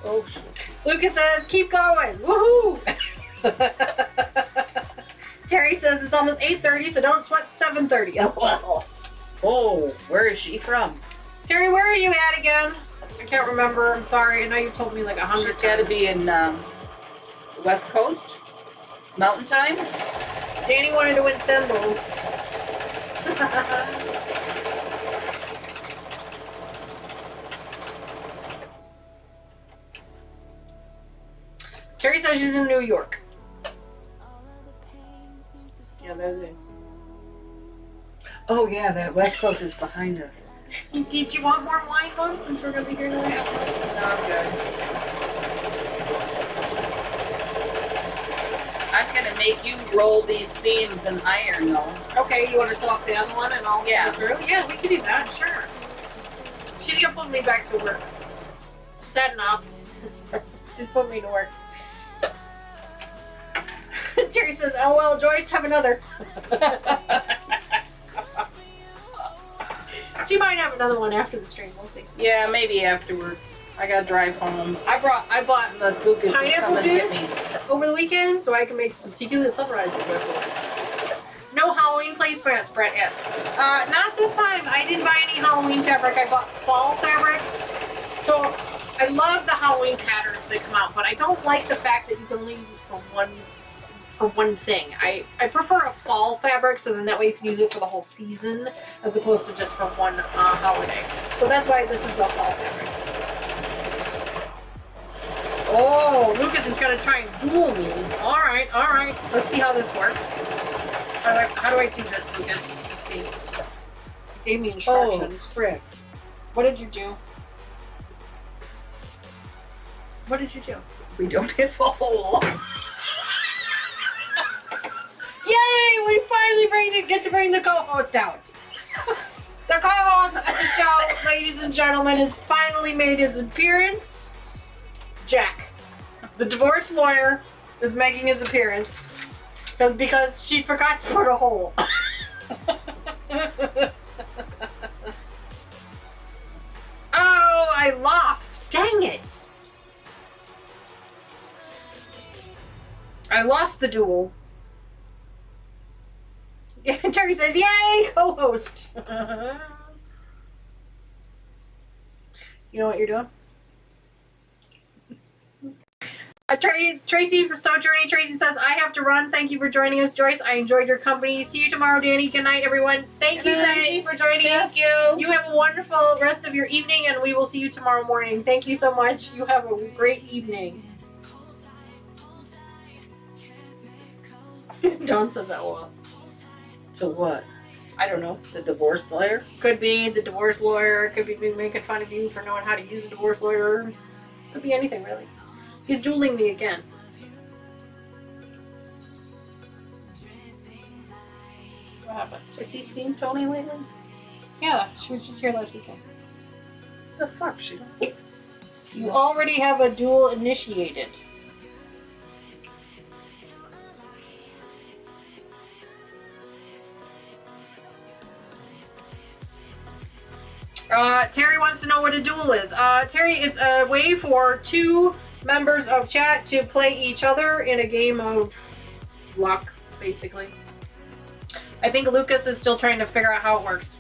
Oh, Lucas says, keep going. Woohoo! Terry says it's almost 8:30, so don't sweat 7:30. LOL. Oh, where is she from? Terry, where are you at again? I can't remember. I'm sorry. I know you told me like 100 She's got to be in the West Coast. Mountain time. Dani wanted to win thimbles. Terry says she's in New York. Yeah, that's it. Oh yeah, the West Coast is behind us. Did you want more wine, Mom, since we're going to be here another half hour? No, I'm good. I'm going to make you roll these seams in iron, though. Okay, you want to sew up the other one and I'll go through? Yeah, we can do that, sure. She's going to put me back to work. She's had enough. She's put me to work. Terry says, LOL, Joyce, have another. She might have another one after the stream. We'll see. Yeah, maybe afterwards. I gotta drive home. I bought the Lucas pineapple juice over the weekend so I can make some tequila sunrises with it. No Halloween placemats, Brett. Yes. Not this time. I didn't buy any Halloween fabric. I bought fall fabric. So I love the Halloween patterns that come out, but I don't like the fact that you can only use it for one thing. I prefer a fall fabric, so then that way you can use it for the whole season as opposed to just for one holiday. So that's why this is a fall fabric. Oh, Lucas is gonna try and duel me. All right. Let's see how this works. How do I do this, Lucas? Let's see. He gave me instructions. Oh, frick. What did you do? What did you do? We don't have a hole. Yay! We finally get to bring the co-host out. The co-host of the show, ladies and gentlemen, has finally made his appearance. Jack, the divorce lawyer, is making his appearance because she forgot to put a hole. Oh, I lost. Dang it. I lost the duel. Yeah, Terry says, yay, co-host. You know what you're doing? Tracy for Sojourney. Tracy says, I have to run. Thank you for joining us, Joyce. I enjoyed your company. See you tomorrow, Dani. Good night, everyone. Thank you, Tracy, for joining us. Thank you. You have a wonderful rest of your evening, and we will see you tomorrow morning. Thank you so much. You have a great evening. Dawn says that well. To what? I don't know. The divorce lawyer? Could be the divorce lawyer. Could be making fun of you for knowing how to use a divorce lawyer. Could be anything, really. He's dueling me again. What happened? Has he seen Tony lately? Yeah, she was just here last weekend. The fuck? She. You already have a duel initiated. Terry wants to know what a duel is. Terry, it's a way for two members of chat to play each other in a game of luck, basically. I think Lucas is still trying to figure out how it works.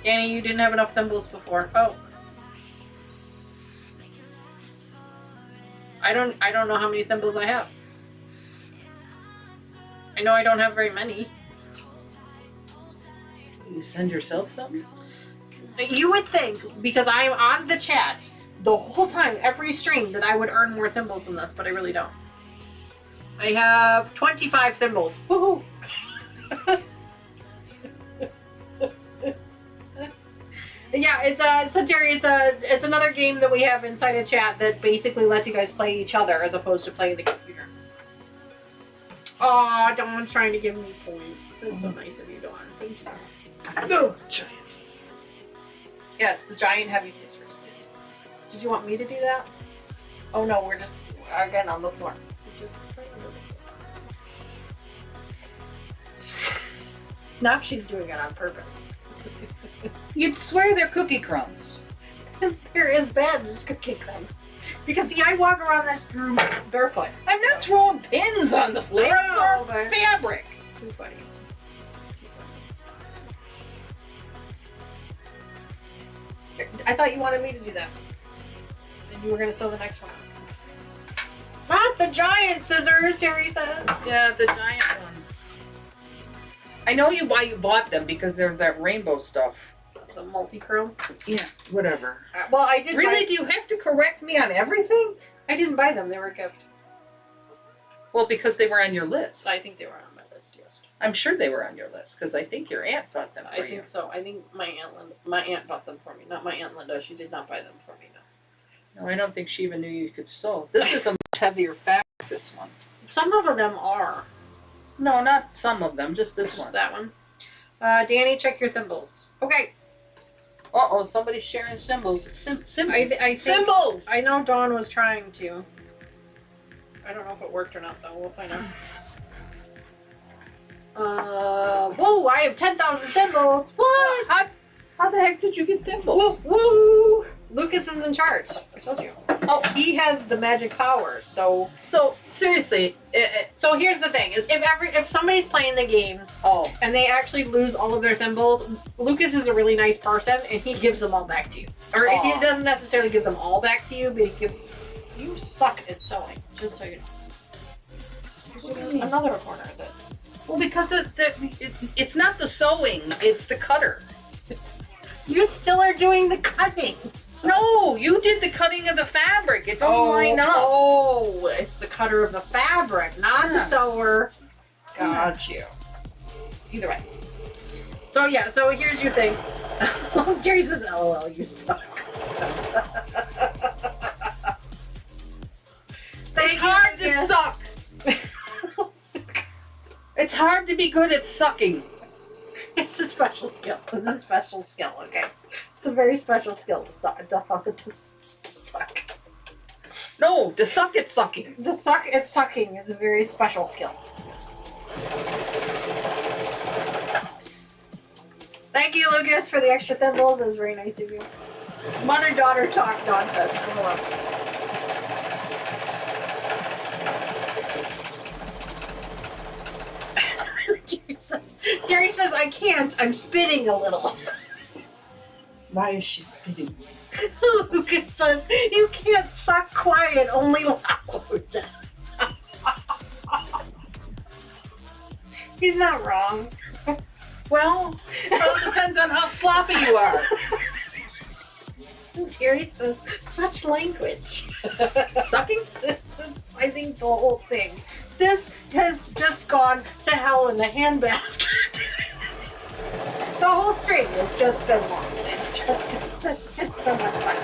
Dani, you didn't have enough thimbles before. Oh. I don't know how many thimbles I have. I know I don't have very many. You send yourself something? You would think, because I'm on the chat the whole time, every stream, that I would earn more thimbles than this, but I really don't. I have 25 thimbles. Woohoo! Yeah, so Terry, it's another game that we have inside a chat that basically lets you guys play each other as opposed to playing the computer. Aw, Dawn's trying to give me points. That's so nice of you, Dawn. Thank you. No, giant. Yes, the giant heavy scissors. Did you want me to do that? Oh no, we're just, again, on the floor. Now she's doing it on purpose. You'd swear they're cookie crumbs. They're as bad as cookie crumbs. Because see, I walk around this room barefoot. I'm not throwing pins on the floor. I know, Or fabric. Too funny. I thought you wanted me to do that. And you were going to sew the next one out. Not the giant scissors, Terry says. Yeah, the giant ones. I know why you bought them, because they're that rainbow stuff. The multi-chrome? Yeah, whatever. Well, I did Really? Do you have to correct me on everything? I didn't buy them. They were a gift. Well, because they were on your list. I think they were on my list, yes. I'm sure they were on your list, because I think your aunt bought them for you. I think so. I think my aunt bought them for me. Not my Aunt Linda. She did not buy them for me, no. No, I don't think she even knew you could sew. This is a much heavier fabric, this one. Some of them are. No, not some of them, just this Just one. that one. Dani, check your thimbles. Okay. Uh-oh, somebody's sharing symbols. Symbols. I think, Symbols! I know Dawn was trying to. I don't know if it worked or not, though. We'll find out. Whoa, I have 10,000 thimbles. What? How the heck did you get thimbles? Woo, woo. Lucas is in charge. I told you. Oh, he has the magic power, so... So, seriously, So here's the thing, is if somebody's playing the games, and they actually lose all of their thimbles, Lucas is a really nice person, and he gives them all back to you. Or he doesn't necessarily give them all back to you, but he gives... You suck at sewing, just so you know. another corner of it. Well, because it's not the sewing, it's the cutter. You still are doing the cutting. No, you did the cutting of the fabric. It don't line up. Oh, it's the cutter of the fabric, not the sewer. Got you. Either way. So yeah, so here's your thing. Jerry says, LOL, you suck. It's hard to suck. It's hard to be good at sucking. It's a special skill. It's a special skill, okay? It's a very special skill to suck. To suck. No, to suck at sucking. To suck at sucking is a very special skill. Thank you, Lucas, for the extra thimbles. That was very nice of you. Mother-daughter talk, Dawn Fest. Hello. Jerry says, I can't. I'm spitting a little. Why is she spitting? Lucas says, you can't suck quiet, only loud. He's not wrong. Well, it all depends on how sloppy you are. Jerry says, such language. Sucking? I think the whole thing. This has just gone to hell in a handbasket. The whole stream has just been lost. It's just so much fun.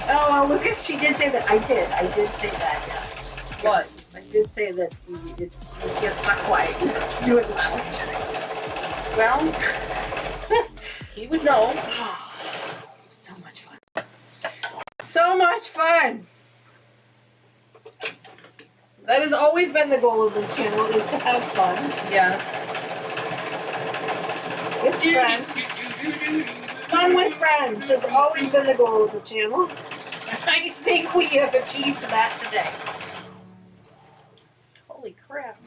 Oh, well, Lucas, she did say that. I did say that, yes. What? I did say that you can't suck quiet. You have to do it loud. Well, he would know. So much fun. So much fun. That has always been the goal of this channel, is to have fun. Yes. With friends. Fun with friends has always been the goal of the channel. I think we have achieved that today. Holy crap.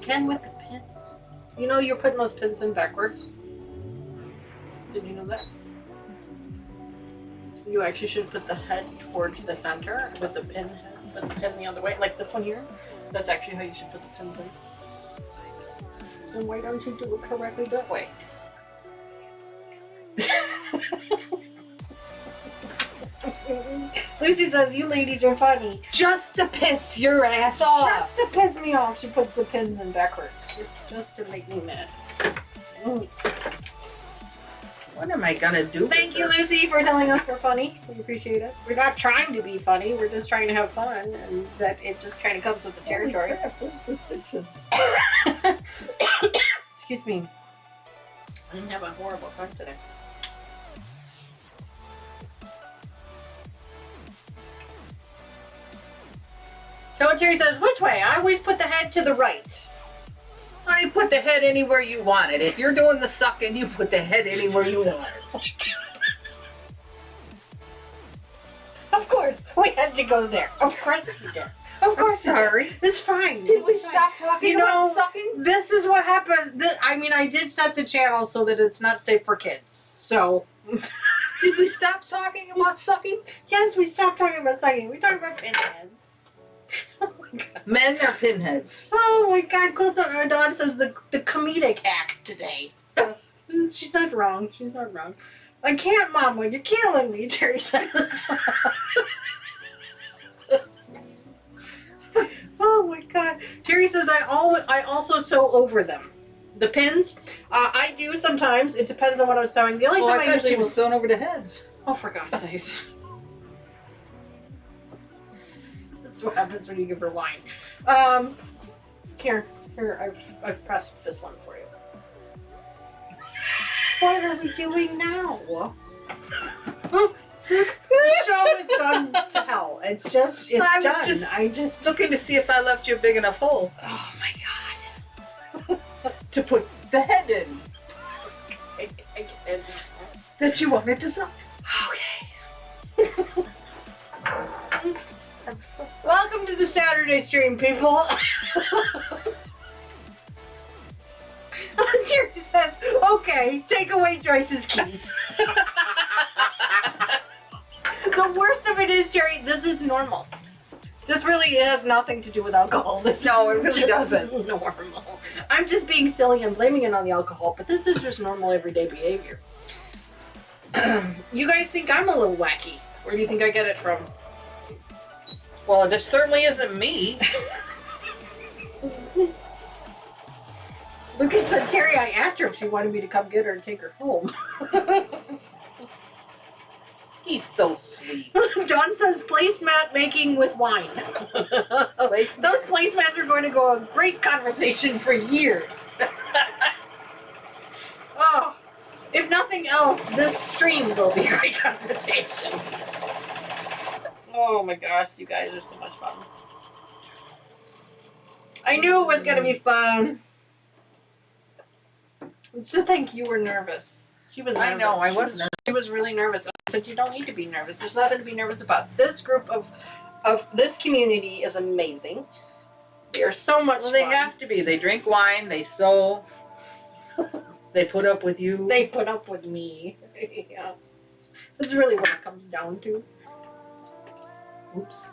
Ken with the pins. You know you're putting those pins in backwards? Did you know that? You actually should put the head towards the center with the pin head, put the pin the other way, like this one here. That's actually how you should put the pins in. And why don't you do it correctly that way? Lucy says, you ladies are funny. Just to piss your ass off. Just to piss me off, she puts the pins in backwards. Just to make me mad. What am I gonna do? Thank you, Lucy, for telling us we're funny. We appreciate it. We're not trying to be funny. We're just trying to have fun, and that it just kind of comes with the territory. Excuse me. I'm having a horrible time today. So Terry says, which way? I always put the head to the right. I put the head anywhere you want it. If you're doing the sucking, you put the head anywhere you want it. Of course, we had to go there. Of course we did. Of course, sorry. It's fine. Did we stop talking about sucking? This is what happened. I mean, I did set the channel so that it's not safe for kids. So, did we stop talking about sucking? Yes, we stopped talking about sucking. We talked about pinheads. Oh my god. Men are pinheads. Oh my god. Cool. Dawn says the comedic act today. Yes. She's not wrong. She's not wrong. I can't, Mama. You're killing me, Terry says. Oh my god. Terry says I also sew over them. The pins, I do sometimes. It depends on what I'm sewing. The only time I usually was sewn over the heads. Oh, for God's sakes. This is what happens when you give her wine. Here, I've pressed this one for you. What are we doing now? This show is done to hell. It's done. I just looking to see if I left you a big enough hole. Oh my god. To put the head in. I that you wanted to suck. Okay. I'm so sorry. Welcome to the Saturday stream, people. Terry says, okay, take away Joyce's keys. The worst of it is, Terry, this is normal. This really has nothing to do with alcohol. No, it really doesn't. Normal. I'm just being silly and blaming it on the alcohol, but this is just normal everyday behavior. You guys think I'm a little wacky. Where do you think I get it from? Well, it certainly isn't me. Lucas said, Terry, I asked her if she wanted me to come get her and take her home. He's so sweet. Dawn says placemat making with wine. Those placemats are going to go a great conversation for years. Oh, if nothing else, this stream will be a great conversation. Oh my gosh, you guys are so much fun. I knew it was going to be fun. Just think you were nervous. She was nervous. I know, I was nervous. She was really nervous. I said, you don't need to be nervous. There's nothing to be nervous about. This group of this community is amazing. They are so much fun. They have to be. They drink wine, they sew, they put up with you. They put up with me. Yeah. That's really what it comes down to. Oops.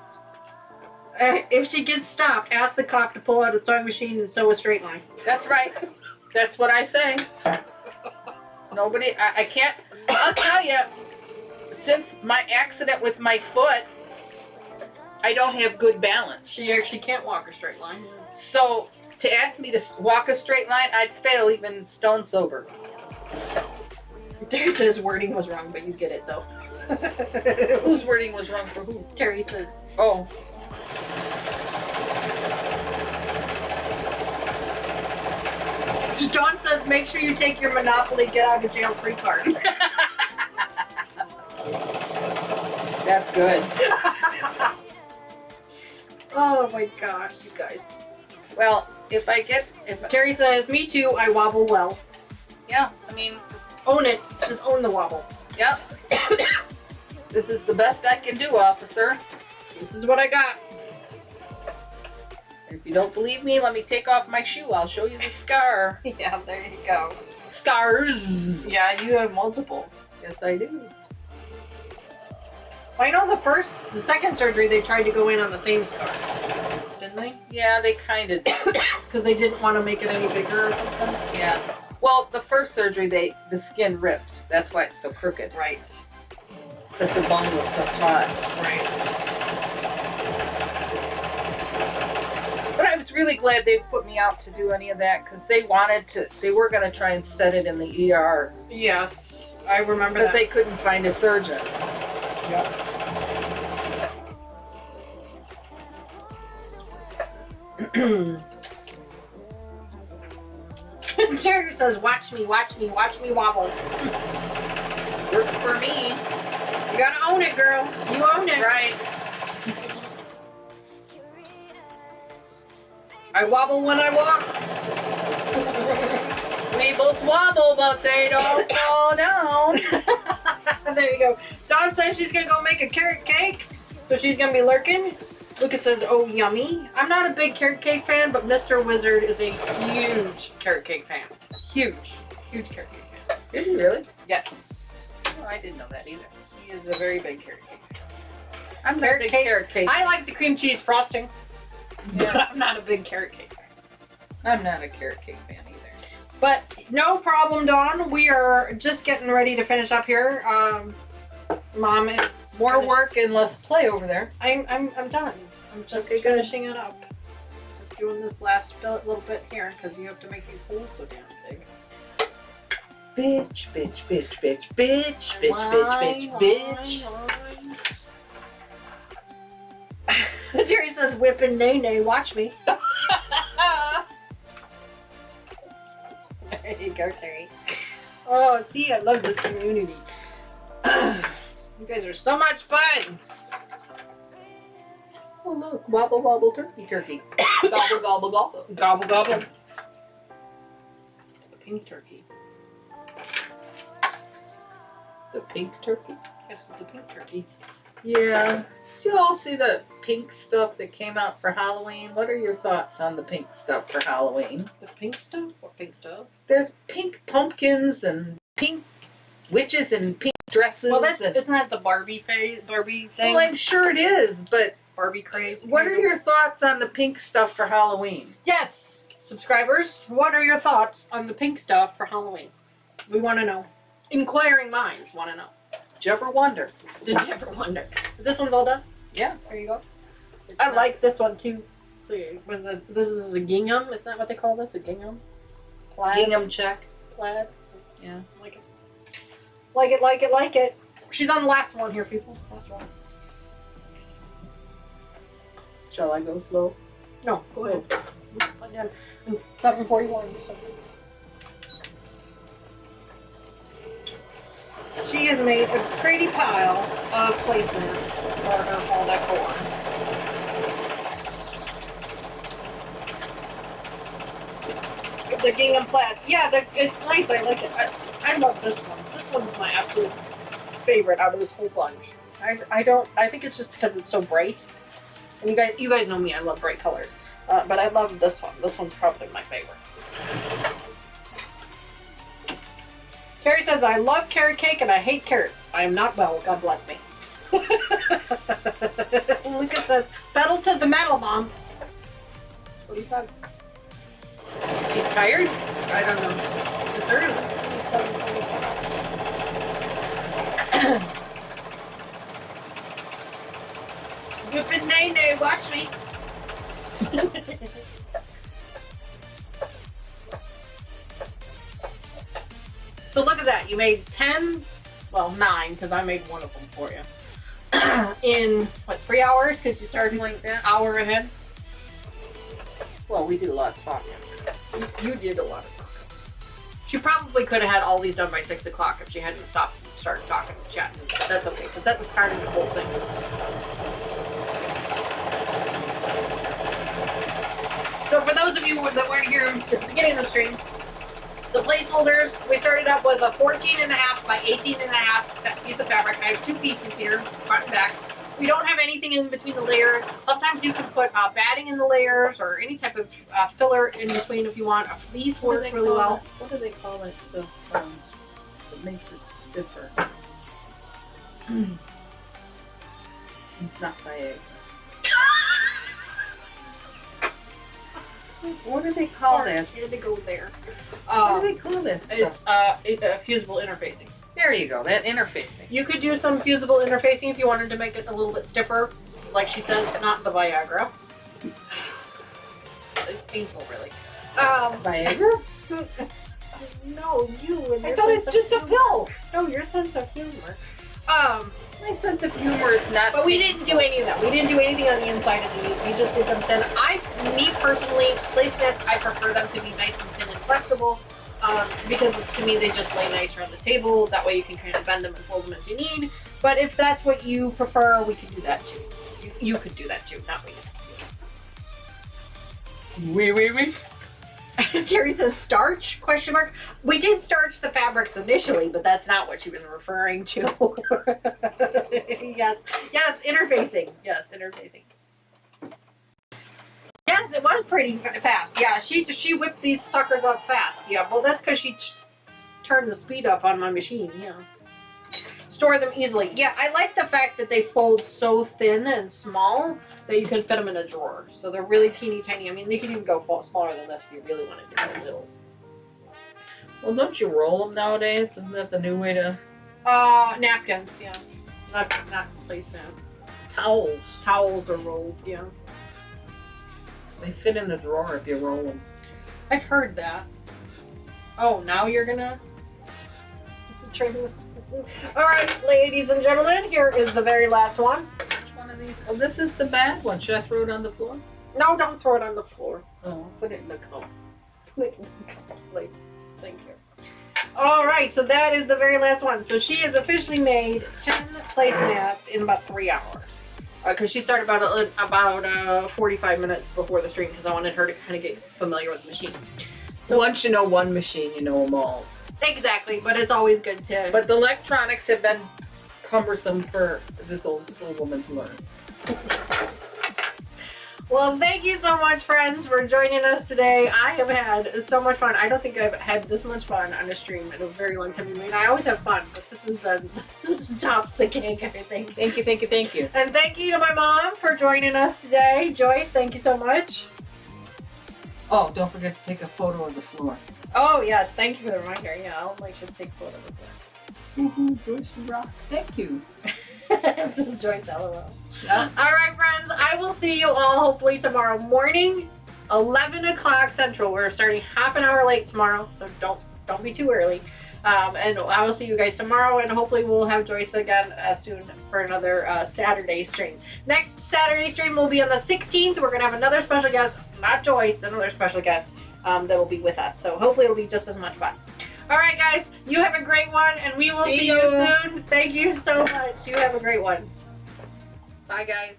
If she gets stopped, ask the cop to pull out a sewing machine and sew a straight line. That's right. That's what I say. Nobody, I can't, I'll tell you, since my accident with my foot, I don't have good balance. She actually can't walk a straight line. So, to ask me to walk a straight line, I'd fail even stone sober. Terry says wording was wrong, but you get it though. Whose wording was wrong for who? Terry says. Oh. So Dawn says, make sure you take your Monopoly get out of jail free card. That's good. Oh my gosh, you guys. Well, if Terry says, me too, I wobble well. Yeah, I mean. Own it. Just own the wobble. Yep. This is the best I can do, officer. This is what I got. If you don't believe me, let me take off my shoe. I'll show you the scar. Yeah, there you go. Scars. Yeah, you have multiple. Yes, I do. I know the second surgery, they tried to go in on the same scar. Didn't they? Yeah, they kind of did. Because they didn't want to make it any bigger or something? Yeah. Well, the first surgery, the skin ripped. That's why it's so crooked. Right. Because the bone was so taut. Right. But I was really glad they put me out to do any of that because they were going to try and set it in the ER. Yes, I remember that. Because they couldn't find a surgeon. Yep. Terry says, watch me wobble. Works for me. You gotta own it, girl. You own it. Right. I wobble when I walk. Weebles wobble, but they don't fall down. There you go. Dawn says she's gonna go make a carrot cake, so she's gonna be lurking. Lucas says, oh, yummy. I'm not a big carrot cake fan, but Mr. Wizard is a huge carrot cake fan. Huge carrot cake fan. Is he really? Yes. Oh, I didn't know that either. He is a very big carrot cake fan. I'm not a big carrot cake. I like the cream cheese frosting, but I'm not a big carrot cake fan. I'm not a carrot cake fan either. But no problem, Dawn. We are just getting ready to finish up here. Mom, it's more work and less play over there. I'm done. I'm just finishing it up. Just doing this last little bit here because you have to make these holes so damn big. Bitch, bitch, bitch, bitch, bitch, bitch, bitch, bitch, bitch. Terry says, whipping nay nay, watch me. There you go, Terry. Oh, see, I love this community. You guys are so much fun. Oh, look. Wobble, wobble, turkey, turkey. Gobble, gobble, gobble. Gobble, gobble. It's the pink turkey. The pink turkey? Yes, it's the pink turkey. Yeah. You all see the pink stuff that came out for Halloween. What are your thoughts on the pink stuff for Halloween? The pink stuff? What pink stuff? There's pink pumpkins and pink witches and pink dresses. Well, isn't that the Barbie thing? Well, I'm sure it is, but Barbie craze. what are your thoughts on the pink stuff for Halloween? Yes, subscribers, what are your thoughts on the pink stuff for Halloween? We want to know. Inquiring minds want to know. Did you ever wonder? Did you ever wonder? This one's all done? Yeah. There you go. I like this one too. This is a gingham. Isn't that what they call this? A gingham? Plaid? Gingham check. Plaid? Yeah. Like it. Like it, like it, like it. She's on the last one here, people. Last one. Shall I go slow? No, go ahead. Again, 741. She has made a pretty pile of placements for her fall decor. The gingham plaid. Yeah, it's nice. I like it. I love this one. This one's my absolute favorite out of this whole bunch. I think it's just because it's so bright. And you guys know me. I love bright colors. But I love this one. This one's probably my favorite. Carrie says, I love carrot cake and I hate carrots. I am not well. God bless me. Lucas says, pedal to the metal, Mom. What he says. Is he tired? I don't know. It's early. It's 7:45. Whippin' nay nay, watch me. So look at that. You made 10, well 9, because I made one of them for you. In, what, 3 hours? Because you started like an hour ahead? Well, we did a lot of talking. You did a lot of talking. She probably could have had all these done by 6 o'clock if she hadn't stopped and started talking and chatting. But that's okay, because that was starting the whole thing. So for those of you that weren't here at the beginning of the stream, the placeholders, we started up with a 14.5 by 18.5 piece of fabric. I have 2 pieces here, front and back. We don't have anything in between the layers. Sometimes you can put batting in the layers or any type of filler in between if you want. A fleece works really well. What do they call that stuff that makes it stiffer? It's not Viagra. What do they call that? Here they go there. What do they call that stuff? It's fusible interfacing. There you go, that interfacing. You could do some fusible interfacing if you wanted to make it a little bit stiffer. Like she says, not the Viagra. It's painful, really. Viagra? No, you and I your thought sense it's just of a humor. pill. No, your sense of humor. My sense of humor is not. But we didn't do any of that. We didn't do anything on the inside of these. We just did them thin. Me personally, placemats, I prefer them to be nice and thin and flexible. Because to me they just lay nice around the table. That way you can kind of bend them and fold them as you need. But if that's what you prefer, we can do that too. You could do that too, not we. Oui. Terry says starch, question mark. We did starch the fabrics initially, but that's not what she was referring to. Yes, interfacing. Yes, interfacing. Yes, it was pretty fast. Yeah, she whipped these suckers up fast. Yeah, well, that's because she turned the speed up on my machine. Yeah. Store them easily. Yeah, I like the fact that they fold so thin and small that you can fit them in a drawer. So they're really teeny tiny. I mean, you can even go smaller than this if you really want to do it little. Well, don't you roll them nowadays? Isn't that the new way to? Napkins. Yeah, not placemats. Towels. Towels are rolled. Yeah. They fit in the drawer if you roll them. I've heard that. Oh, now you're gonna. All right, ladies and gentlemen, here is the very last one. Which one of these? Oh, this is the bad one. Should I throw it on the floor? No, don't throw it on the floor. Oh, Put it in the cup. Put it in the cup, ladies. Thank you. All right, so that is the very last one. So she has officially made 10 placemats in about 3 hours. Because she started about 45 minutes before the stream because I wanted her to kind of get familiar with the machine. So once you know one machine, you know them all. Exactly, but it's always good to... But the electronics have been cumbersome for this old school woman to learn. Well, thank you so much, friends, for joining us today. I have had so much fun. I don't think I've had this much fun on a stream in a very long time. I mean, I always have fun, but this tops the cake, I think. Thank you, thank you, thank you. And thank you to my mom for joining us today. Joyce, thank you so much. Oh, don't forget to take a photo of the floor. Oh, yes, thank you for the reminder. Yeah, I'll make sure to take a photo of that. Joyce, you rock. Thank you. This is Joyce, LOL. All right, friends, I will see you all hopefully tomorrow morning, 11 o'clock Central. We're starting half an hour late tomorrow, so don't be too early. And I will see you guys tomorrow, and hopefully we'll have Joyce again soon for another Saturday stream. Next Saturday stream will be on the 16th. We're going to have another special guest, not Joyce, another special guest that will be with us. So hopefully it'll be just as much fun. All right, guys, you have a great one, and we will see you soon. Thank you so much. You have a great one. Bye, guys.